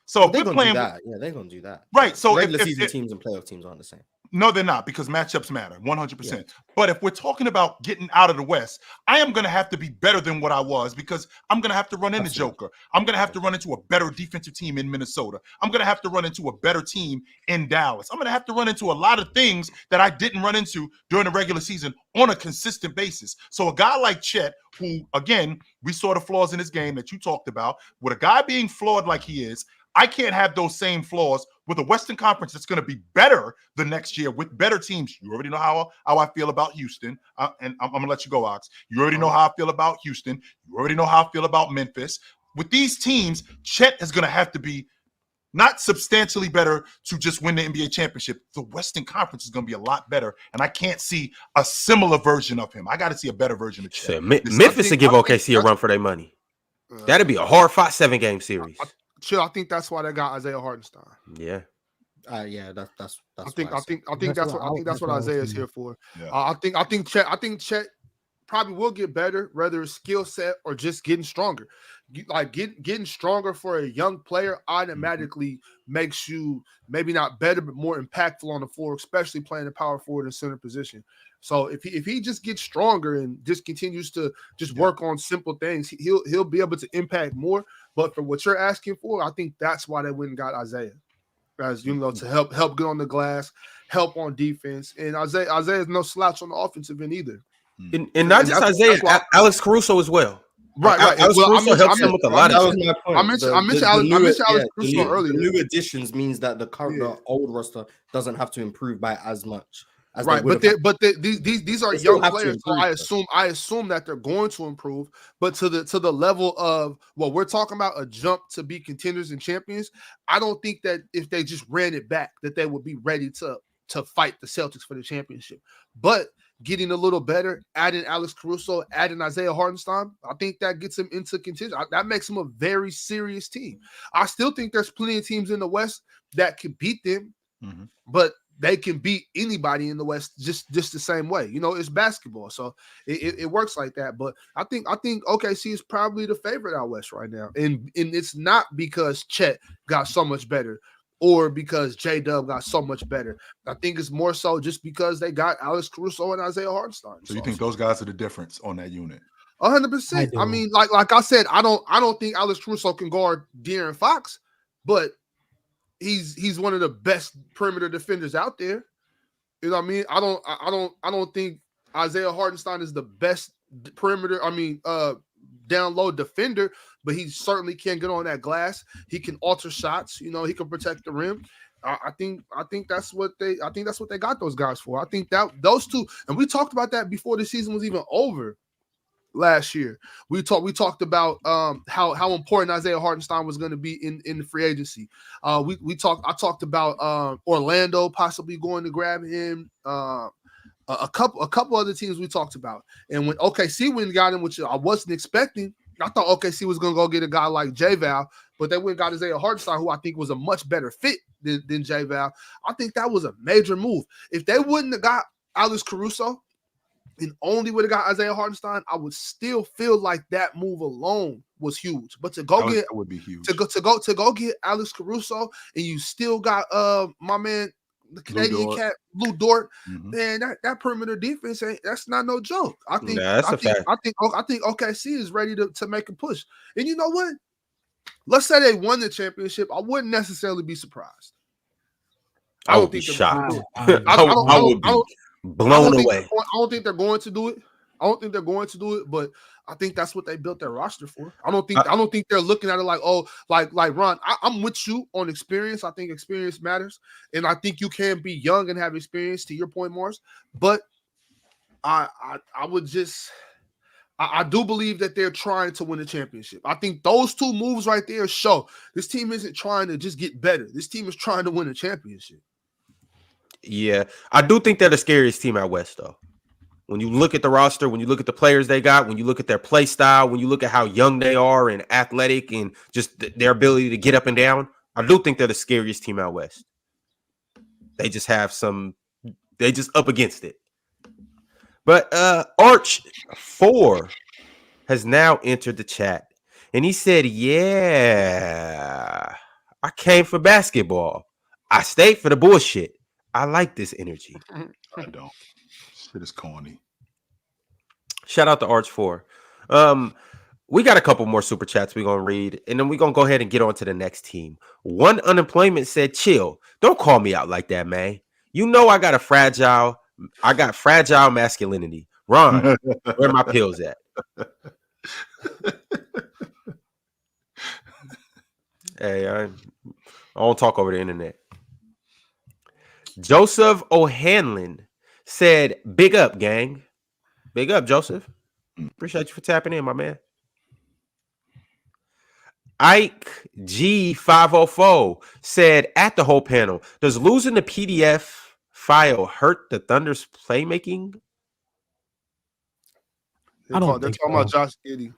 [SPEAKER 2] So if we're playing
[SPEAKER 5] that, yeah, they're gonna do that.
[SPEAKER 2] Right. So
[SPEAKER 5] regular season teams and playoff teams aren't the same.
[SPEAKER 2] No, they're not, because matchups matter 100%. Yeah. But if we're talking about getting out of the West, I am going to have to be better than what I was, because I'm going to have to run into Joker. I'm going to have to run into a better defensive team in Minnesota. I'm going to have to run into a better team in Dallas. I'm going to have to run into a lot of things that I didn't run into during the regular season on a consistent basis. So a guy like Chet, who, again, we saw the flaws in his game that you talked about, with a guy being flawed like he is, I can't have those same flaws with a Western Conference that's going to be better the next year with better teams. You already know how I feel about Houston, and I'm going to let you go, Ox. You already know how I feel about Houston. You already know how I feel about Memphis. With these teams, Chet is going to have to be not substantially better to just win the NBA championship. The Western Conference is going to be a lot better, and I can't see a similar version of him. I got to see a better version of Chet.
[SPEAKER 1] Memphis to give OKC a run for their money. That'd be a hard-fought 7-game series.
[SPEAKER 4] I think that's why they got Isaiah Hartenstein.
[SPEAKER 1] Yeah.
[SPEAKER 5] That's.
[SPEAKER 4] I think that's what Isaiah is here for.
[SPEAKER 2] Yeah.
[SPEAKER 4] I think Chet probably will get better, whether it's skill set or just getting stronger. getting stronger for a young player automatically makes you maybe not better, but more impactful on the floor, especially playing the power forward and center position. So if he just gets stronger and just continues to just work on simple things, he'll be able to impact more. But for what you're asking for, I think that's why they went and got Isaiah, as you know, to help get on the glass, help on defense. And Isaiah's no slouch on the offensive end either.
[SPEAKER 1] And not just Isaiah, Alex Caruso as well.
[SPEAKER 4] Right.
[SPEAKER 1] Alex Caruso helps him with a lot of
[SPEAKER 5] shit.
[SPEAKER 4] I mentioned Alex Caruso earlier.
[SPEAKER 5] The new additions means that the old roster doesn't have to improve by as much.
[SPEAKER 4] Right, but these are young players, so I assume that they're going to improve. But to the level of what we're talking about, a jump to be contenders and champions, I don't think that if they just ran it back, that they would be ready to fight the Celtics for the championship. But getting a little better, adding Alex Caruso, adding Isaiah Hartenstein, I think that gets him into contention. That makes him a very serious team. I still think there's plenty of teams in the West that could beat them, but they can beat anybody in the West just the same way. You know, it's basketball, so it works like that. But I think OKC is probably the favorite out West right now, and it's not because Chet got so much better or because J-Dub got so much better. I think it's more so just because they got Alex Caruso and Isaiah Hartenstein.
[SPEAKER 2] So you think those guys are the difference on that unit?
[SPEAKER 4] 100%. I mean, like I said, I don't think Alex Caruso can guard De'Aaron Fox, but he's one of the best perimeter defenders out there. You know what I mean? I don't think Isaiah Hartenstein is the best perimeter, down low defender, but he certainly can get on that glass. He can alter shots, you know, he can protect the rim. I think that's what they got those guys for. I think that those two, and we talked about that before the season was even over. Last year, we talked about how important Isaiah Hartenstein was going to be in the free agency. I talked about Orlando possibly going to grab him. A couple other teams we talked about, and when OKC went and got him, which I wasn't expecting, I thought OKC was going to go get a guy like J-Val, but they went and got Isaiah Hartenstein, who I think was a much better fit than J-Val. I think that was a major move. If they wouldn't have got Alex Caruso and only would have got Isaiah Hartenstein, I would still feel like that move alone was huge. But to go get
[SPEAKER 2] would be huge.
[SPEAKER 4] To go get Alex Caruso, and you still got my man, the Canadian cat, Lou Dort, man, that perimeter defense that's not no joke. I think OKC is ready to make a push. And you know what? Let's say they won the championship, I wouldn't necessarily be surprised.
[SPEAKER 1] I would be shocked. I would be blown away.
[SPEAKER 4] I don't think they're going to do it. But I think that's what they built their roster for. I don't think they're looking at it like Ron. I'm with you on experience. I think experience matters, and I think you can be young and have experience. To your point, Morris, but I do believe that they're trying to win a championship. I think those two moves right there show this team isn't trying to just get better. This team is trying to win a championship.
[SPEAKER 1] Yeah, I do think they're the scariest team out West, though. When you look at the roster, when you look at the players they got, when you look at their play style, when you look at how young they are and athletic and just their ability to get up and down, I do think they're the scariest team out West. They just have they just up against it. But Arch4 has now entered the chat, and he said, yeah, I came for basketball. I stayed for the bullshit. I like this energy.
[SPEAKER 2] I don't. Shit is corny.
[SPEAKER 1] Shout out to Arch4. We got a couple more super chats we're gonna read, and then we're gonna go ahead and get on to the next team. One Unemployment said, chill. Don't call me out like that, man. You know I got fragile masculinity. Ron, where my pills at? Hey, I don't talk over the internet. Joseph O'Hanlon said, big up, gang. Big up, Joseph. Appreciate you for tapping in, my man. Ike G504 said, at the whole panel, does losing the PDF file hurt the Thunder's playmaking?
[SPEAKER 4] They're talking about Josh Giddey.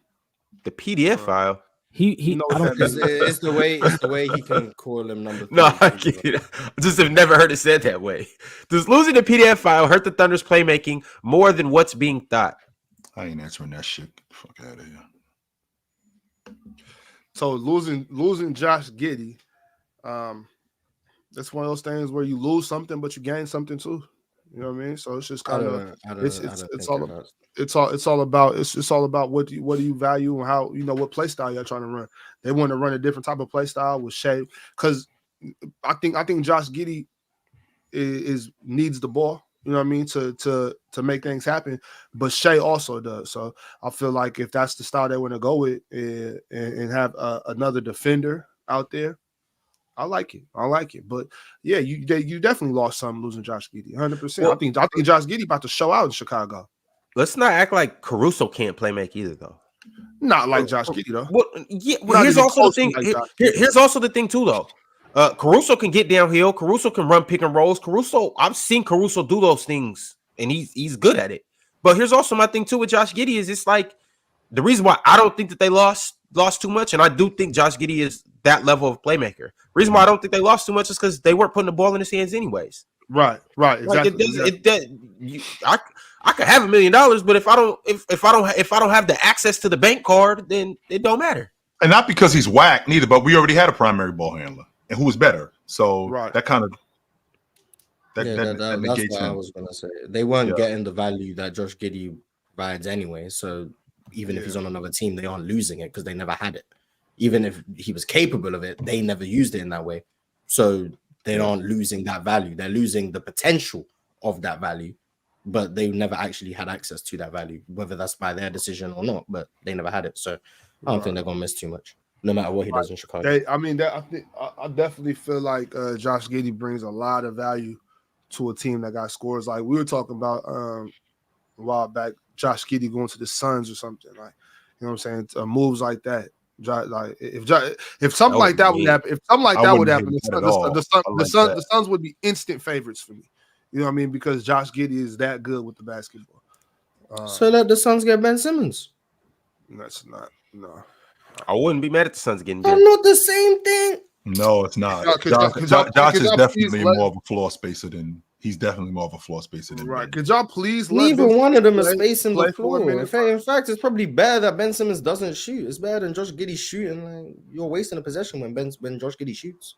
[SPEAKER 1] The PDF file.
[SPEAKER 5] He I don't think it's the way he can call him number 3.
[SPEAKER 1] No, I get it. I just have never heard it said that way. Does losing the PDF file hurt the Thunder's playmaking more than what's being thought?
[SPEAKER 2] I ain't answering that shit. Fuck out of here.
[SPEAKER 4] So losing Josh Giddey, that's one of those things where you lose something, but you gain something too. You know what I mean? So it's just kind of it's all about what do you value and how, you know, what play style you're trying to run. They want to run a different type of play style with Shea, because I think Josh Giddey is needs the ball. You know what I mean, to make things happen, but Shea also does. So I feel like if that's the style they want to go with and have another defender out there, I like it. But yeah, you definitely lost something losing Josh Giddey, 100%. Well, I think Josh Giddey about to show out in Chicago.
[SPEAKER 1] Let's not act like Caruso can't play make either, though.
[SPEAKER 4] Not like Josh Giddey, though.
[SPEAKER 1] Well, yeah. Well, here's also the thing. Here's also the thing too, though. Caruso can get downhill. Caruso can run pick and rolls. I've seen Caruso do those things, and he's good at it. But here's also my thing too with Josh Giddey is it's like the reason why I don't think that they lost too much, and I do think Josh Giddey is that level of playmaker. Reason why I don't think they lost too much is because they weren't putting the ball in his hands anyways.
[SPEAKER 4] Right, exactly.
[SPEAKER 1] I could have $1 million, but if I don't have the access to the bank card, then it don't matter.
[SPEAKER 2] And not because he's whack neither, but we already had a primary ball handler, and who was better. So that kind of that negates
[SPEAKER 5] what I was gonna say. They weren't getting the value that Josh Giddey provides anyway. So even if he's on another team, they aren't losing it because they never had it. Even if he was capable of it, they never used it in that way. So they aren't losing that value. They're losing the potential of that value, but they never actually had access to that value, whether that's by their decision or not, but they never had it. So I don't think they're going to miss too much, no matter what he does in Chicago.
[SPEAKER 4] I definitely feel like Josh Giddey brings a lot of value to a team that got scores. Like we were talking about a while back, Josh Giddey going to the Suns or something. Like, you know what I'm saying? Moves like that. Like if something like that would happen, the Suns would be instant favorites for me. You know what I mean? Because Josh Giddey is that good with the basketball.
[SPEAKER 5] So let the Suns get Ben Simmons.
[SPEAKER 4] That's not
[SPEAKER 2] I
[SPEAKER 1] wouldn't be mad at the Suns getting
[SPEAKER 5] Ben. Not the same thing.
[SPEAKER 2] No, it's not. Josh is definitely more of a floor spacer than. He's definitely more of a floor spacer than
[SPEAKER 4] right. Could y'all please
[SPEAKER 5] neither one of them is spacing the floor. In fact, it's probably better that Ben Simmons doesn't shoot. It's better than Josh Giddey shooting. Like, you're wasting a possession when Josh Giddey shoots.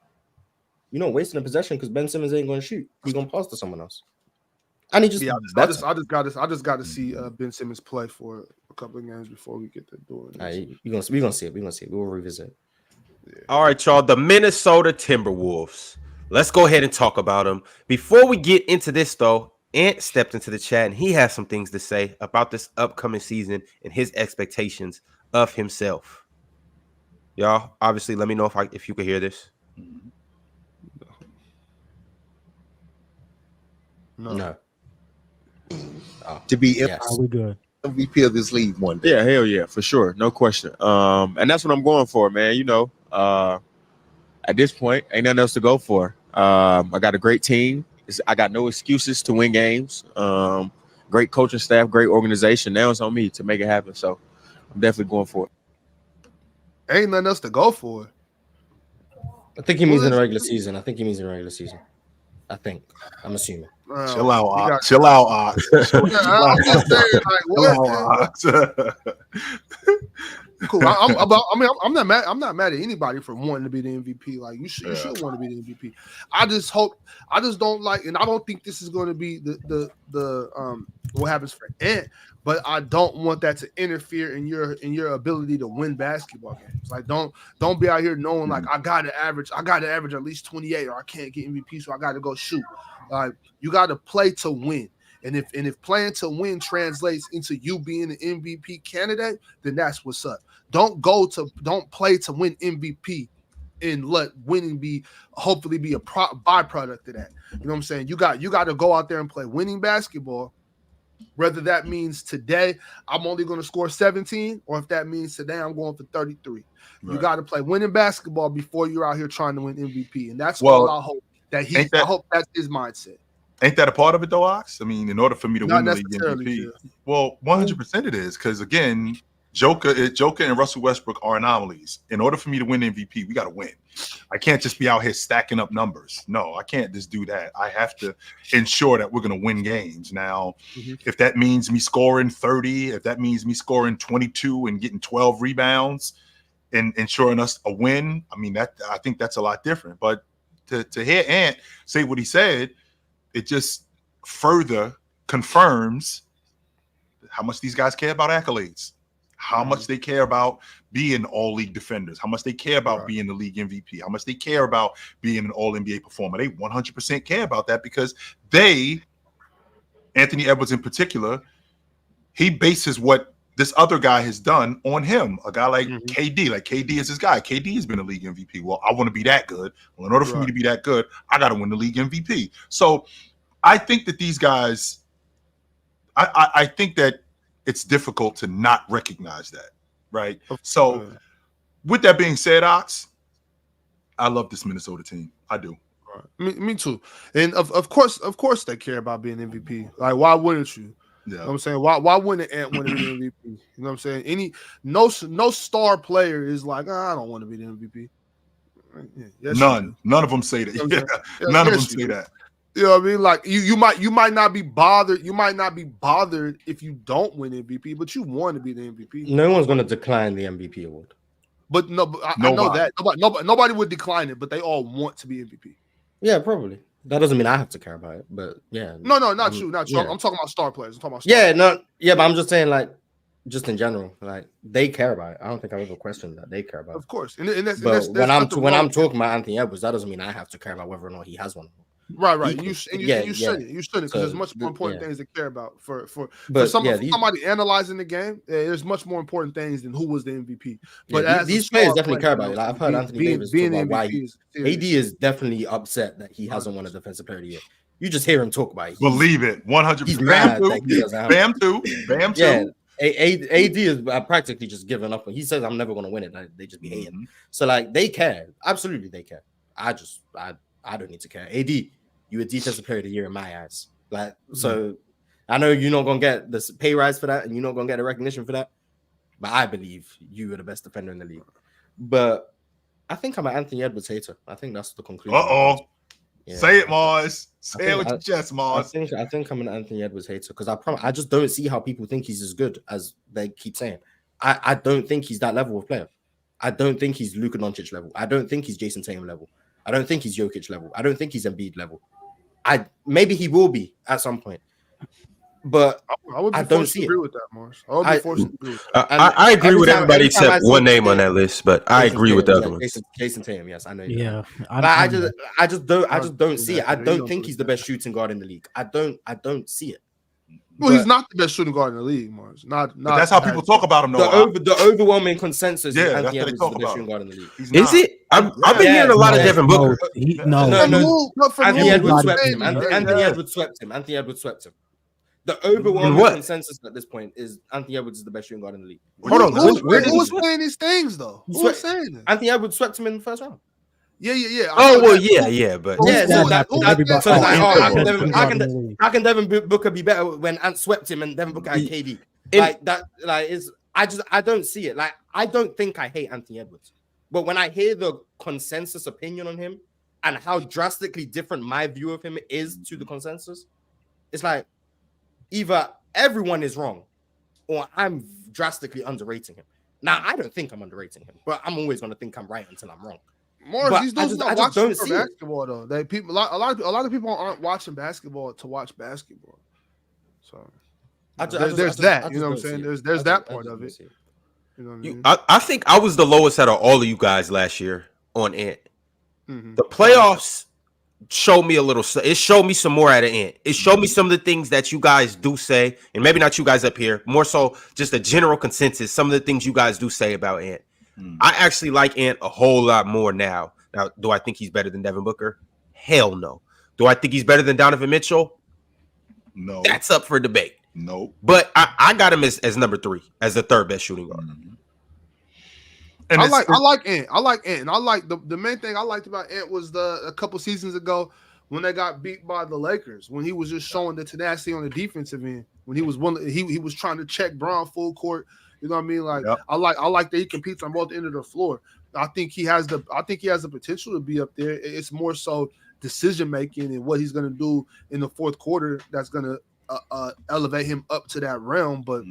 [SPEAKER 5] You're not wasting a possession because Ben Simmons ain't going to shoot. He's going to pass to someone else. And he just
[SPEAKER 4] I just got to see Ben Simmons play for a couple of games before we get to doing this.
[SPEAKER 5] Right, we're gonna see it. We'll revisit.
[SPEAKER 1] Yeah. All right, y'all. The Minnesota Timberwolves. Let's go ahead and talk about them. Before we get into this, though, Ant stepped into the chat, and he has some things to say about this upcoming season and his expectations of himself. Y'all, obviously, let me know if you can hear this.
[SPEAKER 5] No.
[SPEAKER 7] To be
[SPEAKER 6] we good.
[SPEAKER 7] MVP of this league one day.
[SPEAKER 8] Yeah, hell yeah, for sure. No question. And that's what I'm going for, man. You know, at this point, ain't nothing else to go for. I got a great team. I got no excuses to win games. Great coaching staff, great organization. Now it's on me to make it happen. So I'm definitely going for it.
[SPEAKER 4] Ain't nothing else to go for.
[SPEAKER 5] I think he means in the regular season. I'm assuming.
[SPEAKER 2] Chill out, Ox. Chill out, Ox.
[SPEAKER 4] Cool. I'm not mad. I'm not mad at anybody for wanting to be the MVP. Like you should want to be the MVP. I just don't like, and I don't think this is going to be the what happens for Ant. But I don't want that to interfere in your ability to win basketball games. Like don't be out here knowing like I got to average at least 28 or I can't get MVP, so I got to go shoot. Like you got to play to win. And if playing to win translates into you being an MVP candidate, then that's what's up. Don't play to win MVP and let winning hopefully be a byproduct of that. You know what I'm saying? You got to go out there and play winning basketball, whether that means today I'm only going to score 17 or if that means today I'm going for 33. Right. You got to play winning basketball before you're out here trying to win MVP. And that's all I hope I hope that's his mindset.
[SPEAKER 2] Ain't that a part of it though, Ox? I mean, in order for me to win the league MVP, well, 100% it is, because again, Joker and Russell Westbrook are anomalies. In order for me to win MVP, we got to win. I can't just be out here stacking up numbers. No, I can't just do that. I have to ensure that we're going to win games. Now, if that means me scoring 30, if that means me scoring 22 and getting 12 rebounds, in ensuring us a win, I mean, I think that's a lot different. But to hear Ant say what he said, it just further confirms how much these guys care about accolades, how much they care about being all-league defenders, how much they care about being the league MVP, how much they care about being an all-NBA performer. They 100% care about that because Anthony Edwards in particular, he bases what this other guy has done on him. A guy like KD, like KD is his guy. KD has been a league MVP. Well, I want to be that good. Well, in order for me to be that good, I got to win the league MVP. So I think that these guys, I think that it's difficult to not recognize that, right? So with that being said, Ox, I love this Minnesota team. I do.
[SPEAKER 4] Me too. And of course they care about being MVP. Like, why wouldn't you?
[SPEAKER 2] Yeah.
[SPEAKER 4] You know what I'm saying? Why wouldn't Ant want to be the MVP? You know what I'm saying? No star player is like, I don't want to be the MVP. Yeah, yes,
[SPEAKER 2] none of them say that.
[SPEAKER 4] You know
[SPEAKER 2] none of them say that.
[SPEAKER 4] You know what I mean? Like you might not be bothered. You might not be bothered if you don't win MVP, but you want to be the MVP.
[SPEAKER 5] No one's going to decline the MVP award.
[SPEAKER 4] But I know that nobody would decline it, but they all want to be MVP.
[SPEAKER 5] Yeah, probably. That doesn't mean I have to care about it, but yeah.
[SPEAKER 4] No, not you. Yeah. I'm talking about star players.
[SPEAKER 5] But I'm just saying, like, just in general, like, they care about it. I don't think I've ever questioned that they care about it.
[SPEAKER 4] Of course.
[SPEAKER 5] That's when I'm talking about Anthony Edwards, that doesn't mean I have to care about whether or not he has one.
[SPEAKER 4] Right. You shouldn't because there's much more important things to care about for somebody analyzing the game. There's much more important things than who was the MVP. But
[SPEAKER 5] these players definitely care about it. Like, I've heard Anthony Davis talk about why AD is definitely upset that he hasn't won a Defensive Player of the Year. You just hear him talk about it.
[SPEAKER 2] Believe it, 100%.
[SPEAKER 5] He's mad that he doesn't have
[SPEAKER 2] Bam too.
[SPEAKER 5] Yeah, AD is practically just giving up. He says, "I'm never going to win it." They just be hating. So like, they care. Absolutely, they care. I don't need to care. AD, you a defensive player of the year in my eyes. Like, so I know you're not gonna get the pay rise for that, and you're not gonna get the recognition for that. But I believe you are the best defender in the league. But I think I'm an Anthony Edwards hater. I think that's the conclusion. Yeah.
[SPEAKER 2] Say it, Mars. Say it with your chest, Mars.
[SPEAKER 5] I think I'm an Anthony Edwards hater because I just don't see how people think he's as good as they keep saying. I don't think he's that level of player. I don't think he's Luka Doncic level. I don't think he's Jason Tatum level. I don't think he's Jokic level. I don't think he's Embiid level. Maybe he will be at some point, but I don't see
[SPEAKER 4] agree with that, Mars. I would be forced to agree with that.
[SPEAKER 1] I agree with everybody except one name on that list, but I agree with the other one.
[SPEAKER 5] Jason Tatum, yes, I know.
[SPEAKER 6] Yeah,
[SPEAKER 5] I just don't see it. I don't think he's the best shooting guard in the league. I don't see it.
[SPEAKER 4] Well, he's not the best shooting guard in the league, Mars. Not
[SPEAKER 2] that's how people talk about him.
[SPEAKER 5] The overwhelming consensus is Anthony Edwards is the best shooting guard in the league.
[SPEAKER 1] Is it? I've been hearing a lot of Devin Booker.
[SPEAKER 5] Anthony Edwards swept him. Anthony Edwards swept him. Anthony Edwards swept him. The overwhelming consensus at this point is Anthony Edwards is the best shooting guard in the league.
[SPEAKER 4] Hold on, who was saying these things though? Who was saying this?
[SPEAKER 5] Anthony Edwards swept him in the first round.
[SPEAKER 4] Yeah.
[SPEAKER 1] But
[SPEAKER 5] how can Devin Booker be better when Ant swept him and Devin Booker had KD? Like that, like is I don't see it. Like, I don't think I hate Anthony Edwards, but when I hear the consensus opinion on him and how drastically different my view of him is to the consensus, it's like either everyone is wrong or I'm drastically underrating him. Now, I don't think I'm underrating him, but I'm always going to think I'm right until I'm wrong.
[SPEAKER 4] Mars, these dudes not watching for basketball though. A lot of people aren't watching basketball to watch basketball. So there's that. You know what I'm saying? There's that part of it. You know what I mean?
[SPEAKER 1] I think I was the lowest out of all of you guys last year on Ant. The playoffs showed me a little. It showed me some more out of Ant. It showed me some of the things that you guys do say, and maybe not you guys up here. More so, just a general consensus. Some of the things you guys do say about Ant. I actually like Ant a whole lot more now. Now, do I think he's better than Devin Booker? Hell no. Do I think he's better than Donovan Mitchell?
[SPEAKER 2] No.
[SPEAKER 1] That's up for debate.
[SPEAKER 2] No.
[SPEAKER 1] But I got him as number 3, as the third best shooting guard.
[SPEAKER 4] And I like Ant. I like Ant. And I like the main thing I liked about Ant was a couple seasons ago when they got beat by the Lakers, when he was just showing the tenacity on the defensive end, when he was trying to check Braun full court. You know what I mean? Like, yep. I like that he competes on both ends of the floor. I think he has the potential to be up there. It's more so decision making and what he's going to do in the fourth quarter that's going to elevate him up to that realm. But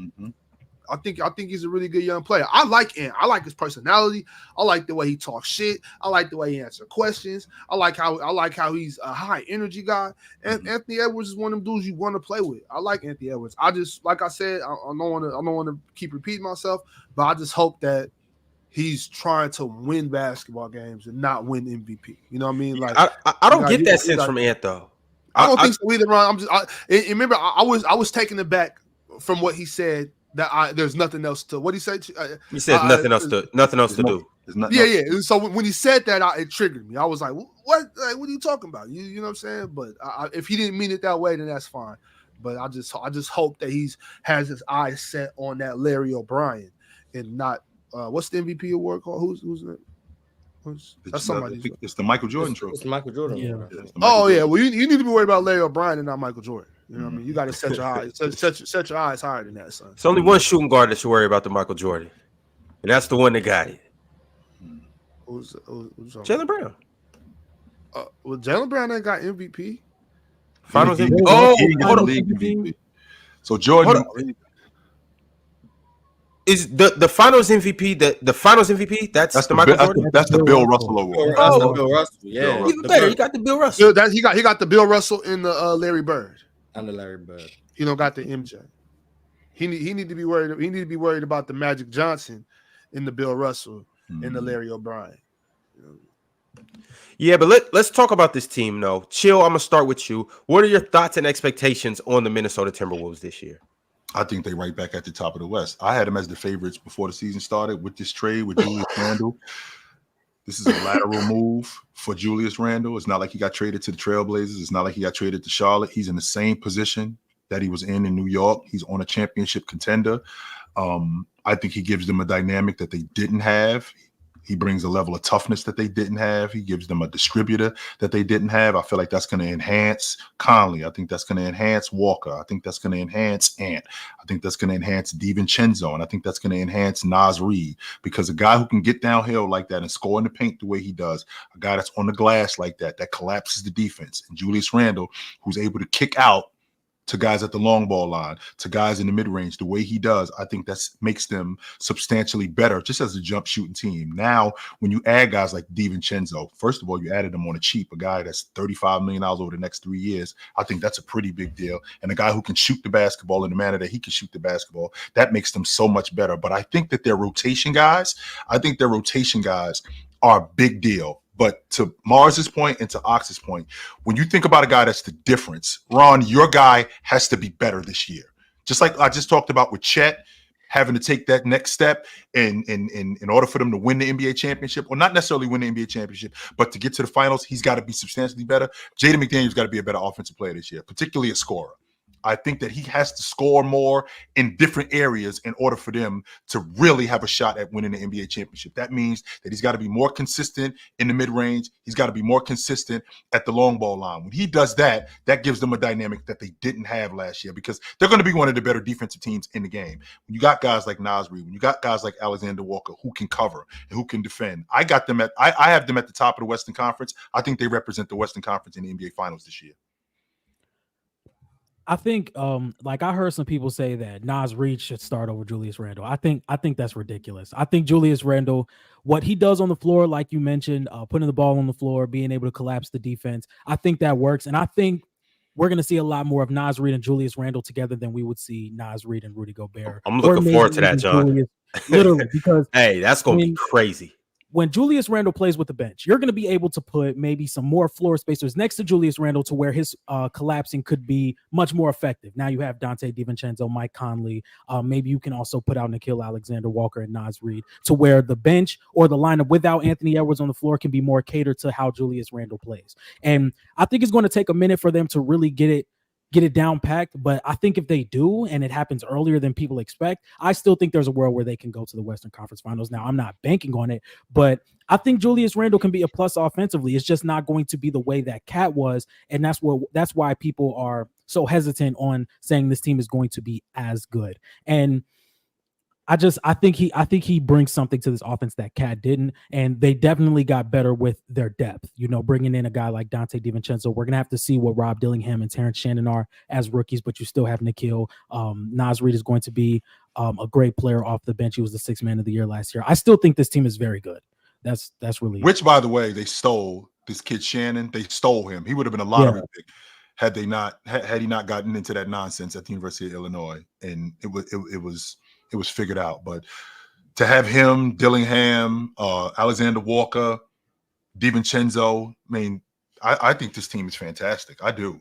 [SPEAKER 4] I think he's a really good young player. I like Ant. I like his personality. I like the way he talks shit. I like the way he answers questions. I like how he's a high energy guy. And Anthony Edwards is one of them dudes you want to play with. I like Anthony Edwards. I just, like I said, I don't want to keep repeating myself, but I just hope that he's trying to win basketball games and not win MVP. You know what I mean? Like
[SPEAKER 1] I don't get that sense from Ant though.
[SPEAKER 4] I don't think so either, Ron. Remember, I was taken aback from what he said that there's nothing else to. What he said?
[SPEAKER 1] He said nothing else to do.
[SPEAKER 4] Yeah. So when he said that, it triggered me. I was like, "What? Like, what are you talking about?" You know what I'm saying? But if he didn't mean it that way, then that's fine. But I just hope that has his eyes set on that Larry O'Brien and not what's the MVP award called? Who's that? That's somebody.
[SPEAKER 2] It's the Michael Jordan trophy.
[SPEAKER 5] It's the Michael Jordan.
[SPEAKER 6] Yeah.
[SPEAKER 4] Well, you need to be worried about Larry O'Brien and not Michael Jordan. You know what I mean? You got to set your eyes, set your eyes higher than that, son.
[SPEAKER 1] It's only one shooting guard that should worry about the Michael Jordan, and that's the one that got it.
[SPEAKER 4] Who's
[SPEAKER 1] Jaylen Brown.
[SPEAKER 4] Well, Jaylen Brown ain't got MVP.
[SPEAKER 1] Finals MVP.
[SPEAKER 2] Hold on. MVP. So Jordan
[SPEAKER 1] is the Finals MVP. The Finals MVP. That's the Michael Jordan.
[SPEAKER 2] That's the Bill Russell award.
[SPEAKER 5] That's the Bill Russell. Yeah,
[SPEAKER 1] even better. You got the Bill Russell.
[SPEAKER 4] He got the Bill Russell and the Larry Bird.
[SPEAKER 5] And the Larry Bird.
[SPEAKER 4] He don't got the MJ. He need to be worried. He need to be worried about the Magic Johnson and the Bill Russell and the Larry O'Brien.
[SPEAKER 1] Yeah, but let's talk about this team, though. Chill, I'm going to start with you. What are your thoughts and expectations on the Minnesota Timberwolves this year?
[SPEAKER 2] I think they're right back at the top of the West. I had them as the favorites before the season started with this trade with Julius Randle. This is a lateral move for Julius Randle. It's not like he got traded to the Trailblazers. It's not like he got traded to Charlotte. He's in the same position that he was in New York. He's on a championship contender. I think he gives them a dynamic that they didn't have. He brings a level of toughness that they didn't have. He gives them a distributor that they didn't have. I feel like that's going to enhance Conley. I think that's going to enhance Walker. I think that's going to enhance Ant. I think that's going to enhance DiVincenzo. And I think that's going to enhance Naz Reid, because a guy who can get downhill like that and score in the paint the way he does, a guy that's on the glass like that collapses the defense, and Julius Randle, who's able to kick out to guys at the long ball line, to guys in the mid-range, the way he does, I think that makes them substantially better just as a jump shooting team. Now, when you add guys like DiVincenzo, first of all, you added him on a cheap, a guy that's $35 million over the next 3 years. I think that's a pretty big deal. And a guy who can shoot the basketball in the manner that he can shoot the basketball, that makes them so much better. But I think that their rotation guys are a big deal. But to Mars's point and to Ox's point, when you think about a guy that's the difference, Ron, your guy has to be better this year. Just like I just talked about with Chet having to take that next step in order for them to win the NBA championship, or not necessarily win the NBA championship, but to get to the finals, he's got to be substantially better. Jaden McDaniels got to be a better offensive player this year, particularly a scorer. I think that he has to score more in different areas in order for them to really have a shot at winning the NBA championship. That means that he's got to be more consistent in the mid-range. He's got to be more consistent at the long ball line. When he does that, that gives them a dynamic that they didn't have last year, because they're going to be one of the better defensive teams in the game. When you got guys like Naz Reid, when you got guys like Alexander Walker who can cover and who can defend, I have them at the top of the Western Conference. I think they represent the Western Conference in the NBA Finals this year.
[SPEAKER 6] I think, like I heard some people say that Naz Reid should start over Julius Randle. I think that's ridiculous. I think Julius Randle, what he does on the floor, like you mentioned, putting the ball on the floor, being able to collapse the defense, I think that works. And I think we're going to see a lot more of Naz Reid and Julius Randle together than we would see Naz Reid and Rudy Gobert.
[SPEAKER 1] I'm looking forward to that, John.
[SPEAKER 6] Literally, because
[SPEAKER 1] hey, that's going to be crazy.
[SPEAKER 6] When Julius Randle plays with the bench, you're going to be able to put maybe some more floor spacers next to Julius Randle to where his collapsing could be much more effective. Now you have Dante DiVincenzo, Mike Conley. Maybe you can also put out Gilgeous-Alexander, Walker, and Naz Reid to where the bench or the lineup without Anthony Edwards on the floor can be more catered to how Julius Randle plays. And I think it's going to take a minute for them to really get it down packed. But I think if they do, and it happens earlier than people expect, I still think there's a world where they can go to the Western Conference Finals. Now, I'm not banking on it, but I think Julius Randle can be a plus offensively. It's just not going to be the way that Cat was. And that's why people are so hesitant on saying this team is going to be as good. And I think he brings something to this offense that Cat didn't, and they definitely got better with their depth. You know, bringing in a guy like Dante DiVincenzo. We're gonna have to see what Rob Dillingham and Terrence Shannon are as rookies, but you still have Nikhil. Naz Reid is going to be a great player off the bench. He was the 6th man of the year last year. I still think this team is very good. That's really
[SPEAKER 2] Which, by the way, they stole this kid Shannon. They stole him. He would have been a lottery pick had he not gotten into that nonsense at the University of Illinois, and it was figured out. But to have him, Dillingham, Alexander Walker, DiVincenzo, I mean, I think this team is fantastic. I do.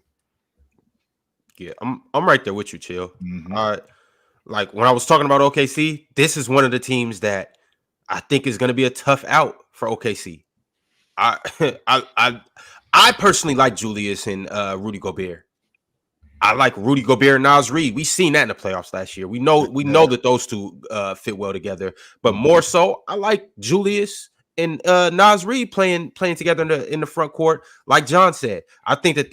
[SPEAKER 1] Yeah, I'm right there with you, Chill.
[SPEAKER 2] Mm-hmm.
[SPEAKER 1] Like when I was talking about OKC, this is one of the teams that I think is going to be a tough out for OKC. I personally like Julius and Rudy Gobert. I like Rudy Gobert and Naz Reid. We seen that in the playoffs last year. We know that those two fit well together. But more so, I like Julius and Naz Reid playing together in the front court. Like John said, I think that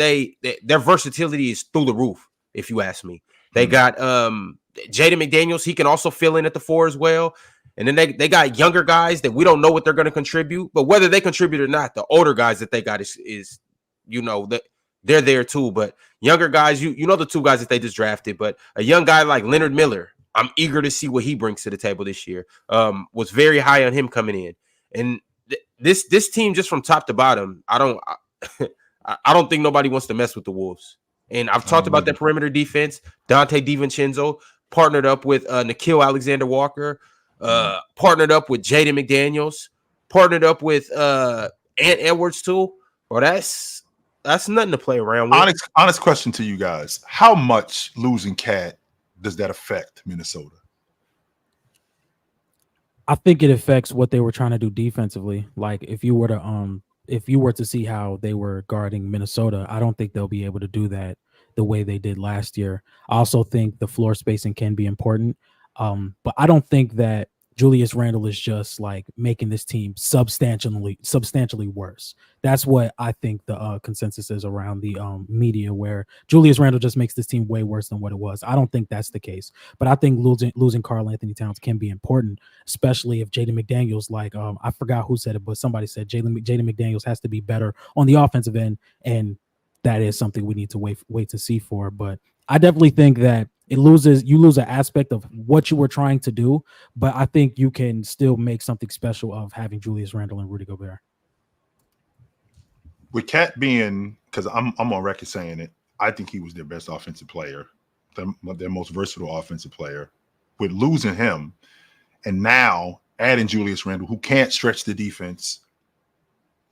[SPEAKER 1] their versatility is through the roof. If you ask me, they got Jaden McDaniels. He can also fill in at the 4 as well. And then they got younger guys that we don't know what they're going to contribute, but whether they contribute or not, the older guys that they got is that they're there too. But younger guys, you know the 2 guys that they just drafted, but a young guy like Leonard Miller, I'm eager to see what he brings to the table this year. Was very high on him coming in, and this team just from top to bottom, I don't think nobody wants to mess with the Wolves. And I've talked about that perimeter defense. Dante DiVincenzo partnered up with Nickeil Alexander-Walker. Partnered up with Jaden McDaniels, partnered up with Ant Edwards too. Well, that's nothing to play around with.
[SPEAKER 2] Honest question to you guys: how much losing Cat does that affect Minnesota?
[SPEAKER 6] I think it affects what they were trying to do defensively. Like if you were to see how they were guarding Minnesota, I don't think they'll be able to do that the way they did last year. I also think the floor spacing can be important. But I don't think that Julius Randle is just like making this team substantially worse. That's what I think the consensus is around the media, where Julius Randle just makes this team way worse than what it was. I don't think that's the case, but I think losing Karl Anthony Towns can be important, especially if Jaden McDaniels, like I forgot who said it, but somebody said Jaden McDaniels has to be better on the offensive end, and that is something we need to wait to see for. But I definitely think that you lose an aspect of what you were trying to do, but I think you can still make something special of having Julius Randle and Rudy Gobert.
[SPEAKER 2] With Cat being, because I'm on record saying it, I think he was their best offensive player, their most versatile offensive player. With losing him and now adding Julius Randle, who can't stretch the defense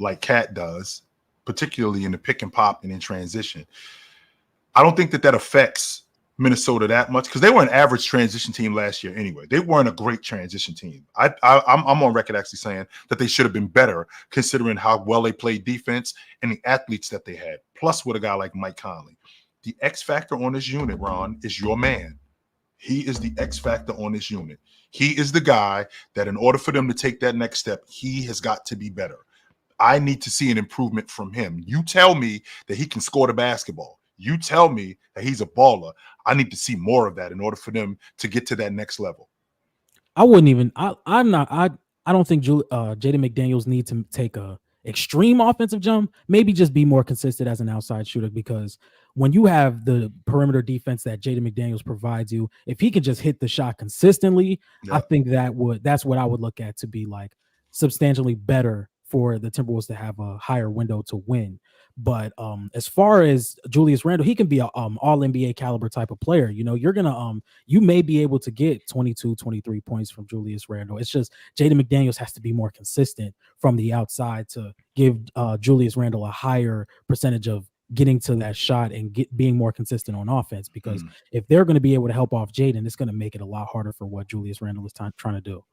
[SPEAKER 2] like Cat does, particularly in the pick and pop and in transition, I don't think that affects Minnesota that much, because they were an average transition team last year anyway. They weren't a great transition team. I'm on record actually saying that they should have been better, considering how well they played defense and the athletes that they had, plus with a guy like Mike Conley. The X factor on this unit, Ron, is your man. He is the X factor on this unit. He is the guy that in order for them to take that next step, he has got to be better. I need to see an improvement from him. You tell me that he can score the basketball. You tell me that he's a baller. I need to see more of that in order for them to get to that next level.
[SPEAKER 6] I wouldn't even. I don't think Jaden McDaniels needs to take a extreme offensive jump. Maybe just be more consistent as an outside shooter, because when you have the perimeter defense that Jaden McDaniels provides you, if he can just hit the shot consistently, I think that's what I would look at to be like substantially better for the Timberwolves to have a higher window to win. But as far as Julius Randle, he can be an all NBA caliber type of player. You know, you may be able to get 22, 23 points from Julius Randle. It's just Jaden McDaniels has to be more consistent from the outside to give Julius Randle a higher percentage of getting to that shot and being more consistent on offense. Because if they're going to be able to help off Jaden, it's going to make it a lot harder for what Julius Randle is trying to do.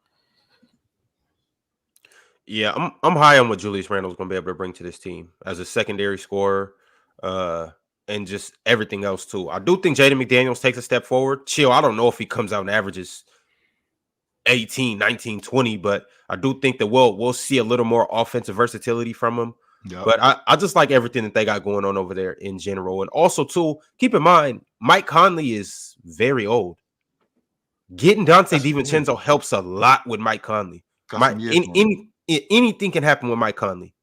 [SPEAKER 1] Yeah, I'm high on what Julius Randle is going to be able to bring to this team as a secondary scorer, and just everything else too. I do think Jaden McDaniels takes a step forward. Chill, I don't know if he comes out and averages 18, 19, 20, but I do think that we'll see a little more offensive versatility from him. Yep. But I just like everything that they got going on over there in general. And also too, keep in mind, Mike Conley is very old. Getting Dante DiVincenzo helps a lot with Mike Conley. Anything can happen with Mike Conley.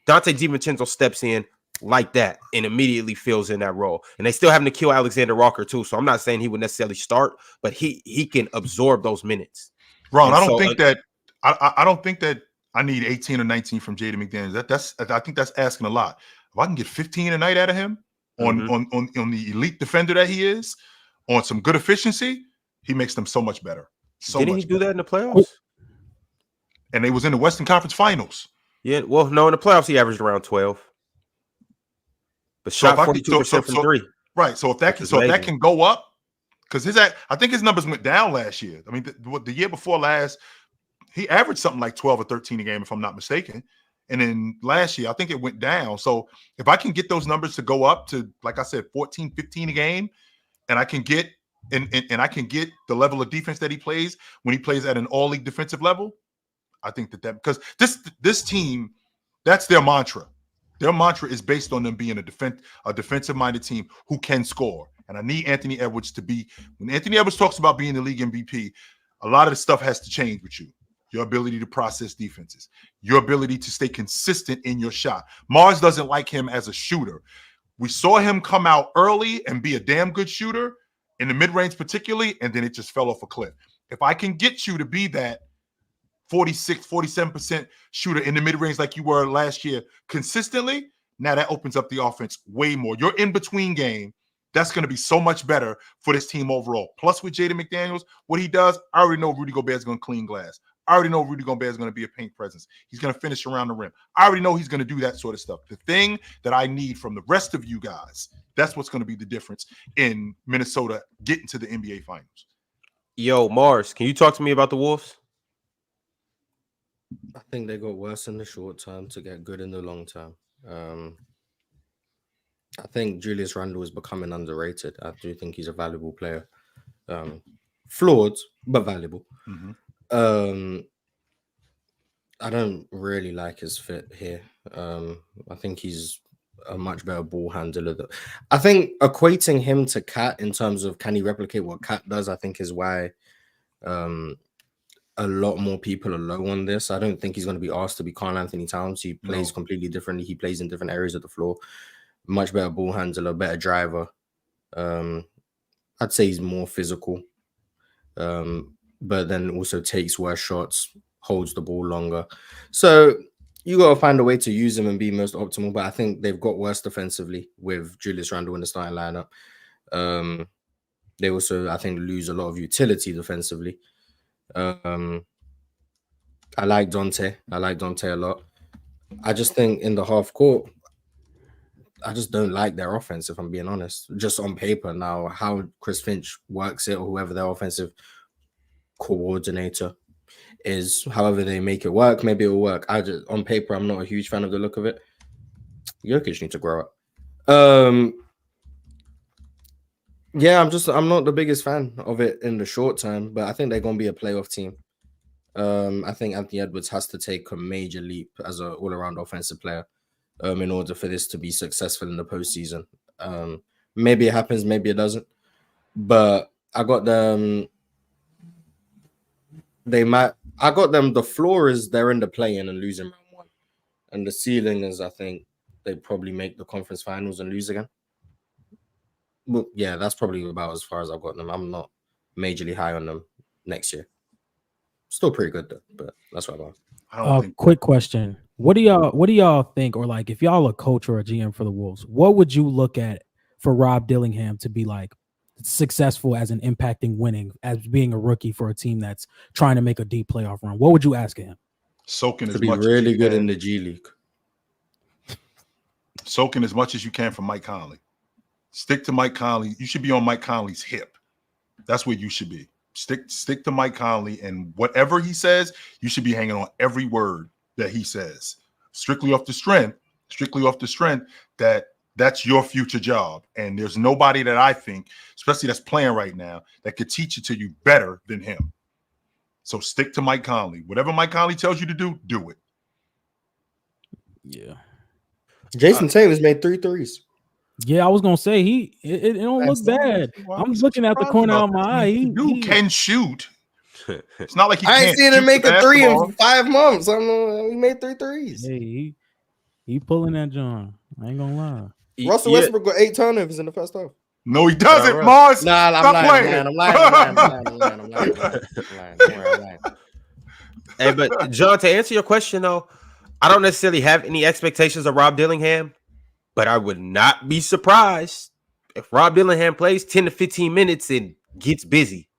[SPEAKER 1] Dante DiVincenzo steps in, like that and immediately fills in that role. And they still having to kill Alexander Walker too. So I'm not saying he would necessarily start, but he can absorb those minutes.
[SPEAKER 2] Ron,
[SPEAKER 1] And
[SPEAKER 2] I don't
[SPEAKER 1] so,
[SPEAKER 2] think that I don't think that I need 18 or 19 from Jaden McDaniels. I think that's asking a lot. If I can get 15 a night out of him on the elite defender that he is, on some good efficiency, he makes them so much better.
[SPEAKER 1] Didn't he do that in the playoffs?
[SPEAKER 2] And they was in the Western Conference Finals.
[SPEAKER 1] Yeah, well, no, in the playoffs he averaged around 12. But shot 42% from three.
[SPEAKER 2] Right. So if that can go up, because I think his numbers went down last year. I mean, the year before last, he averaged something like 12 or 13 a game, if I'm not mistaken. And then last year, I think it went down. So if I can get those numbers to go up to, like I said, 14, 15 a game, and I can get and I can get the level of defense that he plays when he plays at an all-league defensive level, I think that because this team, that's their mantra. Their mantra is based on them being a defensive-minded team who can score. And I need Anthony Edwards to be – when Anthony Edwards talks about being the league MVP, a lot of the stuff has to change with you. Your ability to process defenses, your ability to stay consistent in your shot. Mars doesn't like him as a shooter. We saw him come out early and be a damn good shooter in the mid-range particularly, and then it just fell off a cliff. If I can get you to be that 46, 47% shooter in the mid-range like you were last year consistently, now that opens up the offense way more. Your in-between game, that's going to be so much better for this team overall. Plus with Jaden McDaniels, what he does, I already know Rudy Gobert is going to clean glass. I already know Rudy Gobert is going to be a paint presence. He's going to finish around the rim. I already know he's going to do that sort of stuff. The thing that I need from the rest of you guys, that's what's going to be the difference in Minnesota getting to the NBA Finals.
[SPEAKER 1] Yo, Mars, can you talk to me about the Wolves?
[SPEAKER 5] I think they got worse in the short term to get good in the long term. I think Julius Randle is becoming underrated. I do think he's a valuable player. Flawed, but valuable.
[SPEAKER 2] Mm-hmm.
[SPEAKER 5] I don't really like his fit here. I think he's a much better ball handler. I think equating him to Cat in terms of can he replicate what Cat does, I think is why a lot more people are low on this. I don't think he's going to be asked to be Karl Anthony Towns. He plays completely differently. He plays in different areas of the floor. Much better ball handler, better driver. I'd say he's more physical, but then also takes worse shots, holds the ball longer. So you got to find a way to use him and be most optimal. But I think they've got worse defensively with Julius Randle in the starting lineup. They also, I think, lose a lot of utility defensively. I like Dante. I like Dante a lot. I just think in the half court, I just don't like their offense, if I'm being honest. Just on paper now, how Chris Finch works it or whoever their offensive coordinator is, however they make it work, maybe it'll work. On paper, I'm not a huge fan of the look of it. Jokic needs to grow up. Yeah, I'm not the biggest fan of it in the short term, but I think they're going to be a playoff team. I think Anthony Edwards has to take a major leap as an all-around offensive player in order for this to be successful in the postseason. Maybe it happens, maybe it doesn't. But I got them. The floor is they're in the play-in and losing round one. And the ceiling is, I think, they probably make the conference finals and lose again. Well, yeah, that's probably about as far as I've got them. I'm not majorly high on them next year. Still pretty good though, but that's what I got.
[SPEAKER 6] Quick question. What do y'all think, or like if y'all a coach or a GM for the Wolves, what would you look at for Rob Dillingham to be like successful as an impacting winning, as being a rookie for a team that's trying to make a deep playoff run? What would you ask of him?
[SPEAKER 2] Soaking
[SPEAKER 5] to
[SPEAKER 2] as
[SPEAKER 5] be
[SPEAKER 2] much
[SPEAKER 5] really
[SPEAKER 2] as
[SPEAKER 5] good in the G League.
[SPEAKER 2] Soaking as much as you can from Mike Conley. Stick to Mike Conley. You should be on Mike Conley's hip. That's where you should be. Stick to Mike Conley, and whatever he says, you should be hanging on every word that he says. Strictly off the strength that that's your future job. And there's nobody that I think, especially that's playing right now, that could teach it to you better than him. So stick to Mike Conley. Whatever Mike Conley tells you to do, do it.
[SPEAKER 6] Yeah.
[SPEAKER 5] Jason Taylor's made 3 threes.
[SPEAKER 6] Yeah, I was gonna say it don't look bad. I'm looking at the corner of my eye. He
[SPEAKER 2] can shoot. It's not like he
[SPEAKER 5] I
[SPEAKER 2] can't.
[SPEAKER 5] ain't seen him make a 3 in 5 months. He made 3 threes.
[SPEAKER 6] Hey, He pulling that John. I ain't gonna lie.
[SPEAKER 5] Russell Westbrook got 8 turnovers in the first half.
[SPEAKER 2] No, he doesn't,
[SPEAKER 5] Right.
[SPEAKER 2] Mars.
[SPEAKER 5] Nah,
[SPEAKER 2] Stop
[SPEAKER 5] I'm
[SPEAKER 2] playing.
[SPEAKER 5] lying.
[SPEAKER 1] Hey, but John, to answer your question though, I don't necessarily have any expectations of Rob Dillingham, but I would not be surprised if Rob Dillingham plays 10 to 15 minutes and gets busy.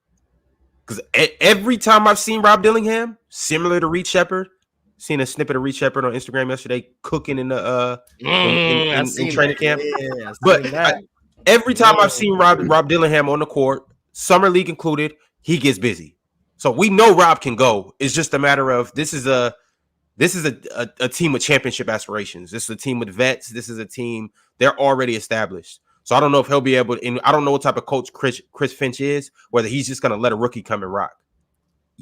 [SPEAKER 1] Because every time I've seen Rob Dillingham, similar to Reed Shepherd, seen a snippet of Reed Shepherd on Instagram yesterday, cooking in the in training camp.
[SPEAKER 5] Yeah,
[SPEAKER 1] but every time I've seen Rob Dillingham on the court, summer league included, he gets busy. So we know Rob can go. It's just a matter of this is a team with championship aspirations. This is a team with vets. This is a team they're already established. So I don't know if he'll be able to, and I don't know what type of coach Chris Finch is, whether he's just going to let a rookie come and rock.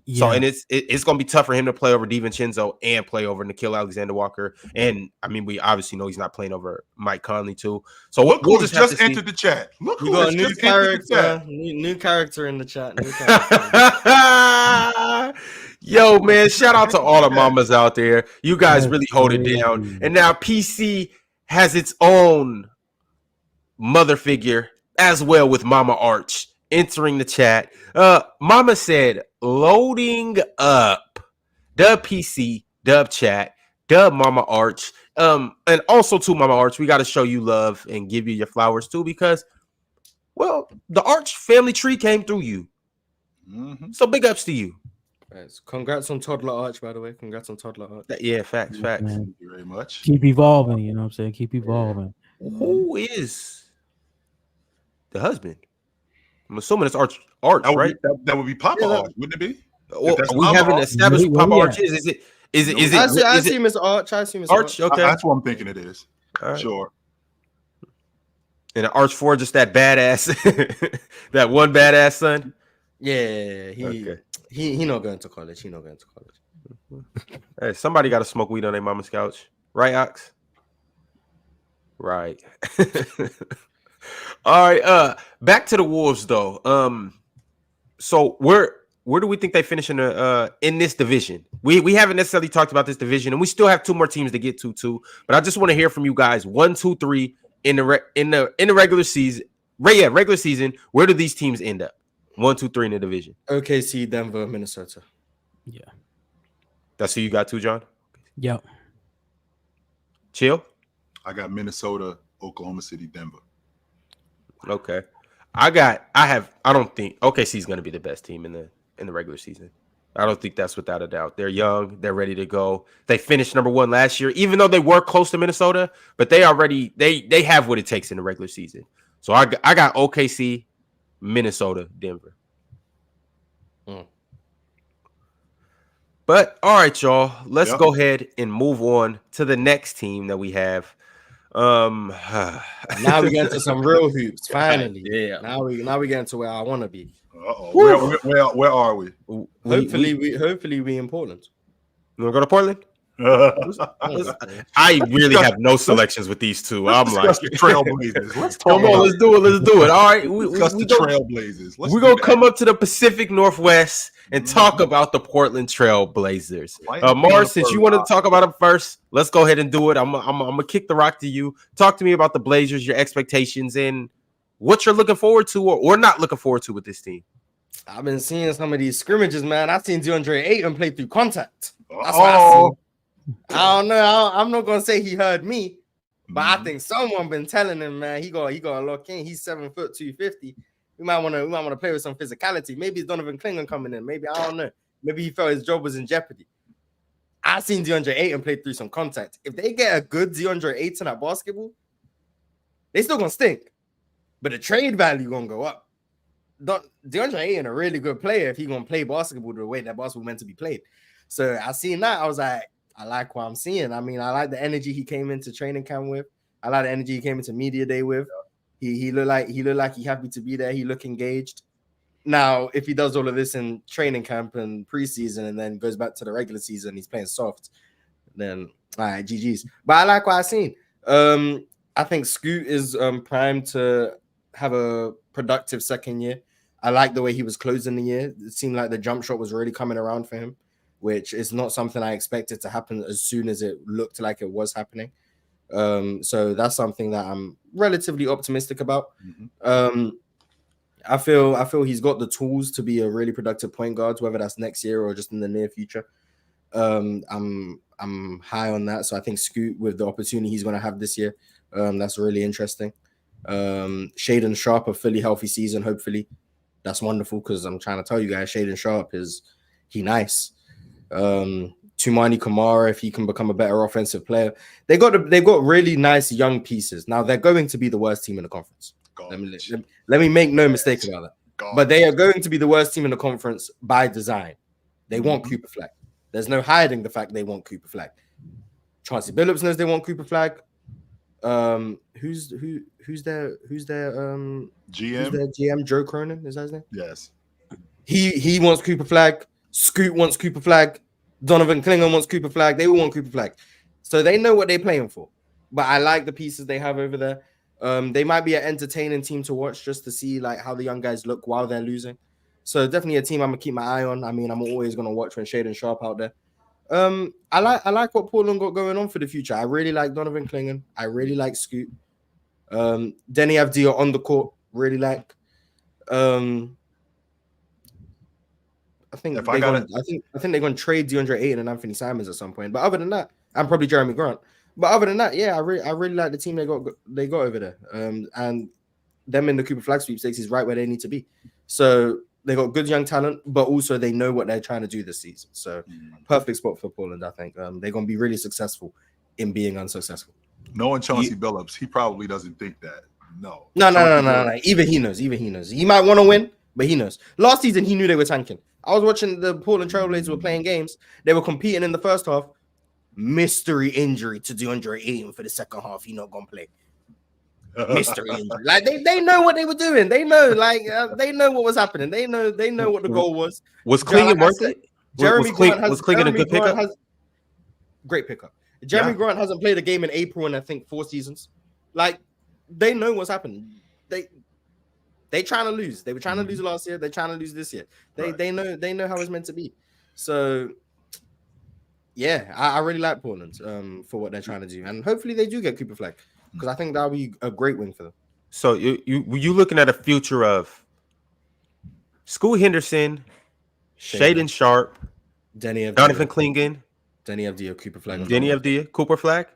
[SPEAKER 1] Yeah. So, and it's going to be tough for him to play over DiVincenzo and play over Nickeil Alexander-Walker. And I mean, we obviously know he's not playing over Mike Conley too. So
[SPEAKER 2] look
[SPEAKER 1] we'll
[SPEAKER 2] who just entered the chat. Look who
[SPEAKER 5] got a new character. New character in the chat. New character.
[SPEAKER 1] Yo, man, shout out to all the mamas out there. You guys really hold it down. And now PC has its own mother figure as well with Mama Arch entering the chat. Mama said, loading up. Dub PC, dub chat, dub Mama Arch. And also to Mama Arch, we got to show you love and give you your flowers too, because, well, the Arch family tree came through you. Mm-hmm. So big ups to you.
[SPEAKER 5] Congrats on Toddler Arch, by the way. Congrats on Toddler Arch.
[SPEAKER 1] Yeah, facts.
[SPEAKER 2] Thank you very much.
[SPEAKER 6] Keep evolving, you know what I'm saying? Keep evolving.
[SPEAKER 1] Who is the husband? I'm assuming it's Arch, right?
[SPEAKER 2] That would be Papa Arch, wouldn't it be?
[SPEAKER 1] Well, we haven't established who Papa Arch is. Is it?
[SPEAKER 5] I see him as Arch. I see him as Arch.
[SPEAKER 1] Okay,
[SPEAKER 2] that's what I'm thinking it is.
[SPEAKER 1] Right.
[SPEAKER 2] Sure.
[SPEAKER 1] And Arch 4, just that badass, that one badass son.
[SPEAKER 5] Yeah, he not going to college. He not going to college.
[SPEAKER 1] Hey, somebody got to smoke weed on their mama's couch, right, Ox? Right. All right. Back to the Wolves though. So where do we think they finish in this division? We haven't necessarily talked about this division, and we still have 2 more teams to get to too. But I just want to hear from you guys. 1, 2, 3 in the regular season. Regular season. Where do these teams end up? 1, 2, 3 in the division.
[SPEAKER 5] OKC, Denver, Minnesota.
[SPEAKER 6] Yeah.
[SPEAKER 1] That's who you got too, John?
[SPEAKER 6] Yep.
[SPEAKER 1] Chill?
[SPEAKER 2] I got Minnesota, Oklahoma City, Denver.
[SPEAKER 1] Okay. I don't think OKC is going to be the best team in the regular season. I don't think that's without a doubt. They're young. They're ready to go. They finished number 1 last year, even though they were close to Minnesota, but they already they have what it takes in the regular season. So I got OKC, Minnesota, Denver. But all right, y'all, let's go ahead and move on to the next team that we have.
[SPEAKER 5] Now we get into some real hoops. Finally, yeah. Now we get into where I want to be.
[SPEAKER 2] Where are we?
[SPEAKER 5] Hopefully we in Portland.
[SPEAKER 1] You want to go to Portland? I really have no selections with these two. I'm like
[SPEAKER 2] the Trailblazers. Let's
[SPEAKER 1] do it. All right, we
[SPEAKER 2] Trailblazers.
[SPEAKER 1] We're gonna come up to the Pacific Northwest and talk about the Portland Trailblazers. Mars, since you want to talk about them first, let's go ahead and do it. I'm gonna kick the rock to you. Talk to me about the Blazers, your expectations, and what you're looking forward to or not looking forward to with this team.
[SPEAKER 5] I've been seeing some of these scrimmages, man. I've seen DeAndre Ayton play through contact. That's what I've seen. I don't know. I'm not gonna say he heard me, but I think someone been telling him, man, he got to lock in. He's 7 foot 250. We might want to play with some physicality. Maybe it's Donovan Klingon coming in. Maybe I don't know. Maybe he felt his job was in jeopardy. I seen DeAndre Ayton play through some contact. If they get a good DeAndre Ayton at basketball, they still gonna stink, but the trade value gonna go up. DeAndre Ayton a really good player if he gonna play basketball the way that basketball meant to be played. So I seen that. I was like, I like what I'm seeing. I mean, I like the energy he came into training camp with. I like the energy he came into media day with. He looked like he happy to be there. He looked engaged. Now, if he does all of this in training camp and preseason and then goes back to the regular season, he's playing soft, then all right, GG's. But I like what I've seen. I think Scoot is primed to have a productive second year. I like the way he was closing the year. It seemed like the jump shot was really coming around for him, which is not something I expected to happen as soon as it looked like it was happening. So that's something that I'm relatively optimistic about.
[SPEAKER 2] Mm-hmm.
[SPEAKER 5] I feel he's got the tools to be a really productive point guard, whether that's next year or just in the near future. I'm high on that. So I think Scoot, with the opportunity he's going to have this year, that's really interesting. Shaden Sharp, a fully healthy season, hopefully. That's wonderful, because I'm trying to tell you guys, Shaden Sharp he nice. Tumani Kamara, if he can become a better offensive player. They've got really nice young pieces. Now they're going to be the worst team in the conference. Let me make no mistake about that. But they are going to be the worst team in the conference by design. They want Cooper Flagg. There's no hiding the fact they want Cooper Flagg. Chauncey Billups knows they want Cooper Flagg. Who's their GM? Who's their GM? Joe Cronin, is that his name?
[SPEAKER 2] Yes.
[SPEAKER 5] He wants Cooper Flagg. Scoot wants Cooper Flagg. Donovan Klingon wants Cooper Flagg. They all want Cooper Flagg. So they know what they're playing for. But I like the pieces they have over there. They might be an entertaining team to watch, just to see like how the young guys look while they're losing. So definitely a team I'm gonna keep my eye on. I mean, I'm always gonna watch when Shaden Sharp out there. I like what Portland got going on for the future. I really like Donovan Klingon. I really like Scoot. Denny Avdia on the court. Really like. I think they're going to trade DeAndre Ayton and Anthony Simons at some point. But other than that, and probably Jeremy Grant. But other than that, yeah, I really like the team they got over there. And them in the Cooper Flagg sweepstakes is right where they need to be. So they got good young talent, but also they know what they're trying to do this season. So perfect spot for Portland, I think. They're going to be really successful in being unsuccessful.
[SPEAKER 2] Knowing Chauncey Billups, he probably doesn't think that. No.
[SPEAKER 5] Even he knows. He might want to win, but he knows. Last season, he knew they were tanking. I was watching the Portland Trailblazers were playing games. They were competing in the first half. Mystery injury to DeAndre Ayton for the second half. He's not going to play. Mystery injury. Like they know what they were doing. They know, they know what was happening. They know what the goal was.
[SPEAKER 1] Was Klingon worth it?
[SPEAKER 5] Was
[SPEAKER 1] Klingon a good pickup?
[SPEAKER 5] Great pickup. Jeremy Grant hasn't played a game in April in I think 4 seasons. Like they know what's happening. They trying to lose. They were trying to lose last year. They're trying to lose this year. They know how it's meant to be. So yeah, I really like Portland for what they're trying to do, and hopefully they do get Cooper Flagg, because I think that'll be a great win for them.
[SPEAKER 1] So you looking at a future of Scoot Henderson, Shaden Sharp, Donovan Klingon,
[SPEAKER 5] Denny Avdia, Cooper Flagg,
[SPEAKER 1] Cooper Flagg.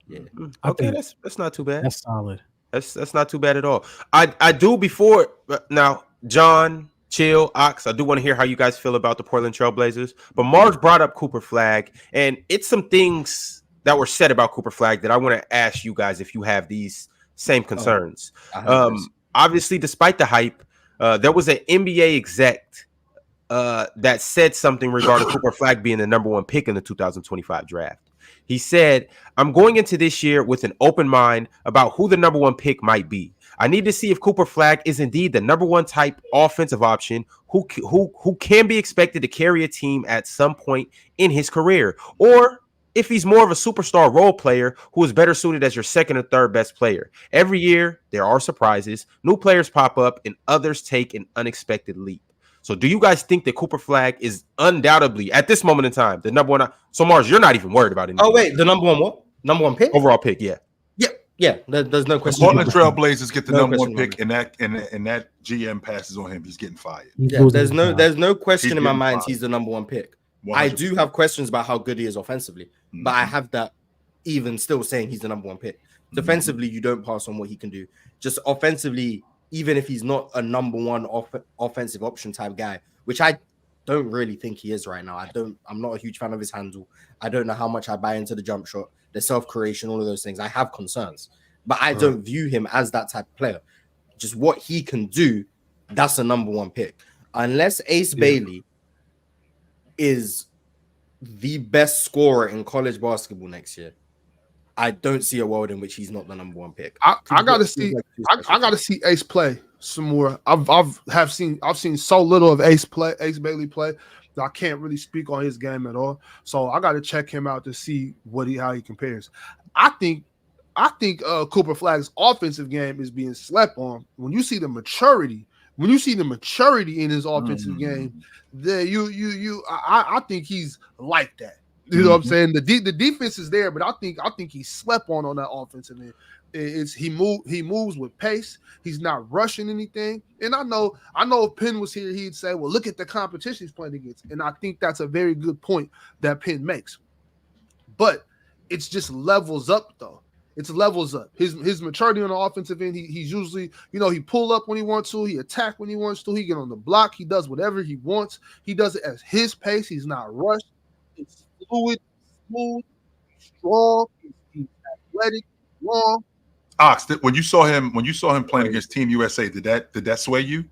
[SPEAKER 5] Yeah,
[SPEAKER 1] okay, that's not too bad.
[SPEAKER 6] That's solid.
[SPEAKER 1] That's not too bad at all. I do before now, John, Chill, Ox. I do want to hear how you guys feel about the Portland Trailblazers. But Marge brought up Cooper Flagg, and it's some things that were said about Cooper Flagg that I want to ask you guys if you have these same concerns. Obviously, despite the hype, there was an NBA exec that said something regarding Cooper Flagg being the number 1 pick in the 2025 draft. He said, "I'm going into this year with an open mind about who the number 1 pick might be. I need to see if Cooper Flagg is indeed the number 1 type offensive option who can be expected to carry a team at some point in his career, or if he's more of a superstar role player who is better suited as your second or third best player. Every year, there are surprises. New players pop up and others take an unexpected leap." So do you guys think that Cooper Flagg is undoubtedly, at this moment in time, the number 1? So, Mars, you're not even worried about it.
[SPEAKER 5] Oh, wait, the number 1 what? Number 1 pick?
[SPEAKER 1] Overall pick, yeah.
[SPEAKER 5] Yeah, there's no question.
[SPEAKER 2] Portland Trailblazers get the number 1 pick, and that GM passes on him. He's getting fired.
[SPEAKER 5] Yeah, there's no question in my mind he's the number 1 pick. 100%. I do have questions about how good he is offensively, but I have that even still saying he's the number 1 pick. Defensively, you don't pass on what he can do. Just offensively, even if he's not a number 1 offensive option type guy, which I don't really think he is right now. I'm not a huge fan of his handle. I don't know how much I buy into the jump shot, the self-creation, all of those things. I have concerns, but I don't view him as that type of player. Just what he can do, that's a number 1 pick. Unless Ace Bailey is the best scorer in college basketball next year, I don't see a world in which he's not the number 1 pick.
[SPEAKER 4] I gotta see Ace play some more. I've seen so little of Ace Bailey play that I can't really speak on his game at all. So I got to check him out to see how he compares. I think Cooper Flagg's offensive game is being slept on. When you see the maturity in his offensive game, I think he's like that. You know what I'm saying? The defense is there, but I think he slept on that offensive end. He moves with pace. He's not rushing anything. And I know if Penn was here, he'd say, well, look at the competition he's playing against. And I think that's a very good point that Penn makes. But it's just levels up, though. It's levels up. His maturity on the offensive end, he's usually, he pull up when he wants to, he attack when he wants to, he get on the block, he does whatever he wants. He does it at his pace. He's not rushed. It's fluid, smooth, strong, he's athletic, long.
[SPEAKER 2] Ox, when you saw him playing against Team USA, did that sway you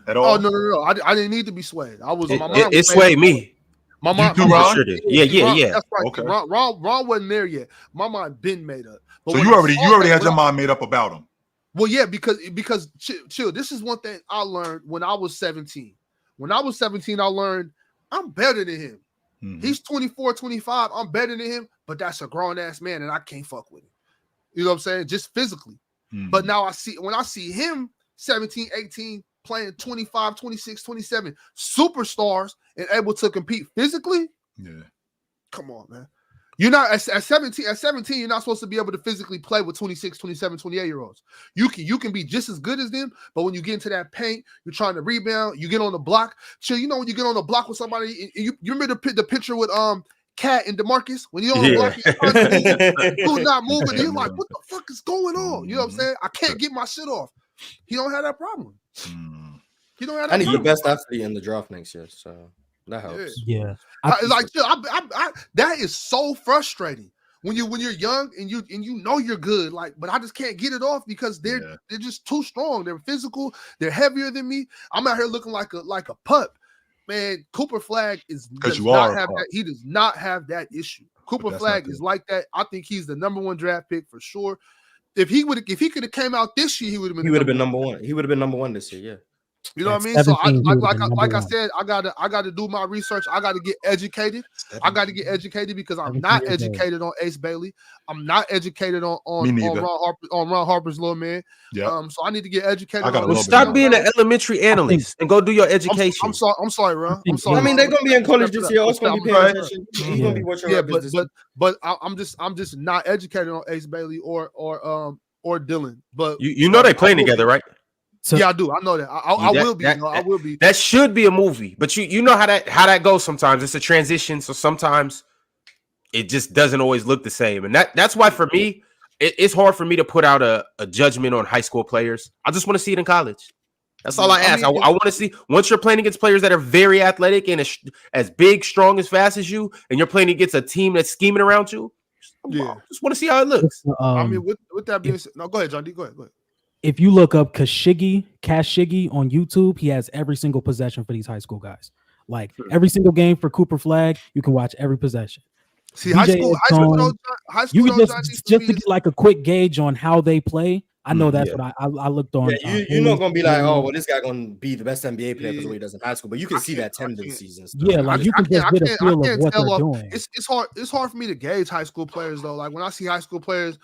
[SPEAKER 2] at all?
[SPEAKER 4] Oh no! I didn't need to be swayed. I was.
[SPEAKER 1] It swayed me.
[SPEAKER 4] My mind,
[SPEAKER 1] sure did. Yeah.
[SPEAKER 4] That's right.
[SPEAKER 2] Okay.
[SPEAKER 4] Ron wasn't there yet. My mind been made up. But
[SPEAKER 2] so you already had your mind made up about him.
[SPEAKER 4] Well, yeah, because chill. This is one thing I learned when I was 17. When I was 17, I learned I'm better than him. Mm-hmm. He's 24, 25. I'm better than him, but that's a grown ass man, and I can't fuck with him. You know what I'm saying? Just physically. Mm-hmm. But now when I see him 17, 18, playing 25, 26, 27, superstars and able to compete physically. Yeah. Come on, man. You're not at 17, you're not supposed to be able to physically play with 26, 27, 28-year-olds. You can be just as good as them, but when you get into that paint, you're trying to rebound, you get on the block. Chill, when you get on the block with somebody, you remember the picture with Cat and DeMarcus when you're on the block, who's not moving, you're like, what the fuck is going on? You know what I'm saying? I can't get my shit off. He don't have that problem. He don't have that.
[SPEAKER 5] And he's the best athlete in the draft next year, so that helps.
[SPEAKER 6] Yeah,
[SPEAKER 4] that is so frustrating when you're young and you know you're good, but I just can't get it off because they're just too strong. They're physical. They're heavier than me. I'm out here looking like a pup. Man, Cooper Flagg does not have that issue. Cooper Flagg is like that. I think he's the number one draft pick for sure. If he could have came out this year, he would have been number one. He would have been number one this year. Yeah. You know what I mean? So I said, I gotta do my research. I gotta get educated. I gotta get educated because I'm not educated on Ace Bailey. I'm not educated on Ron Harper's little man. Yeah. So I need to get educated.
[SPEAKER 1] Stop being an elementary analyst and go do your education.
[SPEAKER 4] I'm sorry, Ron. I'm sorry.
[SPEAKER 5] I mean, they're gonna be in college this year. Also gonna be paying attention. He's gonna be watching.
[SPEAKER 4] Yeah, but I'm just not educated on Ace Bailey or Dylan. But
[SPEAKER 1] you know they playing together, right?
[SPEAKER 4] So, yeah, I do. I know that. I will be. I will be.
[SPEAKER 1] That should be a movie, but you know how that goes. Sometimes it's a transition, so sometimes it just doesn't always look the same, and that's why for me, it's hard for me to put out a judgment on high school players. I just want to see it in college. That's all I ask. I want to see once you're playing against players that are very athletic and as big, strong, as fast as you, and you're playing against a team that's scheming around you. I just want to see how it looks.
[SPEAKER 4] I mean, with that being said, no, go ahead, John D. Go ahead.
[SPEAKER 6] If you look up Cash Shiggy on YouTube, he has every single possession for these high school guys. Like every single game for Cooper Flagg, you can watch every possession.
[SPEAKER 4] See, high school,
[SPEAKER 6] you can just to get like a quick gauge on how they play. I know that's what I looked on.
[SPEAKER 5] Yeah, you're not gonna be like, oh, well, this guy gonna be the best NBA player because of what he does in high school, but you can see that tendencies and stuff.
[SPEAKER 6] Yeah, like you can just get a feel of what they're doing.
[SPEAKER 4] It's hard for me to gauge high school players though. Like when I see high school players,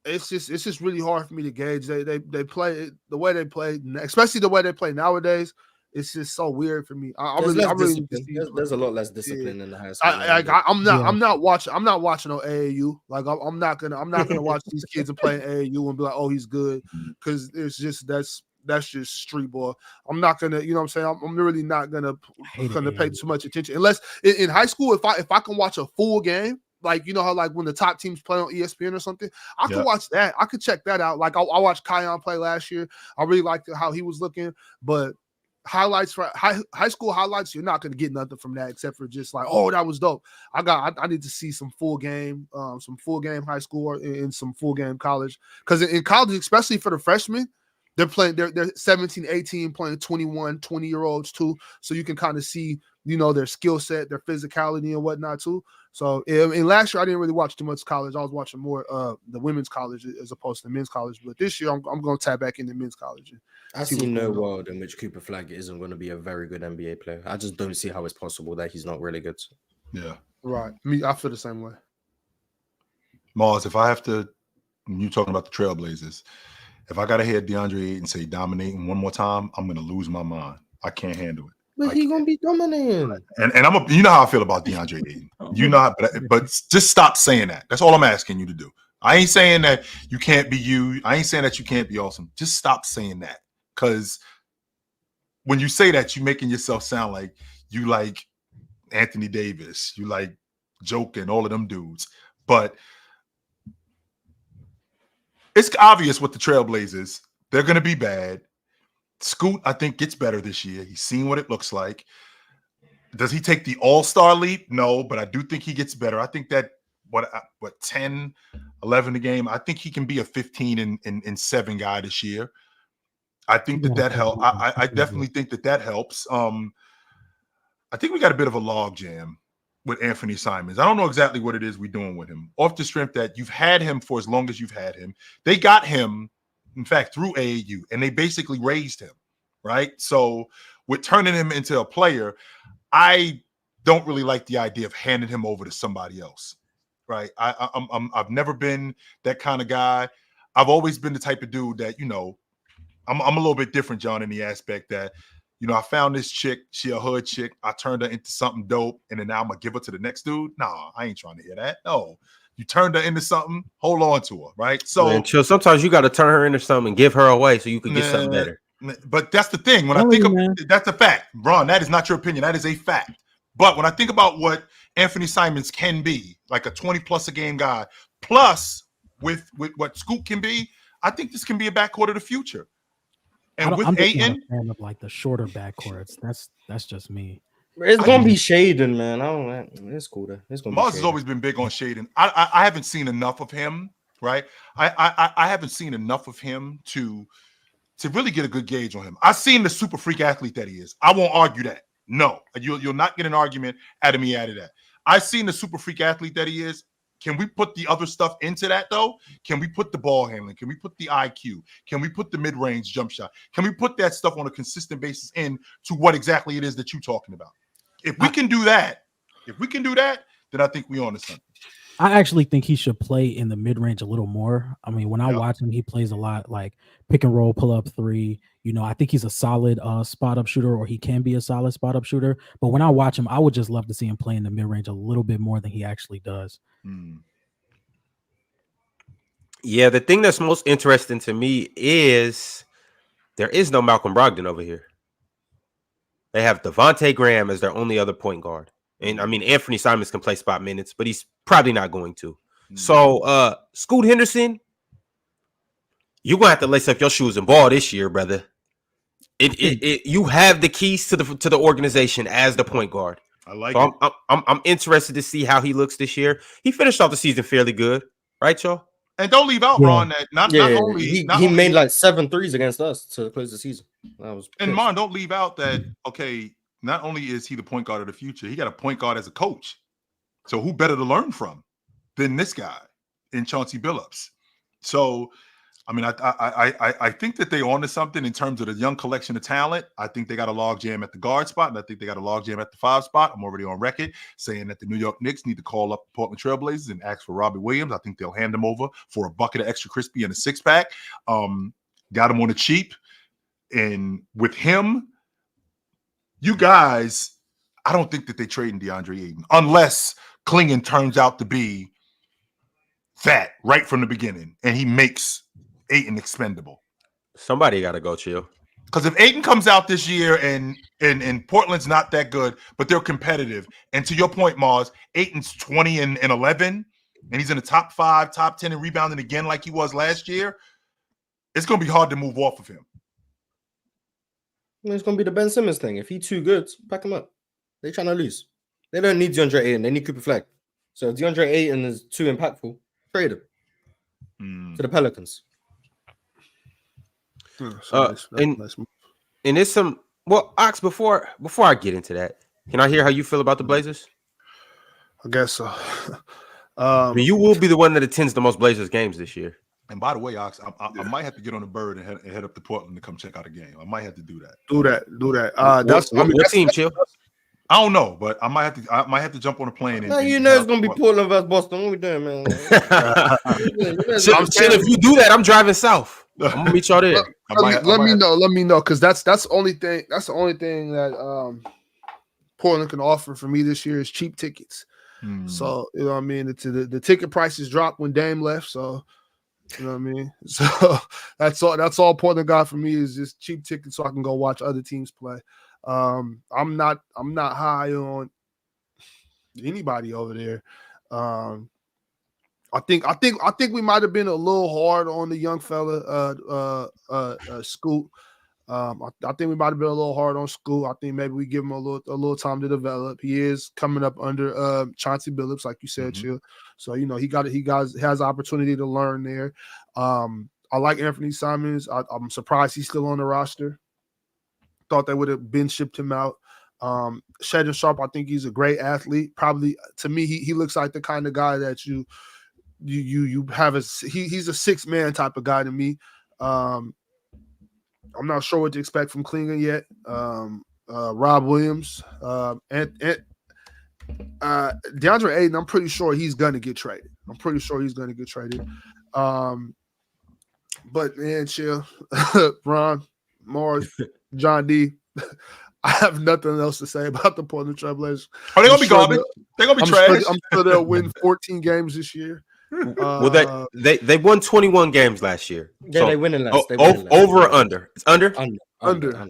[SPEAKER 4] it's just really hard for me to gauge. They play the way they play, especially the way they play nowadays. It's just so weird for me.
[SPEAKER 5] There's a lot less discipline in the high school.
[SPEAKER 4] I'm not watching no AAU. Like I'm not gonna watch these kids and play AAU and be like, oh, he's good, because it's just that's just street ball. I'm not gonna, you know what I'm saying? I'm really not gonna pay too much attention unless in high school. If I can watch a full game. Like, you know how like when the top teams play on ESPN or something, I could watch that. I could check that out. Like I watched Kion play last year. I really liked how he was looking. But highlights for high school highlights, you're not going to get nothing from that except for just like, oh, that was dope. I need to see some full game high school and some full game college. Because in college, especially for the freshmen, they're 17, 18, playing 21, 20-year-olds too. So you can kind of see, you know, their skill set, their physicality and whatnot too. So in last year, I didn't really watch too much college. I was watching more the women's college as opposed to the men's college. But this year, I'm going to tap back into men's college.
[SPEAKER 5] I see no world in which Cooper Flagg isn't going to be a very good NBA player. I just don't see how it's possible that he's not really good.
[SPEAKER 2] Yeah.
[SPEAKER 4] Right. Me, I feel the same way.
[SPEAKER 2] Mars, if I have to, you talking about the Trailblazers, if I got to hear DeAndre Ayton say dominating one more time, I'm going to lose my mind. I can't handle it.
[SPEAKER 5] But he's gonna be dominating,
[SPEAKER 2] and you know how I feel about DeAndre Ayton. You know, but just stop saying that. That's all I'm asking you to do. I ain't saying that you can't be you. I ain't saying that you can't be awesome. Just stop saying that. Because when you say that, you're making yourself sound like you like Anthony Davis, you like Joke and all of them dudes. But it's obvious with the Trailblazers, they're going to be bad. Scoot, I think, gets better this year. He's seen what it looks like. Does he take the all-star leap? No, but I do think he gets better. I think that what 10, 11 a game, I think he can be a 15 and 7 guy this year. I think that helps. I definitely think that helps. I think we got a bit of a log jam with Anthony Simons. I don't know exactly what it is we're doing with him. Off the strength that you've had him for as long as you've had him. They got him, in fact, through AAU, and they basically raised him, right? So with turning him into a player, I don't really like the idea of handing him over to somebody else, right? I've never been that kind of guy. I've always been the type of dude that, you know, I'm a little bit different, John, in the aspect that, you know, I found this chick, she a hood chick, I turned her into something dope, and then now I'm gonna give her to the next dude. Nah, I ain't trying to hear that. No, you turned her into something, hold on to her, right? So
[SPEAKER 1] man, chill. Sometimes you got to turn her into something and give her away so you can get something better.
[SPEAKER 2] But that's the thing. When I think of that's a fact, Ron. That is not your opinion. That is a fact. But when I think about what Anthony Simons can be, like a 20+ a game guy, plus with what Scoot can be, I think this can be a backcourt of the future. And with Ayton,
[SPEAKER 6] fan of like the shorter backcourts. That's just me.
[SPEAKER 5] It's gonna be shading, man. I don't. It's cool. It's gonna.
[SPEAKER 2] Mars has always been big on shading. I haven't seen enough of him, right? I haven't seen enough of him to really get a good gauge on him. I've seen the super freak athlete that he is. I won't argue that. No, you'll not get an argument out of me out of that. I've seen the super freak athlete that he is. Can we put the other stuff into that, though? Can we put the ball handling? Can we put the IQ? Can we put the mid-range jump shot? Can we put that stuff on a consistent basis into what exactly it is that you're talking about? If we can do that, then I think we're on to something.
[SPEAKER 6] I actually think he should play in the mid-range a little more. I mean, when I watch him, he plays a lot like pick and roll, pull up three. You know, I think he's a solid spot-up shooter, or he can be a solid spot-up shooter. But when I watch him, I would just love to see him play in the mid-range a little bit more than he actually does.
[SPEAKER 1] Yeah, the thing that's most interesting to me is there is no Malcolm Brogdon over here. They have Devontae Graham as their only other point guard. And I mean, Anthony Simons can play spot minutes, but he's probably not going to. So, Scoot Henderson, you're going to have to lace up your shoes and ball this year, brother. You have the keys to the organization as the point guard.
[SPEAKER 2] I like
[SPEAKER 1] so
[SPEAKER 2] it.
[SPEAKER 1] I'm interested to see how he looks this year. He finished off the season fairly good, right, y'all?
[SPEAKER 2] And don't leave out, Ron, that not only
[SPEAKER 5] he made like 7 threes against us to close the season.
[SPEAKER 2] And Mon, don't leave out that, okay, not only is he the point guard of the future, he got a point guard as a coach. So who better to learn from than this guy in Chauncey Billups? So, I mean, I think that they're on to something in terms of the young collection of talent. I think they got a log jam at the guard spot, and I think they got a log jam at the 5 spot. I'm already on record saying that the New York Knicks need to call up the Portland Trailblazers and ask for Robbie Williams. I think they'll hand him over for a bucket of extra crispy and a 6-pack. Got him on the cheap. And with him, you guys, I don't think that they trade in DeAndre Ayton unless Klingon turns out to be that right from the beginning and he makes Ayton expendable.
[SPEAKER 1] Somebody got to go chill.
[SPEAKER 2] Because if Ayton comes out this year and Portland's not that good, but they're competitive, and to your point, Mars, Ayton's 20 and 11, and he's in the top 5, top 10 and rebounding again like he was last year, it's going to be hard to move off of him.
[SPEAKER 5] It's going to be the Ben Simmons thing. If he's too good, pack him up. They're trying to lose. They don't need DeAndre Ayton. They need Cooper Flagg. So if DeAndre Ayton is too impactful, trade him to the Pelicans.
[SPEAKER 1] And it's some Ox, before I get into that, can I hear how you feel about the Blazers?
[SPEAKER 4] I guess so.
[SPEAKER 1] I mean, you will be the one that attends the most Blazers games this year.
[SPEAKER 2] And by the way, Ox, I might have to get on a bird and head up to Portland to come check out a game. I might have to do that.
[SPEAKER 4] Do that.
[SPEAKER 1] What team, chill?
[SPEAKER 2] I don't know, but I might have to jump on a plane.
[SPEAKER 5] No, you know it's gonna be Portland versus Boston. What we doing, man?
[SPEAKER 1] I'm chill. If you do that, I'm driving south. I'm gonna meet y'all there.
[SPEAKER 4] Let me know, because that's the only thing. That's the only thing that Portland can offer for me this year is cheap tickets. So you know what I mean. The ticket prices dropped when Dame left. So you know what I mean. So that's all Portland got for me is just cheap tickets so I can go watch other teams play. I'm not high on anybody over there. I think we might have been a little hard on the young fella, Scoot. I think we might have been a little hard on Scoot. I think maybe we give him a little time to develop. He is coming up under Chauncey Billups, like you said, Chill. So you know he has opportunity to learn there. I like Anthony Simons. I'm surprised he's still on the roster. Thought they would have been shipped him out. Shaedon Sharpe, I think he's a great athlete. Probably to me, he looks like the kind of guy that you have he's a 6-man type of guy to me. I'm not sure what to expect from Klingon yet. Rob Williams and DeAndre Ayton, I'm pretty sure he's gonna get traded. But man, Chill, Ron, Morris, John D. I have nothing else to say about the Portland Trailblazers.
[SPEAKER 2] Are they gonna be garbage? They're gonna be trash.
[SPEAKER 4] I'm sure they'll win 14 games this year.
[SPEAKER 1] Well, they won 21 games last year.
[SPEAKER 5] Yeah,
[SPEAKER 1] So,
[SPEAKER 5] they winning less.
[SPEAKER 1] over or under? It's under.
[SPEAKER 4] Under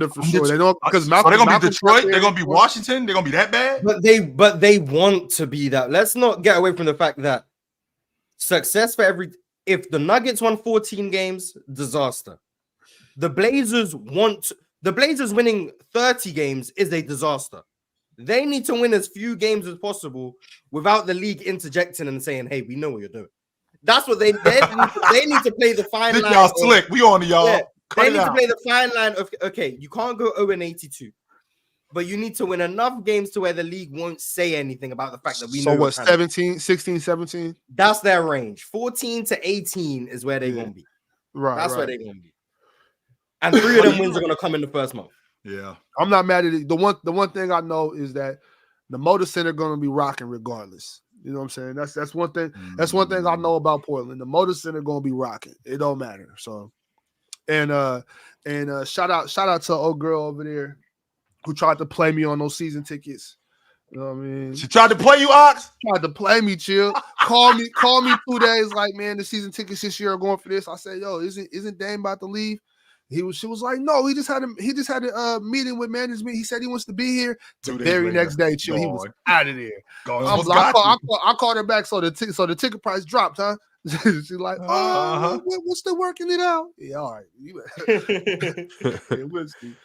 [SPEAKER 4] for sure. They don't because
[SPEAKER 2] Are they gonna be Detroit? They're gonna be Washington. They're gonna be that bad.
[SPEAKER 5] But they want to be that. Let's not get away from the fact that success for every. If the Nuggets won 14 games, disaster. The Blazers winning 30 games is a disaster. They need to win as few games as possible without the league interjecting and saying, "Hey, we know what you're doing." That's what they need to play the fine line.
[SPEAKER 2] Y'all slick. We on to y'all.
[SPEAKER 5] Yeah, they need to play the fine line of okay, you can't go 0-82, but you need to win enough games to where the league won't say anything about the fact that we know.
[SPEAKER 4] So what? 17, 16, 17?
[SPEAKER 5] That's their range. 14 to 18 is where they're gonna be.
[SPEAKER 4] Right.
[SPEAKER 5] That's where they're gonna be. And 3 of them wins are gonna come in the first month.
[SPEAKER 2] Yeah,
[SPEAKER 4] I'm not mad at it. The one thing I know is that the Motor Center going to be rocking regardless. You know what I'm saying? That's one thing. That's one thing I know about Portland. The Motor Center going to be rocking. It don't matter. So, and shout out to old girl over there who tried to play me on those season tickets. You know what I mean?
[SPEAKER 2] She tried to play you, Ox.
[SPEAKER 4] Tried to play me, Chill. Call me 2 days like, man, the season tickets this year are going for this. I said, yo, isn't Dame about to leave? She was like, no, he just had a meeting with management. He said he wants to be here. The very next day, Chill, he was out of there. I called her back, so the ticket price dropped, huh? She's like, we're still working it out. Yeah, all right. We'll see.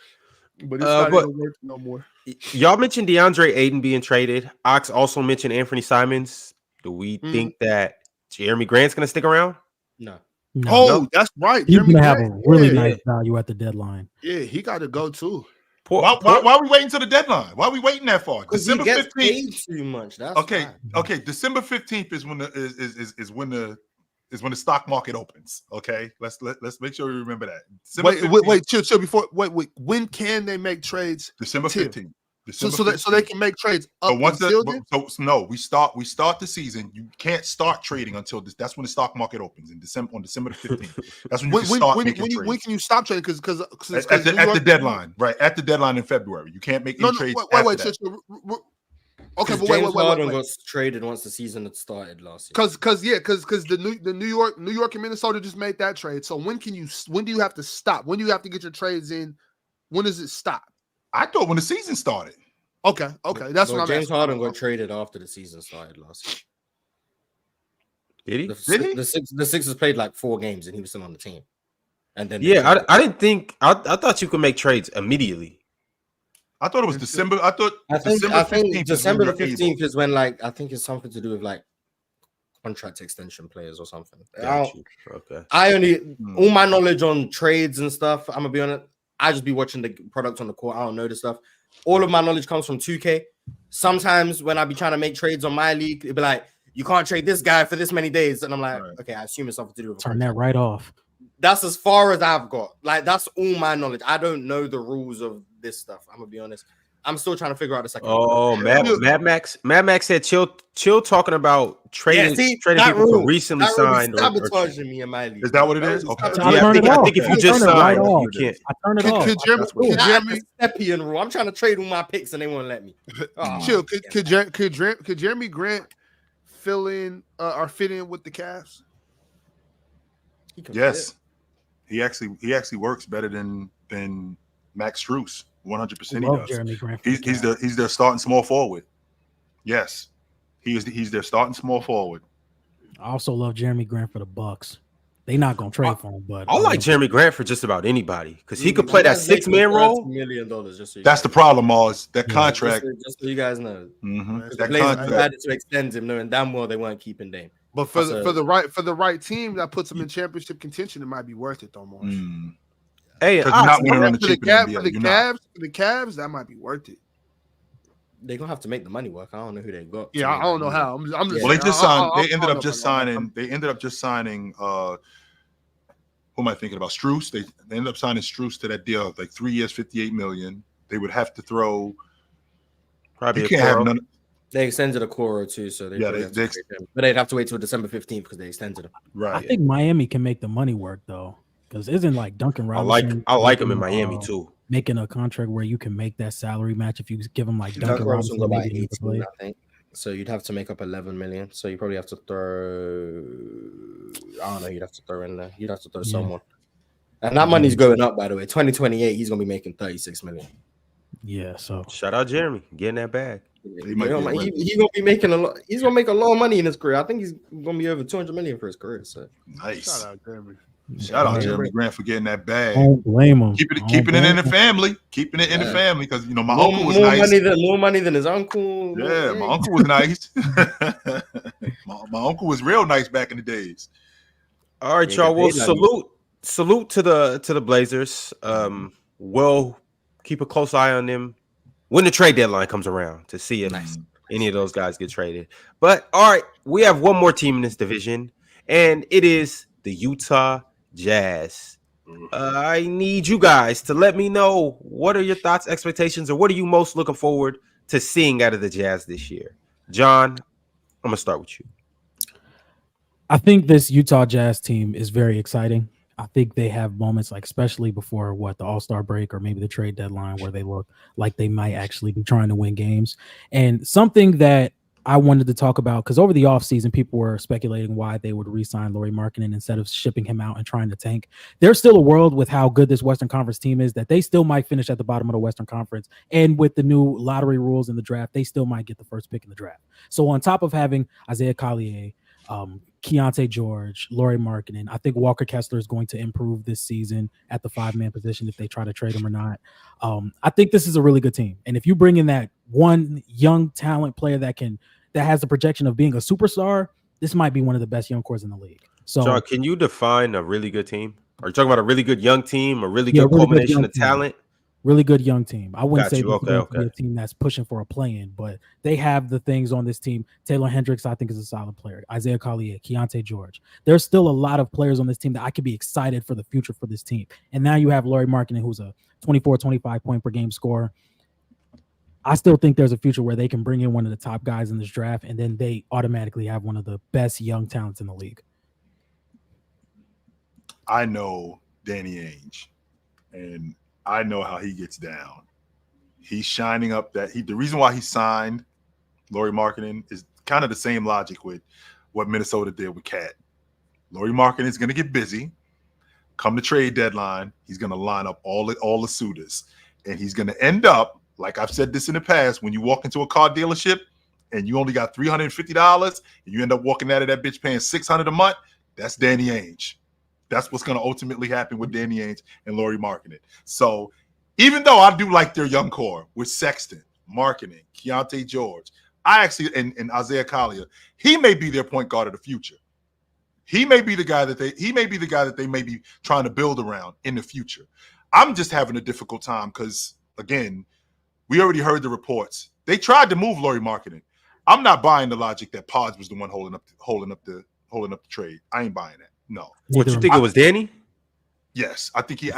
[SPEAKER 4] But it's not even working no more.
[SPEAKER 1] Y'all mentioned DeAndre Ayton being traded. Ox also mentioned Anthony Simons. Do we think that Jeremy Grant's going to stick around?
[SPEAKER 5] No.
[SPEAKER 4] No. That's right.
[SPEAKER 6] He's going to have a really nice value at the deadline.
[SPEAKER 4] Yeah, he got to go too.
[SPEAKER 2] Why are we waiting to the deadline? Why are we waiting that far?
[SPEAKER 5] December 15th. Too much. That's
[SPEAKER 2] okay. December 15th is when the stock market opens. Okay, let's make sure we remember that.
[SPEAKER 4] Wait, chill. Before when can they make trades?
[SPEAKER 2] December 15th.
[SPEAKER 4] So they can make trades up until then?
[SPEAKER 2] No, we start the season. You can't start trading until this. That's when the stock market opens on December 15th. That's when you can start making trades. When can you stop trading? Because at the deadline, right? At the deadline in February, you can't make any trades.
[SPEAKER 4] Wait. Okay, but
[SPEAKER 5] James Harden got traded once the season had started last year.
[SPEAKER 4] Because the New York and Minnesota just made that trade. So when do you have to stop? When do you have to get your trades in? When does it stop?
[SPEAKER 2] I thought when the season started.
[SPEAKER 4] Okay. That's what I'm
[SPEAKER 5] James Harden got traded after the season started last year.
[SPEAKER 1] Did he?
[SPEAKER 5] The Sixers played like 4 games and he was still on the team. And then
[SPEAKER 1] I didn't think I thought you could make trades immediately.
[SPEAKER 2] I thought it was December. I think
[SPEAKER 5] December the 15th is when I think it's something to do with contract extension players or something.
[SPEAKER 1] Okay.
[SPEAKER 5] All my knowledge on trades and stuff, I'm gonna be honest, I just be watching the product on the court. I don't know this stuff. All of my knowledge comes from 2K. Sometimes when I be trying to make trades on my league, it'd be like, you can't trade this guy for this many days. And I'm like, okay, I assume it's something to do with
[SPEAKER 6] turn that right off.
[SPEAKER 5] That's as far as I've got. That's all my knowledge. I don't know the rules of this stuff. I'm gonna be honest. I'm still trying to figure out the second.
[SPEAKER 1] Oh, Mad Max said chill talking about trading people for recently signed.
[SPEAKER 5] Sabotaging me in my league.
[SPEAKER 2] Is that what it is? Okay.
[SPEAKER 1] Yeah, I think if you just signed, you can't.
[SPEAKER 6] I turn it off.
[SPEAKER 4] Could Jeremy
[SPEAKER 5] Stepien rule? I'm trying to trade with my picks and they won't let me.
[SPEAKER 4] Chill. Could Jeremy Grant fill in or fit in with the Cavs?
[SPEAKER 2] Yes, he actually works better than Max Strus. 100% he does.
[SPEAKER 6] Jeremy Grant
[SPEAKER 2] He's their starting small forward. Yes, he's their starting small forward.
[SPEAKER 6] I also love Jeremy Grant for the Bucks. They're not gonna trade for him, but
[SPEAKER 1] I like Jeremy Grant for just about anybody because he could play that 6-man role.
[SPEAKER 5] $$1 million. Just so
[SPEAKER 2] That's the problem, Mars. That contract.
[SPEAKER 5] Just so you guys know,
[SPEAKER 2] that
[SPEAKER 5] Blazers
[SPEAKER 2] contract
[SPEAKER 5] decided to extend him, knowing damn well they weren't keeping Dame.
[SPEAKER 4] But for the right team that puts them in championship contention, it might be worth it though, Mars.
[SPEAKER 1] Hey,
[SPEAKER 4] for the Cavs, that might be worth it.
[SPEAKER 5] They're gonna have to make the money work. I don't know who they got.
[SPEAKER 4] Yeah, I don't know how. I'm just.
[SPEAKER 2] Well, they just signed. They ended up just signing. Who am I thinking about? Strus. They ended up signing Strus to that deal, like 3 years, $58 million. They would have to throw.
[SPEAKER 1] Probably
[SPEAKER 2] you can't have none.
[SPEAKER 5] They extended a core or two, so but they'd have to wait till December 15th because they extended them.
[SPEAKER 2] Right.
[SPEAKER 6] I think Miami can make the money work though, because isn't like Duncan Robinson?
[SPEAKER 1] I like him in Miami too.
[SPEAKER 6] Making a contract where you can make that salary match if you give him like Duncan
[SPEAKER 5] Robinson
[SPEAKER 6] Robinson.
[SPEAKER 5] about 18, I think. So you'd have to make up 11 million. So you probably have to throw. I don't know. You'd have to throw in there. You'd have to throw someone. And that money's going up, by the way. 2028, he's gonna be making 36 million.
[SPEAKER 6] Yeah. So
[SPEAKER 1] shout out Jeremy, getting that bag.
[SPEAKER 5] He's gonna be making a lot. He's gonna make a lot of money in his career. I think he's gonna be over 200 million for his career. So
[SPEAKER 2] nice.
[SPEAKER 4] Shout out Jeremy.
[SPEAKER 2] Shout out Jeremy Grant for getting that bag.
[SPEAKER 6] Don't blame him.
[SPEAKER 2] Keeping it in the family. Keeping it in the family because my uncle was
[SPEAKER 5] more
[SPEAKER 2] nice.
[SPEAKER 5] More money than his uncle.
[SPEAKER 2] Yeah, my uncle was nice. my uncle was real nice back in the days.
[SPEAKER 1] All right, y'all. Well, salute to the Blazers. We'll keep a close eye on them when the trade deadline comes around to see if any of those guys get traded. But all right, we have one more team in this division, and it is the Utah Jazz. I need you guys to let me know what are your thoughts, expectations, or what are you most looking forward to seeing out of the Jazz this year? John, I'm gonna start with you.
[SPEAKER 6] I think this Utah Jazz team is very exciting. I think they have moments, like especially before the All-Star break or maybe the trade deadline, where they look like they might actually be trying to win games. And something that I wanted to talk about, because over the offseason, people were speculating why they would re-sign Lauri Markkanen instead of shipping him out and trying to tank. There's still a world with how good this Western Conference team is that they still might finish at the bottom of the Western Conference. And with the new lottery rules in the draft, they still might get the first pick in the draft. So on top of having Isaiah Collier, Keontae George, Lauri Markkanen, I think Walker Kessler is going to improve this season at the 5-man position if they try to trade him or not. I think this is a really good team. And if you bring in that one young talent player that has the projection of being a superstar, this might be one of the best young cores in the league. So,
[SPEAKER 1] John, can you define a really good team? Are you talking about a really good young team, a really good culmination of talent?
[SPEAKER 6] Really good young team. I wouldn't say
[SPEAKER 1] this
[SPEAKER 6] is a team that's pushing for a play-in, but they have the things on this team. Taylor Hendricks, I think, is a solid player. Isaiah Collier, Keontae George. There's still a lot of players on this team that I could be excited for the future for this team. And now you have Lauri Markkanen, who's a 24, 25 point per game scorer. I still think there's a future where they can bring in one of the top guys in this draft, and then they automatically have one of the best young talents in the league.
[SPEAKER 2] I know Danny Ainge, and I know how he gets down. He's shining up the reason why he signed Lauri Markkanen is kind of the same logic with what Minnesota did with Cat. Lauri Markkanen is going to get busy. Come the trade deadline, he's going to line up all the suitors, and he's going to end up, like I've said this in the past, when you walk into a car dealership and you only got $350 and you end up walking out of that bitch paying $600 a month, that's Danny Ainge. That's what's going to ultimately happen with Danny Ainge and Lauri Markkanen. So even though I do like their young core with Sexton, Markkanen, Keontae George, I actually and Isaiah Collier, he may be their point guard of the future. He may be the guy that they may be trying to build around in the future. I'm just having a difficult time because, again, we already heard the reports. They tried to move Lauri Markkanen. I'm not buying the logic that Pods was the one holding up the trade. I ain't buying that. No.
[SPEAKER 1] What you think it was, Danny?
[SPEAKER 2] Yes, I think he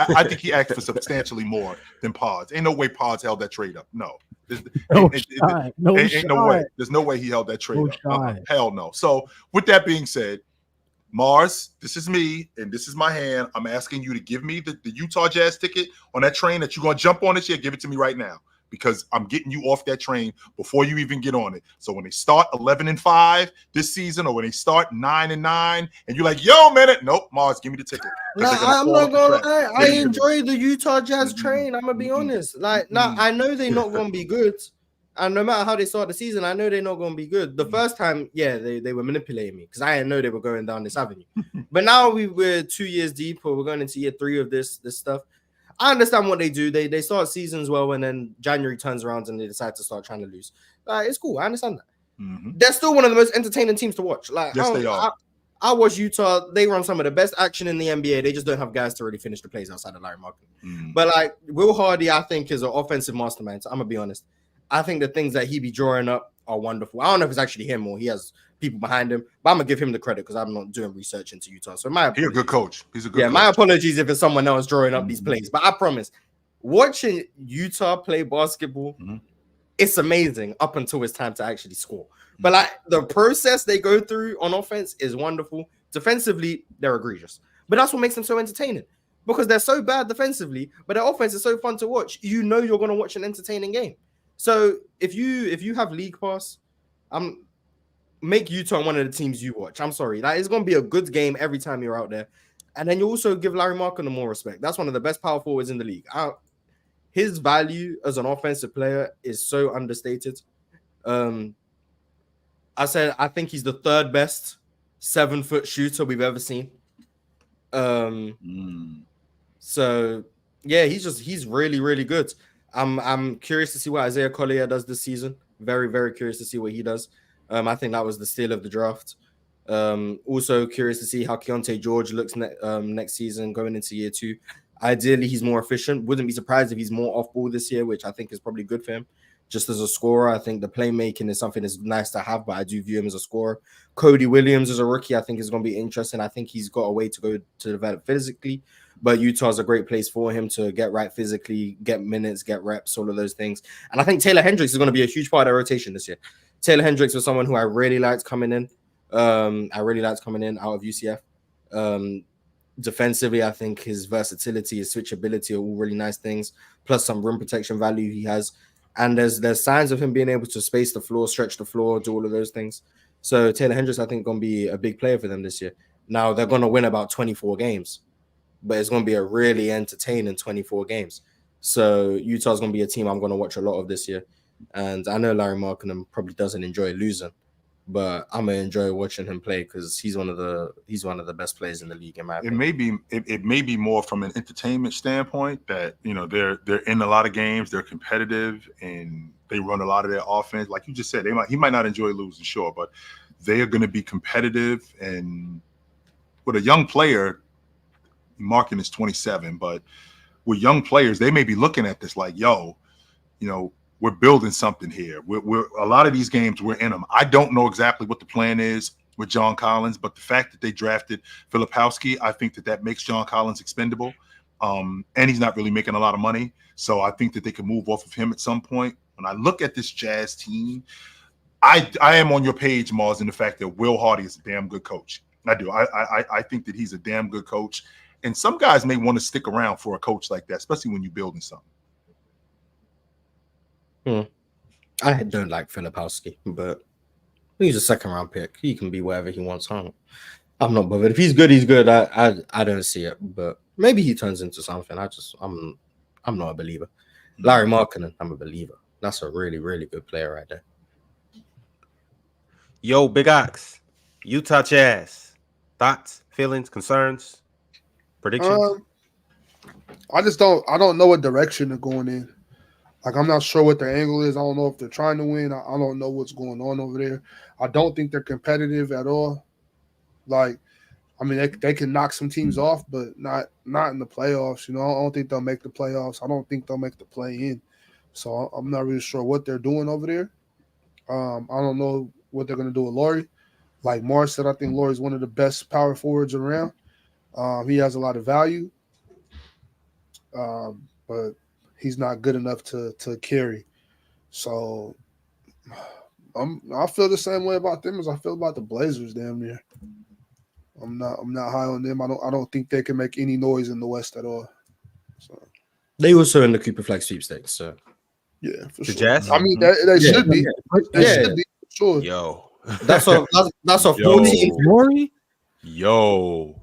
[SPEAKER 2] asked for substantially more than Pods. Ain't no way Pods held that trade up. No.
[SPEAKER 6] No
[SPEAKER 2] Ain't
[SPEAKER 6] shot. No
[SPEAKER 2] way.
[SPEAKER 6] shot.
[SPEAKER 2] There's no way he held that trade
[SPEAKER 6] No
[SPEAKER 2] up.
[SPEAKER 6] shot.
[SPEAKER 2] Hell no. So with that being said, Mars, this is me and this is my hand. I'm asking you to give me the Utah Jazz ticket on that train that you're going to jump on this year. Give it to me right now because I'm getting you off that train before you even get on it. So when they start 11-5 this season or when they start 9-9 and you're like, yo, man, nope, Mars, give me the ticket.
[SPEAKER 5] Nah, I'm not gonna lie. I enjoy the Utah Jazz train. I'm gonna be honest. Like, now I know they're not gonna be good. And no matter how they start the season, I know they're not going to be good. The first time, yeah, they were manipulating me because I didn't know they were going down this avenue. But now we're 2 years deep, or we're going into year 3 of this stuff. I understand what they do. They start seasons well, and then January turns around and they decide to start trying to lose. It's cool. I understand that. They're still one of the most entertaining teams to watch. Like,
[SPEAKER 2] yes, they are.
[SPEAKER 5] I watch Utah. They run some of the best action in the NBA. They just don't have guys to really finish the plays outside of Larry Markkinen. But like Will Hardy, I think is an offensive mastermind. So I'm gonna be honest. I think the things that he be drawing up are wonderful. I don't know if it's actually him or he has people behind him, but I'm gonna give him the credit because I'm not doing research into Utah. So he's
[SPEAKER 2] a good coach. He's a good coach.
[SPEAKER 5] My apologies if it's someone else drawing up these plays, but I promise, watching Utah play basketball, it's amazing up until it's time to actually score. But like the process they go through on offense is wonderful. Defensively, they're egregious, but that's what makes them so entertaining because they're so bad defensively, but their offense is so fun to watch. You know you're gonna watch an entertaining game. So if you have League Pass, make Utah one of the teams you watch. I'm sorry, that is going to be a good game every time you're out there, and then you also give Larry Markkinen more respect. That's one of the best power forwards in the league. His value as an offensive player is so understated. I think he's the 3rd best 7-foot shooter we've ever seen. So yeah, he's really, really good. I'm curious to see what Isaiah Collier does this season. Very, very curious to see what he does. I think that was the steal of the draft. Also curious to see how Keontae George looks next season going into year 2. Ideally, he's more efficient. Wouldn't be surprised if he's more off ball this year, which I think is probably good for him. Just as a scorer, I think the playmaking is something that's nice to have, but I do view him as a scorer. Cody Williams as a rookie, I think is going to be interesting. I think he's got a way to go to develop physically. But Utah's a great place for him to get right physically, get minutes, get reps, all of those things. And I think Taylor Hendricks is going to be a huge part of their rotation this year. Taylor Hendricks was someone who I really liked coming in. Out of UCF. Defensively, I think his versatility, his switchability are all really nice things, plus some rim protection value he has. And there's signs of him being able to space the floor, stretch the floor, do all of those things. So Taylor Hendricks, I think, going to be a big player for them this year. Now, they're going to win about 24 games. But it's going to be a really entertaining 24 games. So Utah's going to be a team I'm going to watch a lot of this year. And I know Larry Markkinen probably doesn't enjoy losing, but I'm going to enjoy watching him play because he's one of the best players in the league in my opinion.
[SPEAKER 2] It may be more from an entertainment standpoint that, you know, they're in a lot of games, they're competitive, and they run a lot of their offense. Like you just said, he might not enjoy losing, sure, but they are going to be competitive. And with a young player, Markkinen is 27, but with young players, they may be looking at this like, yo, you know, we're building something here. We're a lot of these games, we're in them. I don't know exactly what the plan is with John Collins, but the fact that they drafted Filipowski, I think that makes John Collins expendable. And he's not really making a lot of money. So I think that they can move off of him at some point. When I look at this Jazz team, I am on your page, Mars, in the fact that Will Hardy is a damn good coach. I do. I think that he's a damn good coach. And some guys may want to stick around for a coach like that, especially when you're building something.
[SPEAKER 5] I don't like Filipowski, but he's a 2nd-round pick. He can be wherever he wants. I'm not bothered. If he's good, he's good. I don't see it, but maybe he turns into something. I'm not a believer. Larry Markkinen, I'm a believer. That's a really, really good player right there.
[SPEAKER 1] Yo, Big Ox, Utah Jazz. Thoughts, feelings, concerns, predictions?
[SPEAKER 4] I don't know what direction they're going in. Like, I'm not sure what their angle is. I don't know if they're trying to win. I don't know what's going on over there. I don't think they're competitive at all. Like, I mean, they can knock some teams off, but not in the playoffs. You know, I don't think they'll make the playoffs. I don't think they'll make the play-in. So I'm not really sure what they're doing over there. I don't know what they're going to do with Laurie. Like Mars said, I think Laurie's one of the best power forwards around. He has a lot of value, but he's not good enough to carry. So I feel the same way about them as I feel about the Blazers. Damn near. I'm not high on them. I don't think they can make any noise in the West at all. So
[SPEAKER 5] They also in the Cooper Flagg sweepstakes. So
[SPEAKER 4] yeah, for
[SPEAKER 1] The
[SPEAKER 4] sure.
[SPEAKER 1] Jazz?
[SPEAKER 4] I mean, they should be. They should be for sure.
[SPEAKER 1] Yo.
[SPEAKER 5] that's a 14.
[SPEAKER 6] Maury?
[SPEAKER 1] Yo.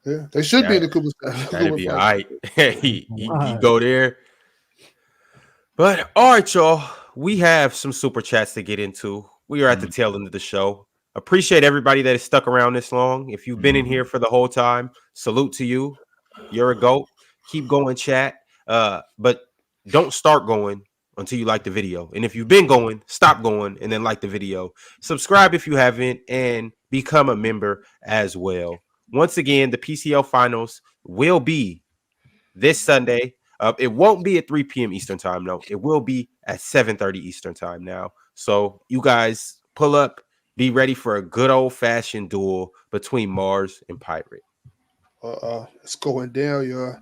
[SPEAKER 4] Yeah, they should be in the Cooper.
[SPEAKER 1] That'd be all right. he go there. But all right, y'all. We have some super chats to get into. We are at the tail end of the show. Appreciate everybody that has stuck around this long. If you've been in here for the whole time, salute to you. You're a GOAT. Keep going, chat. But don't start going until you like the video. And if you've been going, stop going and then like the video. Subscribe if you haven't and become a member as well. Once again, the PCL finals will be this Sunday. It won't be at 3 p.m. Eastern time, no. It will be at 7:30 Eastern time now. So you guys pull up, be ready for a good old-fashioned duel between Mars and Pirate.
[SPEAKER 4] It's going down, y'all.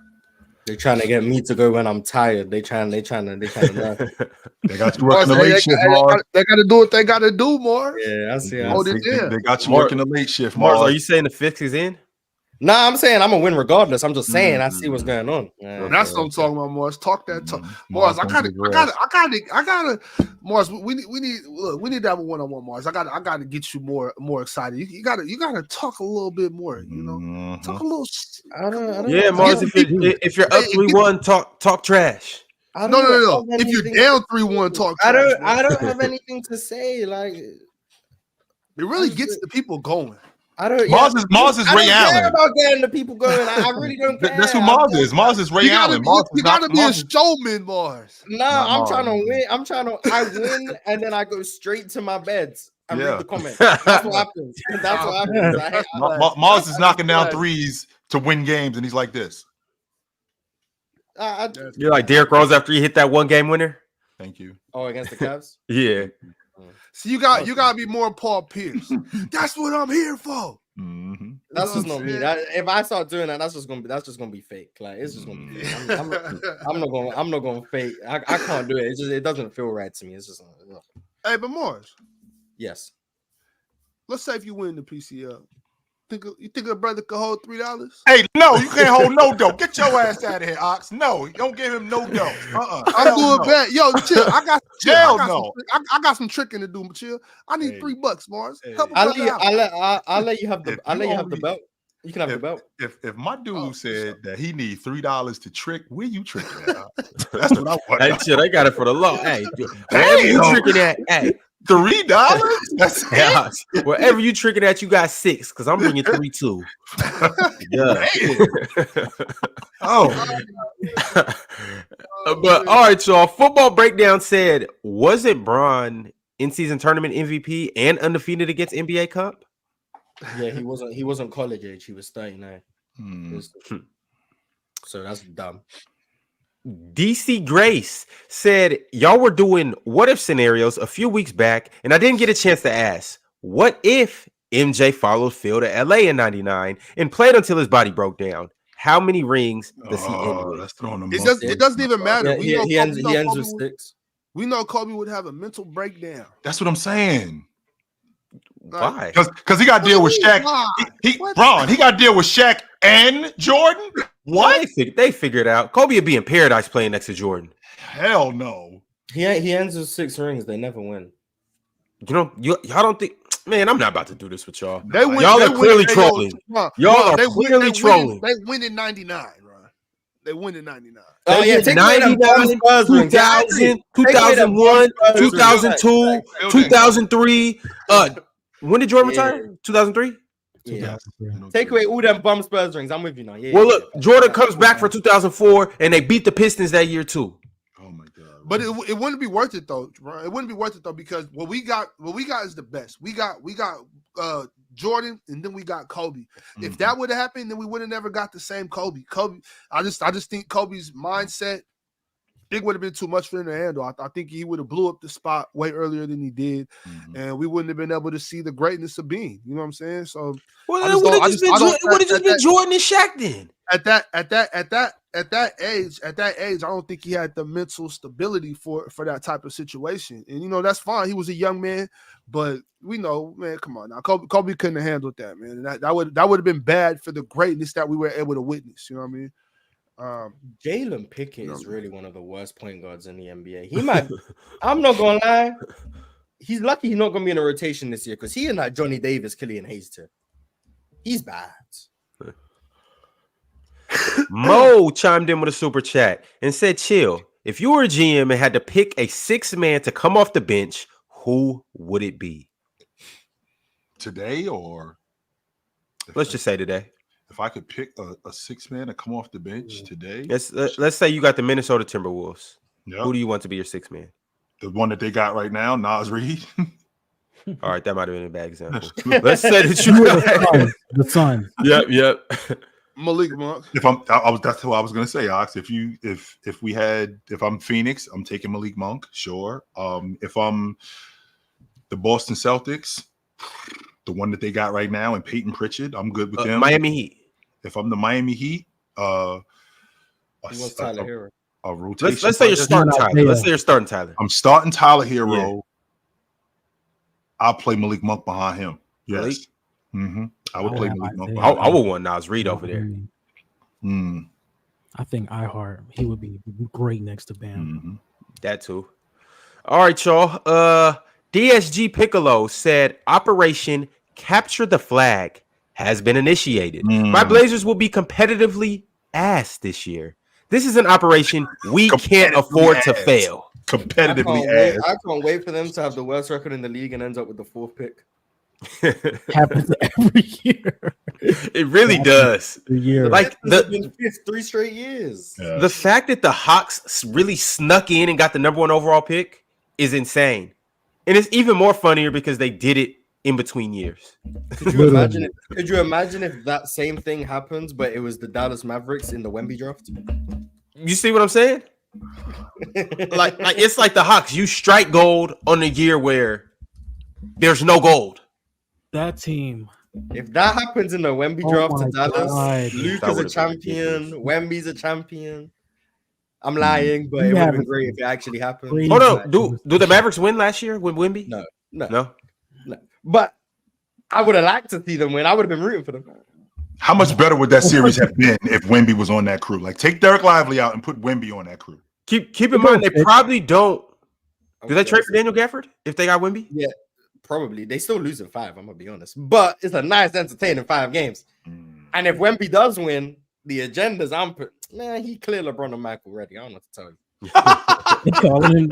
[SPEAKER 5] They're trying to get me to go when I'm tired. They trying to
[SPEAKER 2] They got you working the late shift, Mars.
[SPEAKER 4] They got to do what they got to do, Mars.
[SPEAKER 5] Yeah, I see.
[SPEAKER 4] Hold it down.
[SPEAKER 2] They got you working the late shift,
[SPEAKER 1] Mars,
[SPEAKER 2] Mars.
[SPEAKER 1] are you saying the fix is in?
[SPEAKER 5] Nah, I'm saying I'm gonna win regardless. I'm just saying I see what's going on.
[SPEAKER 4] That's what I'm talking about, Mars. Talk that talk, Mars. I gotta, Mars. We need to have a one-on-one, Mars. I gotta get you more excited. You gotta talk a little bit more. You know, talk a little.
[SPEAKER 5] I don't
[SPEAKER 1] Yeah, Mars. If you're up 3-1, talk trash.
[SPEAKER 4] No. If you're down 3-1, talk.
[SPEAKER 5] I
[SPEAKER 4] Trash,
[SPEAKER 5] don't have anything to say. Like
[SPEAKER 4] it really gets the people going.
[SPEAKER 2] Mars is Ray Allen.
[SPEAKER 5] Care about getting the people going. I really don't care.
[SPEAKER 2] That's who Mars is. Mars is Ray Allen.
[SPEAKER 4] You gotta be a showman, Mars.
[SPEAKER 5] No, I'm trying to win. I win and then I go straight to my beds and read the comments. That's what happens.
[SPEAKER 2] Mars is knocking down threes to win games, and he's like this.
[SPEAKER 1] You're like Derrick Rose after you hit that one game winner.
[SPEAKER 2] Thank you.
[SPEAKER 5] Oh, against the Cavs?
[SPEAKER 1] Yeah.
[SPEAKER 4] So you gotta be more Paul Pierce. That's what I'm here for.
[SPEAKER 2] Mm-hmm.
[SPEAKER 5] That's just not me. If I start doing that, that's just gonna be fake. Like it's just gonna be fake. I'm not gonna fake. I can't do it. It doesn't feel right to me. It's just
[SPEAKER 4] Hey, but Mars.
[SPEAKER 5] Yes.
[SPEAKER 4] Let's say if you win the PCL. You think a brother could hold $3?
[SPEAKER 2] Hey, no, you can't hold no dough. Get your ass out of here, Ox. No, don't give him no dough.
[SPEAKER 4] I'm doing bad. Yo, chill. I got some tricking to do, chill. I need $3, Mars. Help
[SPEAKER 5] I'll let you have the belt. You can have the belt.
[SPEAKER 2] If my dude said that he needs $3 to trick, where you tricking at? That's what I want.
[SPEAKER 1] Hey, chill, they got it for the law. Hey, wherever you tricking at, hey.
[SPEAKER 2] $3? That's it.
[SPEAKER 1] Wherever you tricking at, you got 6 because I'm bringing 3 too. Yeah. But all right, y'all. Football Breakdown said, wasn't Bron in-season tournament MVP and undefeated against NBA Cup?
[SPEAKER 5] Yeah, he wasn't college age. He was 39. So that's dumb.
[SPEAKER 1] DC Grace said, y'all were doing what if scenarios a few weeks back, and I didn't get a chance to ask, what if MJ followed Phil to LA in 99 and played until his body broke down? How many rings does he end with?
[SPEAKER 4] It doesn't even matter.
[SPEAKER 5] Yeah, he ends with 6.
[SPEAKER 4] We know Kobe would have a mental breakdown.
[SPEAKER 2] That's what I'm saying.
[SPEAKER 1] Why?
[SPEAKER 2] Because he got to deal with Shaq. Bron, he got to deal with Shaq and Jordan. What?
[SPEAKER 1] They figured out. Kobe would be in paradise playing next to Jordan.
[SPEAKER 2] Hell no.
[SPEAKER 5] He ends with 6 rings. They never win.
[SPEAKER 1] Y'all don't think, man, I'm not about to do this with y'all.
[SPEAKER 4] Y'all
[SPEAKER 1] are clearly trolling. Y'all are clearly trolling.
[SPEAKER 4] They win in 99, bro. They win in 99.
[SPEAKER 5] Oh, yeah, take
[SPEAKER 1] 99, 2000, 2001, 2002, 2003. When did Jordan retire? 2003?
[SPEAKER 5] Yeah. Take away all them bum Spurs rings. I'm with you now. Yeah.
[SPEAKER 1] Well, look, Jordan comes back for 2004, and they beat the Pistons that year too.
[SPEAKER 2] Oh my god!
[SPEAKER 4] But it wouldn't be worth it though. Right? It wouldn't be worth it though because what we got is the best. We got Jordan, and then we got Kobe. If that would have happened, then we would have never got the same Kobe. I just think Kobe's mindset it would have been too much for him to handle. I think he would have blew up the spot way earlier than he did, and we wouldn't have been able to see the greatness of Bean. You know what I'm saying? So,
[SPEAKER 1] well, it would have just been Jordan and Shaq then.
[SPEAKER 4] At that age, I don't think he had the mental stability for that type of situation. And you know, that's fine. He was a young man, but we know, man, come on now. Kobe couldn't have handled that, man. And that would have been bad for the greatness that we were able to witness. You know what I mean?
[SPEAKER 5] Jalen Pickett is really one of the worst point guards in the NBA. He might, I'm not gonna lie, he's lucky he's not gonna be in a rotation this year because he and that Johnny Davis, Killian Hayes too. He's bad.
[SPEAKER 1] Mo chimed in with a super chat and said, chill. If you were a GM and had to pick a 6th man to come off the bench, who would it be?
[SPEAKER 2] Today or?
[SPEAKER 1] Let's just say today.
[SPEAKER 2] If I could pick a 6th man to come off the bench today.
[SPEAKER 1] Let's say you got the Minnesota Timberwolves.
[SPEAKER 2] Yep.
[SPEAKER 1] Who do you want to be your 6th man?
[SPEAKER 2] The one that they got right now, Nas Reed.
[SPEAKER 1] All right, that might have been a bad example. Let's say that you got
[SPEAKER 6] the Sun.
[SPEAKER 1] Yep.
[SPEAKER 4] Malik Monk.
[SPEAKER 2] That's what I was gonna say, Ox. If I'm Phoenix, I'm taking Malik Monk, sure. If I'm the Boston Celtics, the one that they got right now, and Peyton Pritchard, I'm good with them.
[SPEAKER 1] Miami Heat.
[SPEAKER 2] If I'm the Miami Heat,
[SPEAKER 5] Tyler Hero.
[SPEAKER 2] A rotation.
[SPEAKER 1] Let's say you're starting Tyler. Let's say you're starting Tyler.
[SPEAKER 2] I'm starting Tyler Hero. Yeah. I'll play Malik Monk behind him. Yes. I would play Malik Monk.
[SPEAKER 1] I would want Nas Reed over there.
[SPEAKER 6] I think iHeart, he would be great next to Bam.
[SPEAKER 1] That too. All right, y'all. DSG Piccolo said Operation Capture the Flag has been initiated. My Blazers will be competitively ass this year. This is an operation we can't afford to fail.
[SPEAKER 2] Competitively ass.
[SPEAKER 5] I can't wait for them to have the worst record in the league and end up with the 4th pick.
[SPEAKER 6] Happens every year.
[SPEAKER 1] It really does.
[SPEAKER 5] Like the 3 straight years.
[SPEAKER 2] Yeah.
[SPEAKER 1] The fact that the Hawks really snuck in and got the number 1 overall pick is insane. And it's even more funnier because they did it in between years.
[SPEAKER 5] Could you imagine if that same thing happens, but it was the Dallas Mavericks in the Wemby draft?
[SPEAKER 1] You see what I'm saying? like it's like the Hawks. You strike gold on a year where there's no gold.
[SPEAKER 6] That team.
[SPEAKER 5] If that happens in the Wemby draft to Dallas, Luke is a champion. Wemby's a champion. I'm lying, but it would have been great if it actually happened.
[SPEAKER 1] Hold on. Do the Mavericks win last year with Wemby?
[SPEAKER 5] No. But I would have liked to see them win. I would have been rooting for them.
[SPEAKER 2] How much better would that series have been if Wemby was on that crew? Like, take Derek Lively out and put Wemby on that crew.
[SPEAKER 1] Keep in mind, they probably don't. Do they trade for Daniel Gafford if they got Wemby?
[SPEAKER 5] Yeah, probably. They still lose in 5, I'm going to be honest. But it's a nice, entertaining 5 games. And if Wemby does win, the agendas he cleared LeBron and Mike already. I don't know what to tell you.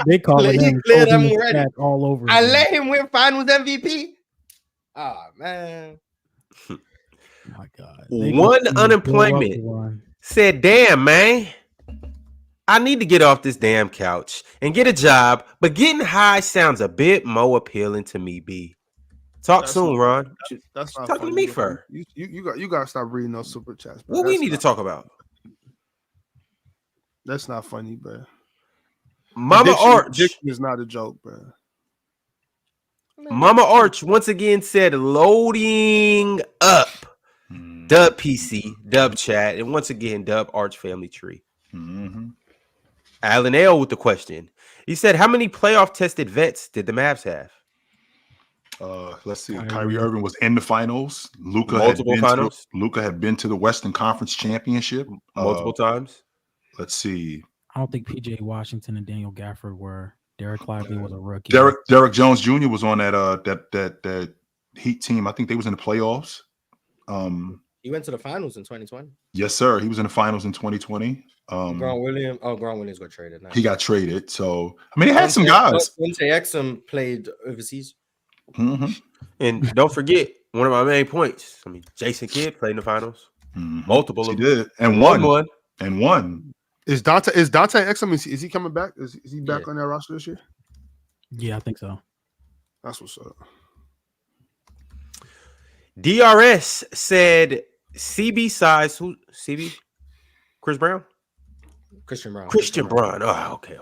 [SPEAKER 6] they call him
[SPEAKER 5] cleared them already.
[SPEAKER 6] All over.
[SPEAKER 5] I let him win finals MVP. Oh, man.
[SPEAKER 6] Oh my God.
[SPEAKER 1] One unemployment said, damn, man. I need to get off this damn couch and get a job, but getting high sounds a bit more appealing to me, B. Talk soon, Ron.
[SPEAKER 4] That's not
[SPEAKER 1] talking to me for.
[SPEAKER 4] You gotta stop reading those super chats. Bro.
[SPEAKER 1] What we need to talk about?
[SPEAKER 4] That's not funny, bro.
[SPEAKER 1] Mama Arch
[SPEAKER 4] is not a joke, bro.
[SPEAKER 1] Mama Arch once again said loading up. Dub PC, Dub Chat, and once again Dub Arch Family Tree. Alan L with the question. He said, how many playoff tested vets did the Mavs have?
[SPEAKER 2] Let's see. Kyrie Irving was in the finals. Luka had been to the Western Conference Championship
[SPEAKER 1] multiple times.
[SPEAKER 2] Let's see.
[SPEAKER 6] I don't think PJ Washington and Daniel Gafford were. Derek Lively was a rookie.
[SPEAKER 2] Derek Jones Jr. was on that Heat team. I think they was in the playoffs.
[SPEAKER 5] He went to the finals in 2020.
[SPEAKER 2] Yes, sir. He was in the finals in 2020.
[SPEAKER 5] Grant Williams got traded. Now.
[SPEAKER 2] He got traded. So I mean, they had some guys.
[SPEAKER 5] Dante Exum played overseas.
[SPEAKER 1] And don't forget one of my main points. I mean, Jason Kidd played in the finals. Multiple.
[SPEAKER 2] He did and won. And won.
[SPEAKER 4] Is Dante Exum? Is he coming back? Is he back on that roster this year?
[SPEAKER 6] Yeah, I think so.
[SPEAKER 4] That's what's up.
[SPEAKER 1] DRS said CB size. Who CB? Chris Brown?
[SPEAKER 5] Christian Braun.
[SPEAKER 1] Oh, okay.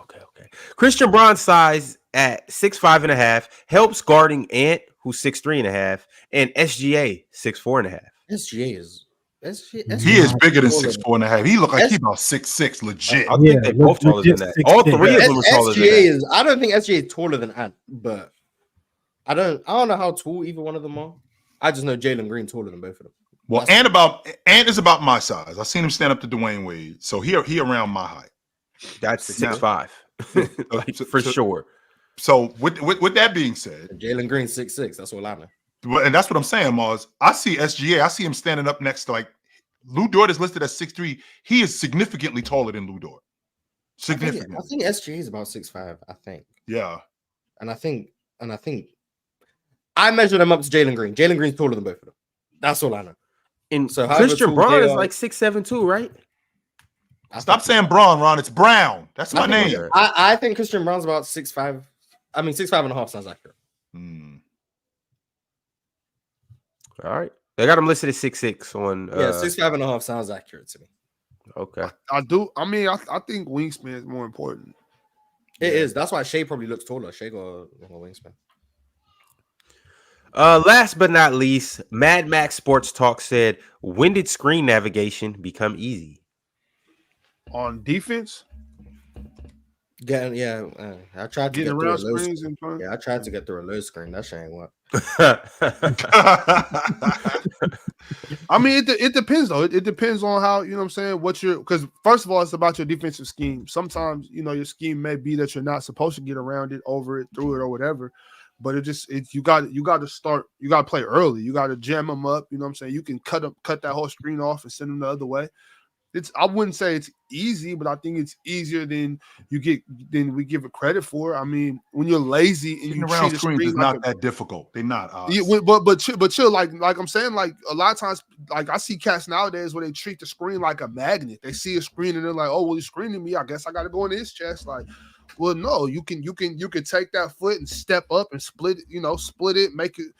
[SPEAKER 1] Christian Braun's size at 6'5.5" helps guarding Ant, who's 6'3.5", and SGA 6'4.5".
[SPEAKER 5] SGA is
[SPEAKER 2] He is bigger than 6'4.5". He look like he's about 6'6", legit.
[SPEAKER 1] I think they both taller than that. All three of them are taller than that.
[SPEAKER 5] I don't think SGA is taller than Ant, but I don't know how tall either one of them are. I just know Jalen Green taller than both of them.
[SPEAKER 2] Well, Ant is about my size. I seen him stand up to Dwayne Wade, so he around my height.
[SPEAKER 1] That's 6'5", like, for sure.
[SPEAKER 2] So with that being said,
[SPEAKER 5] Jalen Green 6'6". That's all I know.
[SPEAKER 2] Well, and that's what I'm saying, Mars. I see SGA. I see him standing up next to, like, Lou Dort is listed as 6'3". He is significantly taller than Lou Dort. Significantly.
[SPEAKER 5] I think SGA is about 6'5". I think.
[SPEAKER 2] Yeah.
[SPEAKER 5] And I think I measured them up to Jalen Green. Jalen Green's taller than both of them. That's all I know.
[SPEAKER 1] And so Christian Braun is like 6'7" too, right?
[SPEAKER 2] Stop saying Braun, Ron. It's Brown. That's my name.
[SPEAKER 5] I think Christian Braun's about 6'5". I mean, 6'5.5" sounds accurate.
[SPEAKER 1] All right. They got him listed at 6'6" on
[SPEAKER 5] 6'5.5" sounds accurate to me.
[SPEAKER 1] Okay.
[SPEAKER 4] I do. I mean, I think wingspan is more important.
[SPEAKER 5] It is. That's why Shea probably looks taller. Shea got a wingspan.
[SPEAKER 1] Last but not least, Mad Max Sports Talk said, when did screen navigation become easy?
[SPEAKER 4] On defense?
[SPEAKER 5] I tried to get through a low screen. I tried to get through a low screen. That shit ain't what.
[SPEAKER 4] I mean, it depends though. It depends on how, you know what I'm saying, because first of all, it's about your defensive scheme. Sometimes, your scheme may be that you're not supposed to get around it, over it, through it, or whatever. But you got to start. You got to play early. You got to jam them up. You know what I'm saying? You can cut that whole screen off and send them the other way. I wouldn't say it's easy, but I think it's easier than we give it credit for. I mean, when you're lazy and you
[SPEAKER 2] around
[SPEAKER 4] treat
[SPEAKER 2] screens is not that difficult. They're not.
[SPEAKER 4] But chill, like I'm saying, like a lot of times, like I see cats nowadays where they treat the screen like a magnet. They see a screen and they're like, "Oh, well, you're screening me. I guess I got to go in his chest." Like, well, no, you can take that foot and step up and split it, make it,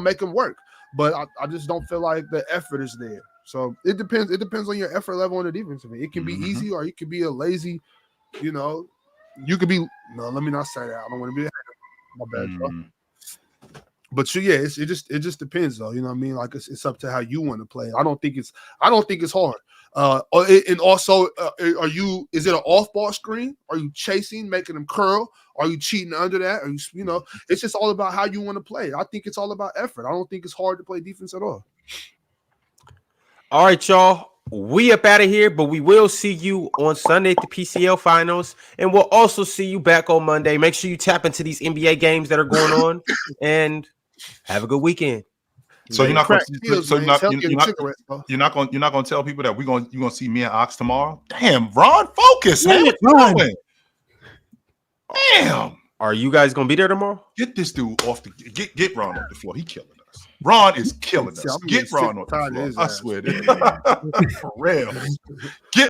[SPEAKER 4] make them work. But I just don't feel like the effort is there. So it depends. It depends on your effort level on the defense. It can be easy or you can be a lazy, you could be. No, let me not say that. I don't want to be a hater. My bad, bro. But it just depends though. You know what I mean? Like it's up to how you want to play. I don't think it's hard. And also, is it an off-ball screen? Are you chasing, making them curl? Are you cheating under that? Are you, it's just all about how you want to play. I think it's all about effort. I don't think it's hard to play defense at all.
[SPEAKER 1] All right, y'all. We up out of here, but we will see you on Sunday at the PCL finals, and we'll also see you back on Monday. Make sure you tap into these NBA games that are going on, and have a good weekend.
[SPEAKER 2] So you're not going to tell people that you're going to see me and Ox tomorrow? Damn, Ron, focus, man. What you doing? Damn.
[SPEAKER 1] Are you guys going to be there tomorrow?
[SPEAKER 2] Get this dude off get Ron off the floor. He killing us. Ron is killing us. Get Ron off the floor. I swear to God. For real. Get